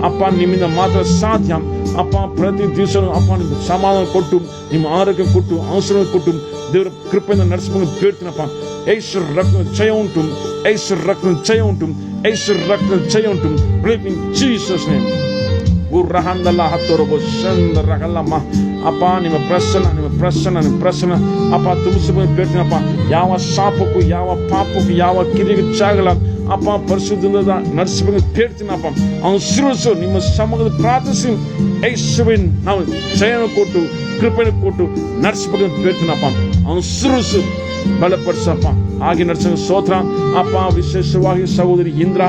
ಅಪ್ಪ. ನಿಮ್ಮಿಂದ ಮಾತ್ರ ಸಾಧ್ಯ ಅಪ್ಪ. ಪ್ರತಿ ದಿವಸ ಅಪ್ಪ ನಿಮ್ಮ ಸಮಾಧಾನ ಕೊಟ್ಟು, ನಿಮ್ಮ ಆರೋಗ್ಯ ಕೊಟ್ಟು, ಆಶೀರ್ವಾದ ಕೊಟ್ಟು ದೇವರ ಕೃಪೆಯಿಂದ ನಡೆಸಿಕೊಂಡು ಬೇಡ್ತೀನಪ್ಪ. ಯೇಸು ರಕ್ತದ ಜಯ ಉಂಟು, ಯೇಸು ರಕ್ತದ ಜಯ ಉಂಟು, ಯೇಸು ರಕ್ತದ ಜಯ ಉಂಟು. Relief in Jesus name. ಗುರ್ರಹಂದಲ್ಲ ಹತ್ತೋರಬೋ ಚಂದ್ರಗಲ್ಲಮ್ಮ ಅಪ್ಪ. ನಿಮ್ಮ ಪ್ರಸನ್ನ ಅಪ್ಪ ತುಂಬಿಸಬೇಕು ಬೇಡ್ತೀನಪ್ಪ. ಯಾವ ಶಾಪಕ್ಕೂ, ಯಾವ ಪಾಪಕ್ಕೂ, ಯಾವ ಕಿರಿಗೆ ಜಾಗಲ್ಲ ಅಪ್ಪ. ಪರಿಶುದ್ಧದಿಂದ ನಡೆಸಬೇಕು ಬೇಡ್ತೀನಪ್ಪ. ಆಶೀರ್ವದಿಸು. ನಿಮ್ಮ ಸಮ್ಮುಖದ ಪ್ರಾರ್ಥಿಸಿ ಯೇಸುವಿನ ನಾವು ಜಯನ ಕೊಟ್ಟು, ಕೃಪೆಯನ್ನು ಕೊಟ್ಟು ನಡೆಸಬೇಕು ಬೇಡ್ತೀನಪ್ಪ. ಆಶೀರ್ವದಿಸು, ಬಲಪಡಿಸಪ್ಪ. ಹಾಗೆ ನಡೆಸೋ ಸ್ತೋತ್ರ ಅಪ್ಪ. ವಿಶೇಷವಾಗಿ ಸಹೋದರಿ ಇಂದ್ರ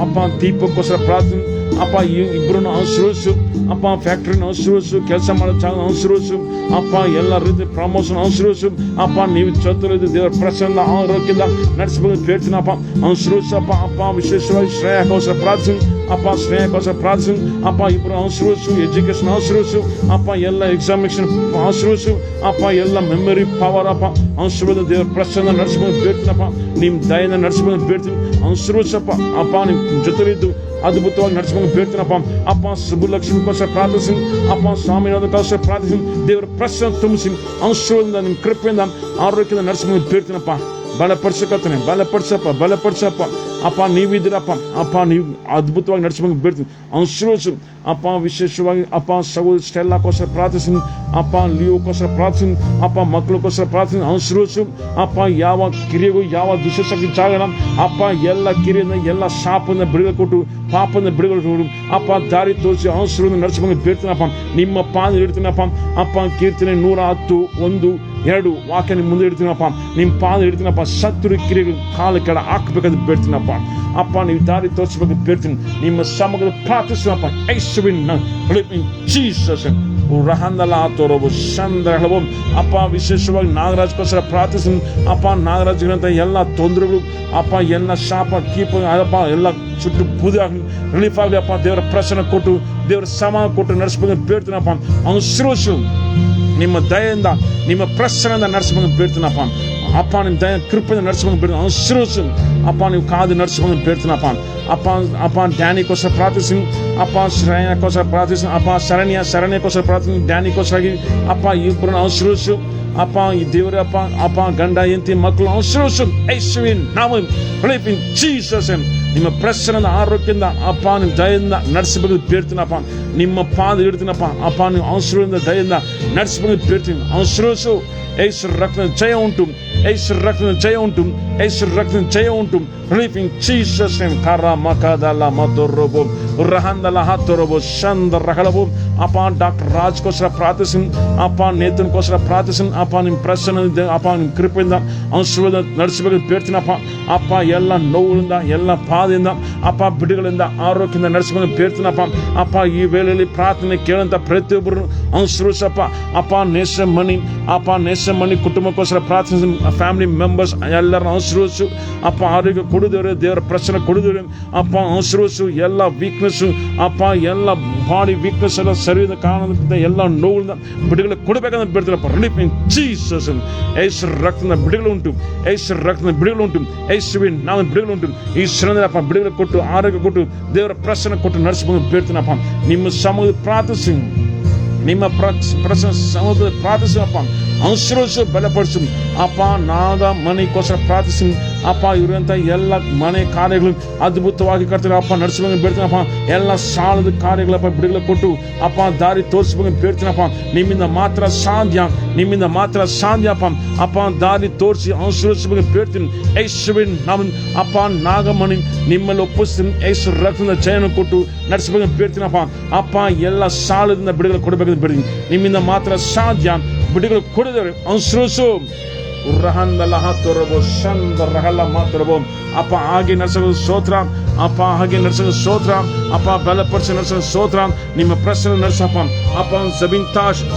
ಅಪ್ಪ ದೀಪಕ್ಕೋಸ್ಕರ ಪ್ರಾರ್ಥನೆ ಅಪ್ಪ ಇಬ್ಬರನ್ನು ಆಶೀರ್ವದಿಸು ಅಪ್ಪ, ಫ್ಯಾಕ್ಟ್ರಿನ ಆಶೀರ್ವದಿಸು, ಕೆಲಸ ಮಾಡೋ ಜಾಗ ಆಶೀರ್ವದಿಸು ಅಪ್ಪ, ಎಲ್ಲ ರೀತಿ ಪ್ರಮೋಷನ್ ಆಶೀರ್ವದಿಸು ಅಪ್ಪ. ನೀವು ಚತುರ ದೇವರ ಪ್ರಸನ್ನ ಆರೋಗ್ಯದಿಂದ ನಡೆಸಬಹುದು ಬೇಡ್ತೀನಪ್ಪ. ಆಶೀರ್ವದಿಸಪ್ಪ ಅಪ್ಪ. ವಿಶೇಷವಾಗಿ ಶ್ರೇಯಕ್ಕೋಸ್ಕರ ಪ್ರಾರ್ಥನೆ ಅಪ್ಪ, ಶ್ರೇಯಕ್ಕೋಸ್ಕರ ಪ್ರಾರ್ಥನೆ ಅಪ್ಪ. ಇಬ್ಬರು ಆಶೀರ್ವದಿಸು, ಎಜುಕೇಶನ್ ಆಶೀರ್ವದಿಸು ಅಪ್ಪ, ಎಲ್ಲ ಎಕ್ಸಾಮಿನೇಷನ್ ಆಶೀರ್ವದಿಸು ಅಪ್ಪ, ಎಲ್ಲ ಮೆಮೊರಿ ಪವರ್ ಅಪ್ಪ ಆಶೀರ್ವಾದ ದೇವರ ಪ್ರಸನ್ನ ನಡೆಸಬಹುದು ಬೇಡ್ತೀನಪ್ಪ. ನಿಮ್ಮ ದಯೆಯಿಂದ ನಡೆಸಬಹುದು ಬೇಡ್ತೀನಿ. ಆಶೀರ್ವದಿಸಪ್ಪ ಅಪ್ಪ. ನಿಮ್ಮ ಜೊತೆಲಿದ್ದು ಅದ್ಭುತವಾಗಿ ನಡೆಸಬಹುದು ಬೇಡ್ತೀನಪ್ಪ ಅಪ್ಪ. ಸುಬ್ಬಲಕ್ಷ್ಮಿಗೋಸ್ಕರ ಪ್ರಾರ್ಥಿಸಿ ಅಪ್ಪ, ಸ್ವಾಮಿನಾಥಕ್ಕೋಸ್ಕರ ಪ್ರಾರ್ಥಿಸಿ ದೇವರ ಪ್ರಸನ್ನ ತುಂಬಿಸಿ ಆಶೀರ್ವಾದದಿಂದ ನಿಮ್ಮ ಕೃಪೆಯಿಂದ ಆರೋಗ್ಯದಿಂದ ನಡೆಸಬಹುದು ಬೇಡ್ತೀನಪ್ಪ. ಬಲಪಡಿಸಕತ್ತನೆ, ಬಲಪಡಿಸಪ್ಪ ಅಪ್ಪ. ನೀವಿದ್ದೀರಪ್ಪ ಅಪ್ಪ, ನೀವು ಅದ್ಭುತವಾಗಿ ನಡೆಸಬೇಕು ಬೇಡ್ತೀನಿ. ಆಶೀರ್ವದಿಸು ಅಪ್ಪ. ವಿಶೇಷವಾಗಿ ಅಪ್ಪ ಸಹೋದರಿ ಸ್ಟೆಲ್ಲಾಕೋಸ್ಕರ ಪ್ರಾರ್ಥಿಸಿ ಅಪ್ಪ, ಲಿಯೋಕೋಸ್ಕರ ಪ್ರಾರ್ಥಿಸಿ ಅಪ್ಪ, ಮಕ್ಕಳಿಗೋಸ್ಕರ ಪ್ರಾರ್ಥಿಸಿ ಆಶೀರ್ವದಿಸು ಅಪ್ಪ. ಯಾವ ಕಿರಿಯಗೂ ಯಾವ ದುಷ್ಟಶಕ್ತಿ ಜಾಗನ ಅಪ್ಪ, ಎಲ್ಲ ಕಿರಿಯನ್ನ ಎಲ್ಲ ಶಾಪನ್ನ ಬಿಡುಗಡೆ ಕೊಟ್ಟು ಪಾಪನ ಬಿಡುಗಡೆ ಕೊಟ್ಟು ಅಪ್ಪ, ದಾರಿ ತೋರಿಸಿ ಆಶೀರ್ವಾದ ನಡೆಸಬೇಕು ಬೇಡ್ತೀನಪ್ಪ. ನಿಮ್ಮ ಪಾದ ಇಡ್ತೀನಪ್ಪ ಅಪ್ಪ. ಕೀರ್ತನೆ 110:1-2 ವಾಕ್ಯ ನಿಮ್ಮ ಮುಂದೆ ಇಡ್ತೀನಪ್ಪ. ನಿಮ್ಮ ಪಾದ ಇಡ್ತೀನಪ್ಪ. ಶತ್ರು ಕಿರಿಯಗಳು ಕಾಲು ಕೆಳ ಹಾಕಬೇಕಂತ ಬೇಡ್ತೀನಪ್ಪ ಅಪ್ಪ. ನೀವು ದಾರಿ ತೋರಿಸಬೇಕು ಬೇಡ್ತೀನಿ. ನಿಮ್ಮ ಸಮಗ್ರ ಪ್ರಾರ್ಥಿಸುವಪ್ಪ ಯೇಸುವಿನ ಜೀಸಸ್ ರಹಂದಲ ತೋರೋಬು ಚಂದ್ರ ಹೇಳಬೋ ಅಪ್ಪ. ವಿಶೇಷವಾಗಿ ನಾಗರಾಜ್ಗೋಸ್ಕರ ಪ್ರಾರ್ಥಿಸಿ ಅಪ್ಪ. ನಾಗರಾಜ್ಗಿರಂತ ಎಲ್ಲ ತೊಂದರೆಗಳು ಅಪ್ಪ, ಎಲ್ಲ ಶಾಪ ಕೀಪ ಅಪ್ಪ, ಎಲ್ಲ ಸುಟ್ಟು ಬೂದಿ ಆಗಲಿ, ರಿಲೀಫ್ ಆಗಲಿ ಅಪ್ಪ. ದೇವರ ಪ್ರಸನ್ನ ಕೊಟ್ಟು ದೇವರ ಸಮಾನ ಕೊಟ್ಟು ನಡೆಸಬೇಕು ಬೇಡ್ತೀನಪ್ಪ. ಆಶೀರ್ವದಿಸು ನಿಮ್ಮ ದಯೆಯಿಂದ ನಿಮ್ಮ ಪ್ರಸನ್ನದಿಂದ ನಡೆಸಬೇಕು ಬೇಡ್ತೀನಪ್ಪ ಅಪ್ಪ. ನಿಮ್ಮ ದಯ ಕೃಪೆಯಿಂದ ನಡೆಸಬೇಕು ಬೇಡ್ತೀನಿ. ಆಶೀರ್ವದಿಸು ಅಪ್ಪ. ನೀವು ಕಾದು ನಡೆಸಬೇಕು ಬೇಡ್ತೀನಪ್ಪ ಅಪ್ಪ. ಡ್ಯಾನಿಗೋಸ್ಕರ ಪ್ರಾರ್ಥಿಸಿ ಅಪ್ಪ. ಶ್ರೇಯಕೋಸ್ಕರ ಪ್ರಾರ್ಥಿಸಿ ಅಪ್ಪ. ಶರಣ್ಯಕ್ಕೋಸ್ಕರ ಪ್ರಾರ್ಥಿಸಿ ಡ್ಯಾನಿಗೋಸ್ಕರಾಗಿ ಅಪ್ಪ. ಇಬ್ಬರನ್ನು ಆಶೀರ್ವದಿಸು ಅಪ್ಪ. ಈ ದೇವರಪ್ಪ ಅಪ್ಪ, ಗಂಡ ಹೆಂಡತಿ ಮಕ್ಕಳು ಆಶೀರ್ವದಿಸು ಯೇಸುವಿನ ನಾಮದಲ್ಲಿ ಜೀಸಸ್. ನಿಮ್ಮ ಪ್ರಸನ್ನದ ಆರೋಗ್ಯದಿಂದ ಅಪ್ಪ, ನಿಮ್ಮ ದಯೆಯಿಂದ ನಡೆಸಬೇಕು ಬೇಡ್ತೀನಪ್ಪ. ನಿಮ್ಮ ಪಾದ ಇಡ್ತೀನಪ್ಪ ಅಪ್ಪ. ನೀವು ಆಶೀರ್ವಾದದಿಂದ ದಯೆಯಿಂದ ನಡೆಸಬೇಕು ಬೇಡ್ತೀನಿ. ಆಶೀರ್ವದಿಸು. ಯೇಸು ರಕ್ತದ ಜಯ ಉಂಟು, ಯೇಸು ರಕ್ತದ ಜಯ ಉಂಟು, ಯೇಸು ರಕ್ತದ ಜಯ ಉಂಟು. Relief in Jesus name. ಕರ ಮಕದಲ ಮತೊರಬೋ ರಹಂದಲ ಹತೊರಬೋ ಚಂದ್ರ ರಹಳಬೋ ಅಪ್ಪ. ಡಾಕ್ಟರ್ ರಾಜ್ಗೋಸ್ಕರ ಪ್ರಾರ್ಥಿಸಿ ಅಪ್ಪ. ನೇತನ್ಗೋಸ್ಕರ ಪ್ರಾರ್ಥಿಸಿ ಅಪ್ಪ. ನಿಮ್ಮ ಪ್ರಸನ್ನ ಅಪ್ಪ, ನಿಮ್ಮ ಕೃಪೆಯಿಂದ ಆಶೀರ್ವಾದ ನಡೆಸಬೇಕು ಬೇಡ್ತೀನಪ್ಪ ಅಪ್ಪ. ಎಲ್ಲ ನೋವುಗಳಿಂದ ಎಲ್ಲ ಬಾಧೆಯಿಂದ ಅಪ್ಪ, ಬಿಡುಗಳಿಂದ ಆರೋಗ್ಯದಿಂದ ನಡೆಸಬೇಕು ಬೇಡ್ತೀನಪ್ಪ ಅಪ್ಪ. ಈ ವೇಳೆಯಲ್ಲಿ ಪ್ರಾರ್ಥನೆ ಕೇಳಂತ ಪ್ರತಿಯೊಬ್ಬರು ಆಶೀರ್ವದಿಸಪ್ಪ ಅಪ್ಪ. ನೇಸಮಣಿ ಕುಟುಂಬಕ್ಕೋಸ್ಕರ ಪ್ರಾರ್ಥಿಸಿ ಫ್ಯಾಮಿಲಿ ಮೆಂಬರ್ಸ್ ಎಲ್ಲರನ್ನ ಆಶೀರ್ವದಿಸು ಅಪ್ಪ. ಆರೋಗ್ಯ ಕೊಡುದೇವ್ರೆ, ದೇವರ ಪ್ರಸನ್ನ ಕೊಡುದೇವ್ರೆ ಅಪ್ಪ. ಆಶೀರ್ವದಿಸು. ಎಲ್ಲ ವೀಕ್ನೆಸ್ ಅಪ್ಪ, ಎಲ್ಲ ಬಾಡಿ ವೀಕ್ನೆಸ್ ಎಲ್ಲ ಸರಿಯಾದ ಕಾರಣದಿಂದ ಎಲ್ಲ ನೋವುಗಳಿಂದ ಬಿಡುಗಡೆ ಕೊಡಬೇಕಂತ ಬೇಡ್ತೀನಪ್ಪ. Relief in Jesus. ಯೇಸು ರಕ್ತದ ಬಿಡುಗಡೆ ಉಂಟು, ಯೇಸು ರಕ್ತದ ಬಿಡುಗಡೆ ಉಂಟು, ಯೇಸುವಿನ ನಾಮದ ಬಿಡುಗಡೆ ಉಂಟು. ಈ ಶ್ರಮದಪ್ಪ ಬಿಡುಗಡೆ ಕೊಟ್ಟು ಆರೋಗ್ಯ ಕೊಟ್ಟು ದೇವರ ಪ್ರಸನ್ನ ಕೊಟ್ಟು ನಡೆಸಬಹುದು ಬೇಡ್ತೀನಪ್ಪ. ನಿಮ್ಮ ಸಮೂಹ ಪ್ರಾರ್ಥಿಸಿ, ನಿಮ್ಮ ಸಮೂಹದ ಪ್ರಾರ್ಥಿಸಪ್ಪ. ಆಶೀರ್ವದಿಸು, ಬಲಪಡಿಸು ಅಪ್ಪ. ನಾದ ಮನೆಗೋಸ್ಕರ ಪ್ರಾರ್ಥಿಸಿ ಅಪ್ಪ. ಇರುವಂಥ ಎಲ್ಲ ಮನೆ ಕಾರ್ಯಗಳು ಅದ್ಭುತವಾಗಿ ಕರ್ತಾರೆ ಅಪ್ಪ. ನಡೆಸಬೇಕು ಬೇಡ್ತೀನಪ್ಪ. ಎಲ್ಲ ಸಾಲದ ಕಾರ್ಯಗಳಪ್ಪ ಬಿಡುಗಡೆ ಕೊಟ್ಟು ಅಪ್ಪ, ದಾರಿ ತೋರಿಸ್ಬೇಕು ಬೇಡ್ತೀನಪ್ಪ. ನಿಮ್ಮಿಂದ ಮಾತ್ರ ಸಾಧ್ಯ, ನಿಮ್ಮಿಂದ ಮಾತ್ರ ಸಾಧ್ಯ ಅಪ್ಪ. ಅಪ್ಪ, ದಾರಿ ತೋರಿಸಿ ಆಶೀರ್ವದಿಸಬೇಕು ಬೇಡ್ತೀನಿ ಯೇಸುವಿನ ನಾಮದಲ್ಲಿ ಅಪ್ಪ. ನಾಗಮಣಿ ನಿಮ್ಮಲ್ಲಿ ಒಪ್ಪಿಸ್ತೀನಿ. ಯೇಸು ರಕ್ತದ ಜಯನ ಕೊಟ್ಟು ನಡೆಸಬೇಕು ಬೇಡ್ತೀನಪ್ಪ ಅಪ್ಪ. ಎಲ್ಲ ಸಾಲದಿಂದ ಬಿಡುಗಡೆ ಕೊಡಬೇಕಂತ ಬೇಡ್ತೀನಿ. ನಿಮ್ಮಿಂದ ಮಾತ್ರ ಸಾಧ್ಯ, ಬಿಡುಗಡೆ ಕೊಡಿದವರು ಆಶೀರ್ವದಿಸು. ರಹಂದಲ ಹತೊರಬೋ ಚಂದ್ರ ರಹಲ ಮಾತೊರಬೋ ಅಪ್ಪ. ಹಾಗೆ ನಡೆಸಲು ಸ್ತೋತ್ರ ಅಪ್ಪ. ಹಾಗೆ ನಡೆಸಲು ಸ್ತೋತ್ರ ಅಪ್ಪ. ಬಲಪಡಿಸಿ ನಡೆಸಲು ಸ್ತೋತ್ರ. ನಿಮ್ಮ ಪ್ರಸನ್ನ ನಡೆಸಪ್ಪ ಅಪ್ಪ.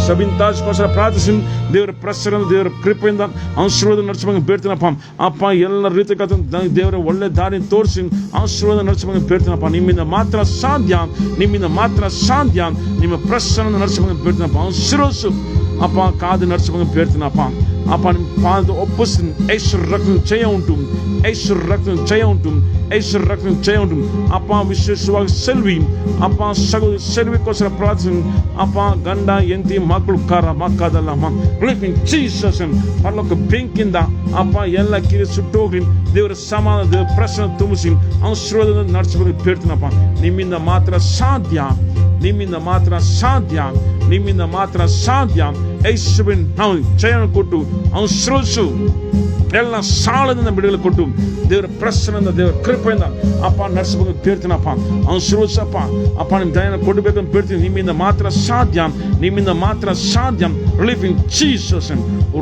ಸಬಿಂತಾಜ್ಗೋಸ್ಕರ ಪ್ರಾರ್ಥಿಸಿ ದೇವರ ಪ್ರಸನ್ನ ದೇವರ ಕೃಪೆಯಿಂದ ಆಶೀರ್ವಾದ ನಡೆಸಬೇಕು ಬೇಡ್ತೀನಪ್ಪ ಅಪ್ಪ. ಎಲ್ಲ ರೀತಿ ದೇವರ ಒಳ್ಳೆ ದಾರಿ ತೋರಿಸಿ ಆಶೀರ್ವಾದ ನಡೆಸಬೇಕು ಬೇಡ್ತೀನಪ್ಪ. ನಿಮ್ಮಿಂದ ಮಾತ್ರ ಸಾಧ್ಯ, ನಿಮ್ಮಿಂದ ಮಾತ್ರ ಸಾಧ್ಯ. ನಿಮ್ಮ ಪ್ರಸನ್ನ ನಡೆಸಬೇಕು ಬೇಡ್ತೀನಪ್ಪ. ಆಶೀರ್ವದಿಸು ಅಪ್ಪ. ಕಾದು ನಡೆಸಬೇಕು ಬೇಡ್ತೀನಪ್ಪ ಅಪ್ಪ. ನಿಮ್ಮ ಪಾದ ಒಪ್ಪಿಸ್ತೀನಿ. ಯೇಸು ರಕ್ತದ ಜಯ ಉಂಟು, ಯೇಸು ರಕ್ತದ ಜಯ ಉಂಟು, ಯೇಸು ರಕ್ತದ ಜಯ ಉಂಟು ಅಪ್ಪ. ವಿಶೇಷವಾಗಿ ಸೆಲ್ವಿ ಅಪ್ಪ, ಸಹೋದರಿ ಸೆಲ್ವಿಗೋಸ್ಕರ ಪ್ರಾರ್ಥಿಸಿ ಅಪ್ಪ. ಗಂಡ ಹೆಂಡತಿ ಮಕ್ಕಳು ಕಾರ ಮಕ್ಕದಲ್ಲ ರಿಲೀಫ್ ಇನ್ ಜೀಸಸ್. ಪರಲೋಕ ಬೆಂಕಿಯಿಂದ ಅಪ್ಪ ಎಲ್ಲ ಕಿರಿ ಸುಟ್ಟು ಹೋಗ್ಲಿ. ದೇವರ ಸಮಾನ ದೇವರ ಪ್ರಸನ್ನ ತುಂಬಿಸಿ ಆಶೀರ್ವಾದ ನಡೆಸಬೇಕು ಬೇಡ್ತೀನಪ್ಪ. ನಿಮ್ಮಿಂದ ಮಾತ್ರ ಸಾಧ್ಯ, ನಿಮ್ಮಿಂದ ಮಾತ್ರ ಸಾಧ್ಯ, ನಿಮ್ಮಿಂದ ಮಾತ್ರ ಸಾಧ್ಯ. ಯೇಸುವಿನ ನಾವು ಜಯ ಕೊಟ್ಟು ಆಶೀರ್ವದಿಸು. ಎಲ್ಲ ಸಾಲದಿಂದ ಬಿಡುಗಡೆ ಕೊಟ್ಟು ದೇವರ ಪ್ರಸನ್ನದಿಂದ ದೇವರ ಕೃಪೆಯಿಂದ ಅಪ್ಪ ನಡೆಸಬೇಕು ಬೇಡ್ತೀನಪ್ಪ. ಆಶೀರ್ವದಿಸಪ್ಪ ಅಪ್ಪ. ನಿಮ್ಮ ದಯನ ಕೊಡಬೇಕಂತ ಬೇಡ್ತೀನಿ. ನಿಮ್ಮಿಂದ ಮಾತ್ರ ಸಾಧ್ಯ, ನಿಮ್ಮಿಂದ ಮಾತ್ರ ಸಾಧ್ಯ. ರಿಲೀಫ್ ಇನ್ ಜೀಸಸ್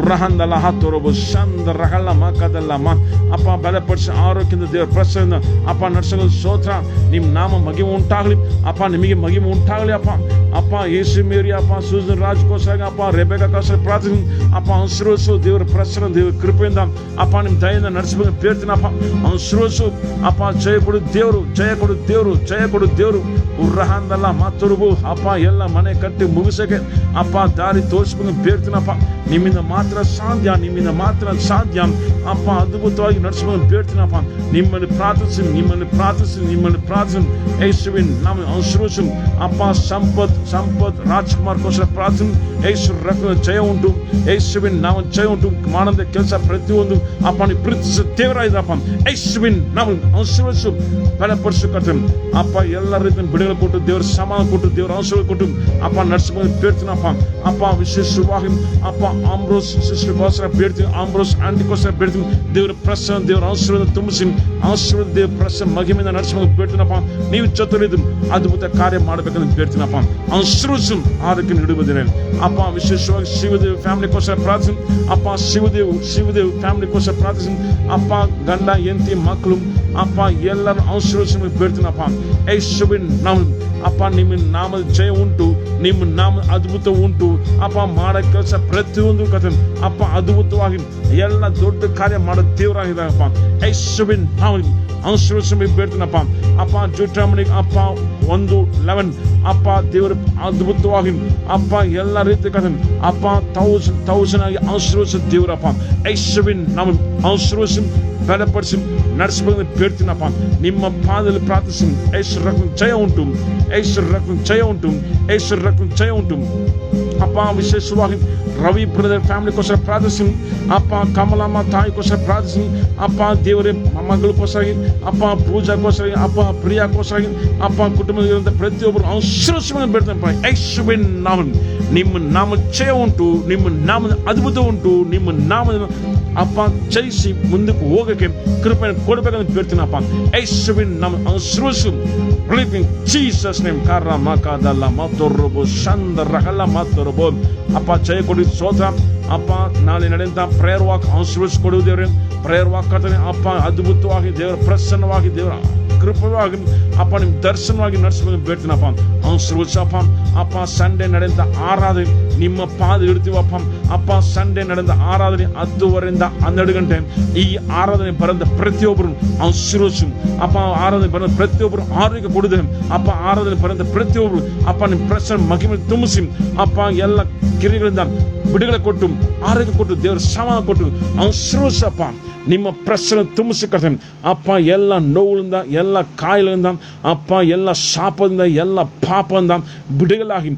ರಹಂದಲ್ಲ ಹತ್ತೊರಬು ಚಂದ ರಹಲ್ಲ ಮಕ್ಕದಲ್ಲ ಅಪ್ಪ. ಬಲಪಡಿಸಿ ಆರೋಗ್ಯದಿಂದ ದೇವರ ಪ್ರಸನ್ನ ಅಪ್ಪ ನಡೆಸಲು ಸ್ತೋತ್ರ. ನಿಮ್ಮ ನಾಮ ಮಹಿಮೆ ಉಂಟಾಗಲಿ ಅಪ್ಪ, ನಿಮಗೆ ಮಹಿಮೆ ಉಂಟಾಗಲಿ ಅಪ್ಪ. ಅಪ್ಪ ಯೇಸು ಮೇರಿ ಅಪ್ಪ ಸೂಸನ್ ರಾಜ್ಕೋಸ್ಕರ ಅಪ್ಪ ರೆಬೆಕಾಗೋಸ್ಕರ ಪ್ರಾರ್ಥನೆ ಅಪ್ಪ. ಆಶೀರ್ವದಿಸು ದೇವರ ಪ್ರಸನ್ನ ದೇವರ ಕೃಪೆಯಿಂದ ಅಪ್ಪ. ನಿಮ್ಮ ದಯೆಯಿಂದ ನಡೆಸಬೇಕು ಬೇಡ್ತೀನಪ್ಪ. ಆಶೀರ್ವದಿಸು ಅಪ್ಪ. ಜಯ ಕೊಡು ದೇವರು, ಜಯ ಕೊಡು ದೇವರು, ಜಯ ಕೊಡು ದೇವರು. ಉರ್ರಹಾಂದಲ್ಲ ಮಾತುರುಬು ಅಪ್ಪ. ಎಲ್ಲ ಮನೆ ಕಟ್ಟಿ ಮುಗಿಸಕ್ಕೆ ಅಪ್ಪ ದಾರಿ ತೋರಿಸ್ಬೇಕು ಬೇಡ್ತೀನಪ್ಪ. ನಿಮ್ಮಿಂದ ಮಾತ್ರ ಸಾಧ್ಯ, ನಿಮ್ಮಿಂದ ಮಾತ್ರ ಸಾಧ್ಯ ಅಪ್ಪ. ಅದ್ಭುತವಾಗಿ ನಡೆಸಬೇಕು ಬೇಡ್ತೀನಪ್ಪ. ನಿಮ್ಮನ್ನು ಪ್ರಾರ್ಥಿಸಿ, ನಿಮ್ಮನ್ನು ಪ್ರಾರ್ಥಿಸಿ, ನಿಮ್ಮನ್ನು ಪ್ರಾರ್ಥಿಸಿ ಯೇಸುವಿನ ನಾಮ ಆಶೀರ್ವದಿಸು ಅಪ್ಪ. ಸಂಪತ್ ರಾಜ್ಕುಮಾರ್ಗೋಸ್ಕರ ಪ್ರಾರ್ಥನೆ. ಯೇಸು ರಕ್ತದ ಜಯ ಉಂಟು, ಯೇಸುವಿನ ನಾಮ ಜಯ ಉಂಟು. ಮಾಡದ ಕೆಲಸ ಪ್ರತಿಯೊಂದು ಅಪ್ಪ ನೀವು ಪ್ರೀತಿಸ ದೇವರಾಗಿದ್ದಪ್ಪ. ಯೇಸುವಿನ ನಾಮ ಆಶೀರ್ವದಿಸು, ಬಲಪಡಿಸು ಕರ್ತನೆ ಅಪ್ಪ. ಎಲ್ಲ ರೀತಿಯ ಬಿಡುಗಡೆ ಕೊಟ್ಟು ದೇವರ ಸಮಾನ ಕೊಟ್ಟು ದೇವರ ಆಶೀರ್ವಾದ ಕೊಟ್ಟು ಅಪ್ಪ ನಡೆಸಬಹುದು ಬೇಡ್ತೀನಪ್ಪ ಅಪ್ಪ. ವಿಶೇಷವಾಗಿ ಅಪ್ಪ ಆಂಬ್ರೋಸ್ ಸಿಸ್ಟರ್ಗೋಸ್ಕರ ಬೇಡ್ತೀನಿ, ಆಂಬ್ರೋಸ್ ಆಂಟಿಗೋಸ್ಕರ ಬೇಡ್ತೀನಿ. ದೇವರ ಪ್ರಸನ್ನ ದೇವರ ಆಶೀರ್ವಾದ ತುಂಬಿಸಿ, ಆಶೀರ್ವಾದ ದೇವರ ಪ್ರಸನ್ನ ಮಹಿಮೆಯಿಂದ ನಡೆಸಬಹುದು ಬೇಡ್ತೀನಪ್ಪ. ನೀವು ಜೊತೆಲಿದ್ದು ಅದ್ಭುತ ಕಾರ್ಯ ಮಾಡಬೇಕಂತ ಬೇಡ್ತೀನಪ್ಪ. ಆಶೀರ್ವದಿಸು ಆರೋಗ್ಯ ನೀಡುವುದೇನೆ ಅಪ್ಪ. ವಿಶೇಷವಾಗಿ ಶಿವದೇವ್ ಫ್ಯಾಮಿಲಿಗೋಸ್ಕರ ಪ್ರಾರ್ಥನೆ ಅಪ್ಪ. ಶಿವದೇವ್ ಫ್ಯಾಮಿಲಿಗೋಸ್ಕರ ಪ್ರಾರ್ಥನೆ ಅಪ್ಪ. ಗಂಡ ಹೆಂಡತಿ ಮಕ್ಕಳು ಅಪ್ಪ ಎಲ್ಲರೂ ಆಶೀರ್ವದಿಸ ಬೇಡ್ತೀನಪ್ಪ. ಯೇಸುವಿನ ನಾಮ ಅಪ್ಪ. ನಿಮ್ಮ ನಾಮದ ಜಯ ಉಂಟು, ನಿಮ್ಮ ನಾಮ ಅದ್ಭುತ ಉಂಟು ಅಪ್ಪ. ಮಾಡೋ ಕೆಲಸ ಪ್ರತಿಯೊಂದು ಕಥೆ ಅಪ್ಪ ಅದ್ಭುತವಾಗಿ ಎಲ್ಲ ದೊಡ್ಡ ಕಾರ್ಯ ಮಾಡೋ ದೇವರಾಗಿದ್ದಾರಪ್ಪ. ಯೇಸುವಿನ ನಾಮ ಆಶೀರ್ವದಿಸ ಬೇಡ್ತೀನಪ್ಪ ಅಪ್ಪ. ಜೂಟಾಮಣಿಗೆ ಅಪ್ಪ 1:11 ಅಪ್ಪ. ದೇವರ ಅದ್ಭುತವಾಗಿ ಅಪ್ಪ ಎಲ್ಲ ರೀತಿಯ ಕಥೆ ಅಪ್ಪ 1000 ಆಗಿ ಆಶೀರ್ವದಿಸ ದೇವರಪ್ಪ. ಯೇಸುವಿನ ನಾಮ ಆಶೀರ್ವದಿಸಿ ಬಲಪಡಿಸಿ ನಡೆಸಬೇಕು ಬೇಡ್ತೀನಪ್ಪ. ನಿಮ್ಮ ಪಾದದಲ್ಲಿ ಪ್ರಾರ್ಥಿಸಿ. ಯೇಸು ರಕ್ತ ಜಯ ಉಂಟು, ಯೇಸು ರಕ್ತ ಜಯ ಉಂಟು, ಯೇಸು ರಕ್ತ ಜಯ ಉಂಟು ಅಪ್ಪ. ವಿಶೇಷವಾಗಿ ರವಿ ಬ್ರದರ್ ಫ್ಯಾಮಿಲಿಗೋಸ್ಕರ ಪ್ರಾರ್ಥಿಸಿ ಅಪ್ಪ. ಕಮಲಮ್ಮ ತಾಯಿಗೋಸ್ಕರ ಪ್ರಾರ್ಥಿಸಿ ಅಪ್ಪ. ದೇವರೇ ಮಗಳಿಗೋಸ್ಕರ ಅಪ್ಪ. ಪೂಜಾಗೋಸ್ಕರ ಅಪ್ಪ. ಪ್ರಿಯಾಗೋಸ್ಕರ ಅಪ್ಪ. ಕುಟುಂಬದಲ್ಲಿರುವಂಥ ಪ್ರತಿಯೊಬ್ಬರು ಆಶೀರ್ವದಿಸಬೇಕು ಬೇಡ್ತಾನಪ್ಪ. ಯೇಸುವಿನ ನಾಮ ನಿಮ್ಮ ನಾಮ ಜಯ ಉಂಟು, ನಿಮ್ಮ ನಾಮದ ಅದ್ಭುತ ಉಂಟು. ನಿಮ್ಮ ನಾಮದ ಅಪ್ಪ ಜಯಿಸಿ ಮುಂದಕ್ಕೆ ಹೋಗಕ್ಕೆ ಕೃಪೆ ಕೊಡಬೇಕಂತ ಬೇಡ್ತೀನಪ್ಪ. ಯೇಸುವಿನ ನಾಮ ಆಶೀರ್ವದಿಸು. Relief in Jesus name. ಕಾರ್ರ ಮಕಾದಲ್ಲ ಮಾತೊರಬು ಚಂದ ರಹಲ್ಲ ಮಾತೊರಬು ಅಪ್ಪ. ಜಯ ಕೊಡಿ ಸ್ತೋತ್ರ ಅಪ್ಪ. ನಾಳೆ ನಡೆಯುವಂಥ ಪ್ರೇಯರ್ ವಾಕ್ ಆಶೀರ್ವದಿಸಿಕೊಡು ದೇವರೇ. ಪ್ರೇಯರ್ ವಾಕ್ ಕರ್ತನೆ ಅಪ್ಪ ಅದ್ಭುತವಾಗಿ ದೇವರ ಪ್ರಸನ್ನವಾಗಿ ದೇವರ ಕೃಪವಾಗಿ ಅಪ್ಪ ನಿಮ್ಮ ದರ್ಶನವಾಗಿ ನಡೆಸಬೇಕು ಬೇಡ್ತೀನಪ್ಪ. ಆಶೀರ್ವದಿಸಪ್ಪ ಅಪ್ಪ. ಸಂಡೇ ನಡೆಯುವಂಥ ಆರಾಧನೆ ನಿಮ್ಮ ಪಾದ ಇಡ್ತೀವಪ್ಪ ಅಪ್ಪ. ಸಂಡೇ ನಡೆದ ಆರಾಧನೆ 10:30 12 ಗಂಟೆ. ಈ ಆರಾಧನೆ ಬರಂತ ಪ್ರತಿಯೊಬ್ಬರು ಆಶೀರ್ವದಿಸು ಅಪ್ಪ. ಆರಾಧನೆ ಬರಂತ ಪ್ರತಿಯೊಬ್ಬರು ಆರೋಗ್ಯ ಕೊಡಿದೆ ಅಪ್ಪ. ಆರಾಧನೆ ಬರಂತ ಪ್ರತಿಯೊಬ್ಬರು ಅಪ್ಪ ನಿಮ್ಮ ಪ್ರಸನ್ನ ಮಹಿಮೆ ತುಂಬಿಸಿ ಅಪ್ಪ. ಎಲ್ಲ ಕಿರಿಗಳಿಂದ ಬಿಡುಗಡೆ ಕೊಟ್ಟು ಆರೋಗ್ಯ ಕೊಟ್ಟು ದೇವರ ಸಮಾನ ಕೊಟ್ಟು ಆಶೀರ್ವದಿಸಪ್ಪ. ನಿಮ್ಮ ಪ್ರಸನ್ನ ತುಂಬಿಸಿಕೊಡ್ತೇನೆ ಅಪ್ಪ. ಎಲ್ಲ ನೋವುಗಳಿಂದ, ಎಲ್ಲ ಕಾಯಿಲೆಯಿಂದ ಅಪ್ಪ, ಎಲ್ಲ ಶಾಪದಿಂದ, ಎಲ್ಲ ಪಾಪದಿಂದ ಬಿಡುಗಲಾಗಿ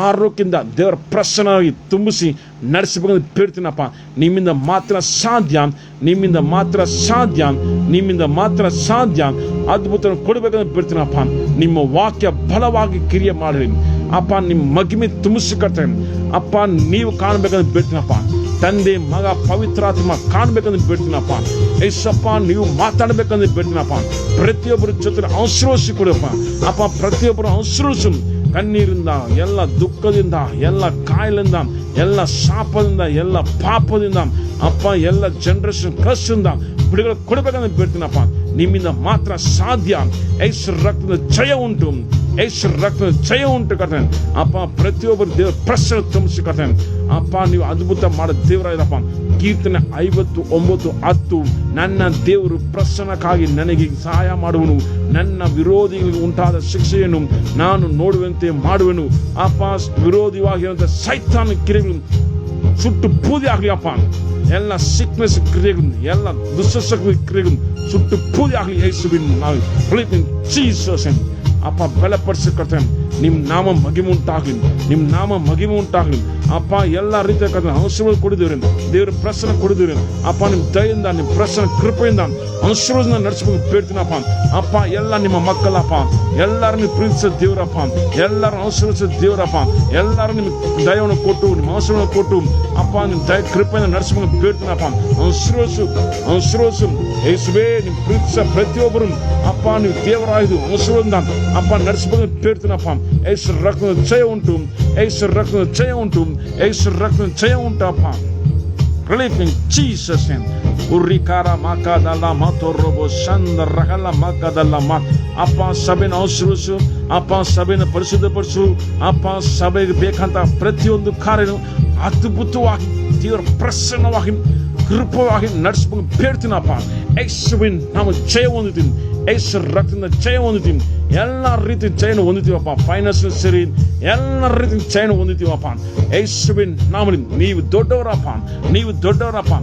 ಆರೋಗ್ಯದಿಂದ ದೇವರ ಪ್ರಸನ್ನವಾಗಿ ತುಂಬಿಸಿ ನಡೆಸಬೇಕಂತ ಬೇಡ್ತೀನಪ್ಪ. ನಿಮ್ಮಿಂದ ಮಾತ್ರ ಸಾಧ್ಯ, ನಿಮ್ಮಿಂದ ಮಾತ್ರ ಸಾಧ್ಯ, ನಿಮ್ಮಿಂದ ಮಾತ್ರ ಸಾಧ್ಯ. ಅದ್ಭುತ ಕೊಡಬೇಕಂತ ಬೇಡ್ತೀನಪ್ಪ. ನಿಮ್ಮ ವಾಕ್ಯ ಬಲವಾಗಿ ಕ್ರಿಯೆ ಮಾಡಿ ಅಪ್ಪ. ನಿಮ್ಮ ಮಹಿಮೆ ತುಂಬಿಸಿಕೊಡ್ತೇನೆ ಅಪ್ಪ. ನೀವು ಕಾಣಬೇಕಂತ ಬೇಡ್ತೀನಪ್ಪ. ತಂದೆ ಮಗ ಪವಿತ್ರಾತ್ಮ ಕಾಣಬೇಕಂತ ಬೇಡ್ತೀನಪ್ಪ. ಯೇಸಪ್ಪ ನೀವು ಮಾತಾಡಬೇಕಂತ ಬೇಡ್ತೀನಪ್ಪ. ಪ್ರತಿಯೊಬ್ಬರ ಜೊತೆ ಆಶೀರ್ವದಿಸಿ ಕೊಡಪ್ಪ ಅಪ್ಪ. ಪ್ರತಿಯೊಬ್ಬರು ಆಶೀರ್ವದಿಸು. ಕಣ್ಣೀರಿಂದ, ಎಲ್ಲ ದುಃಖದಿಂದ, ಎಲ್ಲ ಕಾಯಿಲೆಯಿಂದ, ಎಲ್ಲ ಶಾಪದಿಂದ, ಎಲ್ಲ ಪಾಪದಿಂದ ಅಪ್ಪ, ಎಲ್ಲ ಜನರೇಷನ್ ಕಷ್ಟದಿಂದ ಬಿಡುಗಡೆ ಕೊಡಬೇಕಂತ ಬೇಡ್ತೀನಪ್ಪ. ನಿಮ್ಮಿಂದ ಮಾತ್ರ ಸಾಧ್ಯ. ಯೇಸು ರಕ್ತದ ಜಯ ಉಂಟು, ಯೇಸು ರಕ್ತದ ಜಯ ಉಂಟು ಕರ್ತೇನೆ ಅಪ್ಪ. ಪ್ರತಿಯೊಬ್ಬರು ದೇವರ ಪ್ರಸನ್ನ ತುಂಬಿಸಿ ಕರ್ತೇನೆ ಅಪ್ಪ. ನೀವು ಅದ್ಭುತ ಮಾಡೋ ದೇವರಾಗಿರಪ್ಪ. ಕೀರ್ತನೆ 59:10 ನನ್ನ ದೇವರು ಪ್ರಸನ್ನಕ್ಕಾಗಿ ನನಗೆ ಸಹಾಯ ಮಾಡುವನು, ನನ್ನ ವಿರೋಧಿಗಳಿಗೆ ಉಂಟಾದ ಶಿಕ್ಷೆಯನ್ನು ನಾನು ನೋಡುವಂತೆ ಮಾಡುವೆನು ಅಪ್ಪ. ವಿರೋಧಿಯಾಗಿರುವಂಥ ಸೈತಾನ ಕ್ರಿಯೆಗಳು ಸುಟ್ಟು ಬೂದಿ ಆಗಲಿ ಅಪ್ಪ. ಎಲ್ಲ ಸಿಕ್ನೆಸ್ ಕ್ರಿಯೆಗಳು, ಎಲ್ಲ ದುಷ್ಟಶಕ್ತಿ ಕ್ರಿಯೆಗಳು ಸುಟ್ಟು ಬೂದಿ ಆಗಲಿ ಯೇಸುವಿನ ನಾವು ಜೀಸಸ್ ಅಪ್ಪ. ಬಲಪಡಿಸಿ ಕರ್ತೇನೆ ನಿಮ್ಮ ನಾಮ ಮಹಿಮೆ ಉಂಟಾಗಲಿ, ನಿಮ್ಮ ನಾಮ ಮಹಿಮೆ ಉಂಟಾಗಲಿ ಅಪ್ಪ. ಎಲ್ಲ ರೀತಿಯ ಆಶೀರ್ವಾದ ಕೊಡಿದಿರಿ, ದೇವರ ಪ್ರಸನ್ನ ಕೊಡಿದಿರಿ ಅಪ್ಪ. ನಿಮ್ಮ ದಯೆಯಿಂದ, ನಿಮ್ಮ ಪ್ರಸನ್ನ ಕೃಪೆಯಿಂದ ಆಶೀರ್ವಾದನ ನಡೆಸ್ಬೇಕು ಬೇಡ್ತೀನಪ್ಪ. ಅಪ್ಪ ಎಲ್ಲ ನಿಮ್ಮ ಮಕ್ಕಳಪ್ಪ, ಎಲ್ಲರೂ ನೀವು ಪ್ರೀತಿಸೋ ದೇವರಪ್ಪ, ಎಲ್ಲರೂ ಆಶೀರ್ವದಿಸೋ ದೇವರಪ್ಪ. ಎಲ್ಲರೂ ನಿಮ್ಮ ದಯವನ್ನು ಕೊಟ್ಟು, ನಿಮ್ಮ ಆಶೀರ್ವಾದ ಕೊಟ್ಟು ಅಪ್ಪ, ನಿಮ್ಮ ದಯ ಕೃಪೆಯಿಂದ ನಡೆಸ್ಬೇಕು ಬೇಡ್ತೀನಪ್ಪ. ಆಶೀರ್ವದಿಸು ಯೇಸುವೇ. ನಿಮ್ಮ ಪ್ರೀತಿಸೋ ಪ್ರತಿಯೊಬ್ಬರು ಅಪ್ಪ, ನೀವು ದೇವರಾಯ್ದು ಆಶೀರ್ವಾದದಿಂದ ಅಪ್ಪ ನಡೆಸ್ಬೇಕು ಬೇಡ್ತೀನಪ್ಪ. ಯೇಸು ರಕ್ತದ ಜಯ ಉಂಟು, ಯೇಸು ರಕ್ತದ ಜಯ ಉಂಟು, ಯೇಸು ರಕ್ತದ ಜಯ ಉಂಟಪ್ಪ. Relief in Jesus' name. Urikara makadala matorobo shanda ragala makadala ma. ಅಪ್ಪ ಸಭೆನ ಆಶೀರ್ವದಿಸು ಅಪ್ಪ, ಸಭೆನ ಪರಿಶುದ್ಧಪಡಿಸು ಅಪ್ಪ. ಸಭೆಗೆ ಬೇಕಂತ ಪ್ರತಿಯೊಂದು ಕಾರ್ಯನು ಅದ್ಭುತವಾಗಿ ದೇವರ ಪ್ರಸನ್ನವಾಗಿ ಕೃಪವಾಗಿ ನಡೆಸ್ಕೊಂಡು ಬೇಡ್ತೀನಪ್ಪ. ಯೇಸುವಿನ ನಾವು ಜಯ ಹೊಂದುತ್ತೀನಿ, ಯೇಸು ರಕ್ತದಿಂದ ಜಯ ಹೊಂದುತ್ತೀನಿ. ಎಲ್ಲ ರೀತಿ ಜಯನ ಹೊಂದುತ್ತೀವಪ್ಪ. ಫೈನಾನ್ಸ್ ಸರಿ ಎಲ್ಲ ರೀತಿ ಜಯನ ಹೊಂದುತ್ತೀವಪ್ಪ. ಯೇಸುವಿನ ನಾಮದಲ್ಲಿ ನೀವು ದೊಡ್ಡವರಪ್ಪ, ನೀವು ದೊಡ್ಡವರಪ್ಪ.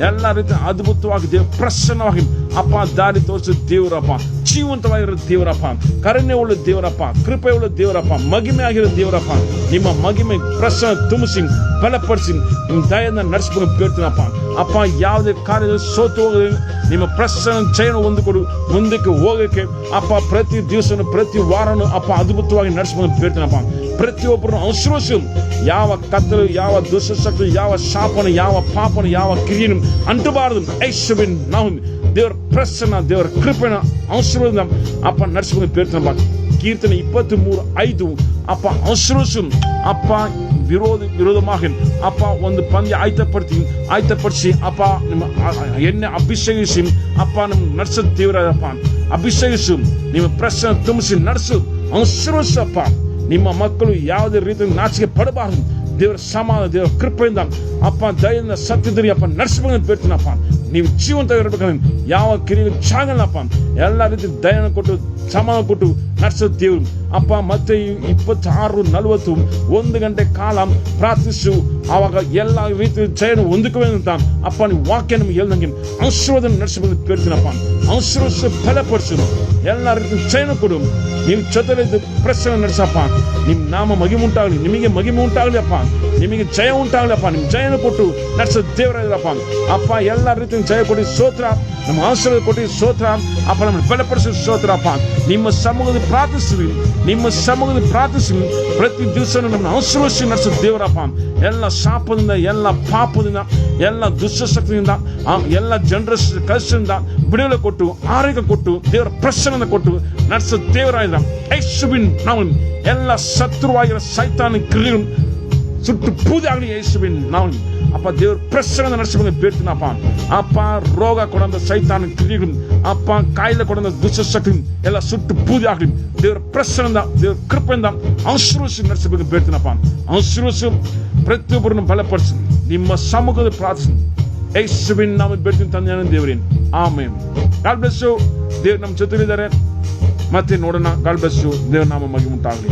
ಎಲ್ಲ ರೀತಿ ಅದ್ಭುತವಾಗಿ ದೇವ ಪ್ರಸನ್ನವಾಗಿ ಅಪ್ಪ ದಾರಿ ತೋರಿಸೋ ದೇವರಪ್ಪ, ಜೀವಂತವಾಗಿರೋ ದೇವರಪ್ಪ, ಕರುಣೆ ಉಳ್ಳ ದೇವರಪ್ಪ, ಕೃಪೆ ಉಳ್ಳ ದೇವರಪ್ಪ, ಮಗಿಮೆ ಆಗಿರೋ ದೇವರಪ್ಪ. ನಿಮ್ಮ ಮಗಿಮೆ ಪ್ರಸನ್ನ ತುಂಬಿಸಿ ಬಲಪಡಿಸಿ ನಿಮ್ಮ ದಯೆಯಿಂದ ನಡೆಸ್ಕೊಂಡು ಬೇಡ್ತೀನಪ್ಪ. ಅಪ್ಪ ಯಾವುದೇ ಕಾರ್ಯದಲ್ಲಿ ಸೋತು ಹೋಗದೆ ನಿಮ್ಮ ಪ್ರಸನ್ನ ಜಯನ ಹೊಂದಿಕೊಡು, ಮುಂದಕ್ಕೆ ಹೋಗಕ್ಕೆ ಅಪ್ಪ. ಪ್ರತಿ ದಿವಸನೂ ಪ್ರತಿ ವಾರನೂ ಅಪ್ಪ ಅದ್ಭುತವಾಗಿ ನಡೆಸ್ಕೊಂಡು ಬೇಡ್ತೀನಪ್ಪ. ಪ್ರತಿಯೊಬ್ಬರನ್ನು ಆಶೀರ್ವದಿಸು. ಯಾವ ಕತ್ತಲು, ಯಾವ ದುಷ್ಟಶಕ್ತಿ, ಯಾವ ಶಾಪನು, ಯಾವ ಪಾಪನು, ಯಾವ ಕ್ರಿಯೆನು ಅಂಟಬಾರದು. ಯೇಸುವಿನ ನಾವು ದೇವರ ಪ್ರಸನ್ನ, ದೇವರ ಕೃಪೆನ ಆಶೀರ್ವಾದ ಅಪ್ಪ ನಡೆಸ್ಕೊಂಡು ಬೇಡ್ತೀನಪ್ಪ. ಕೀರ್ತನೆ 23:5 ಅಪ್ಪ ಆಶೀರ್ವದಿಸು ಅಪ್ಪ. ವಿರೋಧವಾಗಿ ಅಪ್ಪ ಒಂದು ಪಂದ್ಯ ಆಯ್ತಪಡಿಸಿ ಅಪ್ಪ ನಿಮ್ಮ ಎಣ್ಣೆ ಅಭಿಷೇಕಿಸಿ ಅಪ್ಪ ನಮ್ಮ ನಡೆಸೋ ದೇವರಪ್ಪ. ಅಭಿಷೇಕಿಸು, ನಿಮ್ಮ ಪ್ರಸನ್ನ ತುಂಬಿಸಿ ನಡೆಸು, ಆಶೀರ್ವದಿಸಪ್ಪ. ನಿಮ್ಮ ಮಕ್ಕಳು ಯಾವುದೇ ರೀತಿಯ ನಾಚಿಕೆ ಪಡಬಾರದು. ದೇವರ ಸಮಾನ, ದೇವರ ಕೃಪೆಯಿಂದ ಅಪ್ಪ ದಯೆಯಿಂದ ಸತ್ಯದಲ್ಲಿ ಅಪ್ಪ ನಡೆಸಬೇಕು ಬೇಡ್ತೀನಪ್ಪ. ನೀವು ಜೀವಂತ ಇರಬೇಕಂದ್ರೆ ಯಾವ ಕಿರಿಯ ಚಾಗಲ್ಲಪ್ಪ. ಎಲ್ಲ ರೀತಿ ದಯನ ಕೊಟ್ಟು ಸಮಾನ ಕೊಟ್ಟು ನಡೆಸೋ ದೇವರು ಅಪ್ಪ. ಮತ್ತೆ 26:40 1 ಗಂಟೆ ಕಾಲ ಪ್ರಾರ್ಥಿಸು. ಆವಾಗ ಎಲ್ಲ ರೀತಿಯ ಜಯನ ಹೊಂದಿಕುವೆ ಅಂತ ಅಪ್ಪ ನೀವು ವಾಕ್ಯ ನಮ್ಗೆ ಹೇಳ್ದಂಗೆ ಆಶೀರ್ವಾದ ನಡೆಸಬೇಕು ಬೇಡ್ತೀನಪ್ಪ. ಆಶೀರ್ವದಿಸು, ಫಲಪಡಿಸು, ಎಲ್ಲ ರೀತಿಯ ಜಯನ ಕೊಡು. ನೀವು ಜೊತೆಲಿದ್ದು ಪ್ರಸನ್ನ ನಡೆಸಪ್ಪ. ನಿಮ್ಮ ನಾಮ ಮಹಿಮೆ ಉಂಟಾಗಲಿ, ನಿಮಗೆ ಮಹಿಮೆ ಉಂಟಾಗಲಿ ಅಪ್ಪ. ನಿಮಗೆ ಜಯ ಉಂಟಾಗಲಪ್ಪ. ನಿಮ್ಮ ಜಯನ ಕೊಟ್ಟು ನಡೆಸೋ ದೇವರಾಗಿರಪ್ಪ ಅಪ್ಪ. ಎಲ್ಲ ರೀತಿಯ ಜಯ ಕೊಡಿ ಸ್ತೋತ್ರ. ನಮ್ಮ ಆಶೀರ್ವಾದ ಕೊಟ್ಟು ಸ್ತೋತ್ರ ಅಪ್ಪ. ನಮ್ಮನ್ನು ಬಲಪಡಿಸಿ ಸ್ತೋತ್ರ ಅಪ್ಪ. ನಿಮ್ಮ ಸಮ್ಮುಖದಲ್ಲಿ ಪ್ರಾರ್ಥಿಸ್ತೀವಿ, ನಿಮ್ಮ ಸಮ್ಮುಖದಲ್ಲಿ ಪ್ರಾರ್ಥಿಸ್ತೀವಿ. ಪ್ರತಿ ದಿವಸ ನಮ್ಮನ್ನು ಆಶೀರ್ವದಿಸಿ ನಡೆಸೋ ದೇವರಪ್ಪ. ಎಲ್ಲ ಶಾಪದಿಂದ, ಎಲ್ಲ ಪಾಪದಿಂದ, ಎಲ್ಲ ದುಷ್ಟಶಕ್ತಿಯಿಂದ, ಎಲ್ಲ ಜನರ ಕಷ್ಟದಿಂದ ಬಿಡುಗಡೆ ಕೊಟ್ಟು, ಆರೋಗ್ಯ ಕೊಟ್ಟು, ದೇವರ ಪ್ರಸನ್ನ ಕೊಟ್ಟು ನಡೆಸೋ ದೇವರಾಗಿದ್ದ ಯೇಸುವಿನ ನಾವು ಎಲ್ಲ ಶತ್ರುವಾಗಿರೋ ಸೈತಾನ ಕ್ರಿಯೆಗಳು ಸುಟ್ಟು ಪೂಜೆ ಆಗಲಿ ಯೇಸುವಿನ ನಾವು ಅಪ್ಪ. ದೇವ್ರ ಪ್ರಸನ್ನ ನಡೆಸಬೇಕು ಬೇಡ್ತೀನಪ್ಪ ಅಪ್ಪ. ರೋಗ ಕೊಡಂತ ಸೈತಾನ ಕ್ರಿಯೆಗಳು ಅಪ್ಪ, ಕಾಯಿಲೆ ಕೊಡಂತ ದುಷ್ಟಶಕ್ತಿ ಎಲ್ಲ ಸುಟ್ಟು ಪೂಜೆ ಆಗಲಿ. ದೇವರ ಪ್ರಸನ್ನ, ದೇವರ ಕೃಪೆಯಿಂದ ಆಶೀರ್ವದಿಸಿ ನಡೆಸಬೇಕು ಬೇಡ್ತೀನಪ್ಪ. ಆಶೀರ್ವದಿಸು, ಪ್ರತಿಯೊಬ್ಬರನ್ನು ಬಲಪಡಿಸಿ ನಿಮ್ಮ ಸಮ್ಮುಖದಲ್ಲಿ ಪ್ರಾರ್ಥಿಸಿ ಯೇಸುವಿನ ನಾಮ ಬೇಡ್ತೀನಿ ತಂದೆ ದೇವರೇನು. ಆಮೆನ್. God bless you. ದೇವ್ರು ನಮ್ಮ ಜೊತೆಲಿದ್ದಾರೆ. ಮತ್ತೆ ನೋಡೋಣ. God bless you. ದೇವ್ರ ನಾಮ ಮಹಿಮೆ ಉಂಟಾಗಲಿ.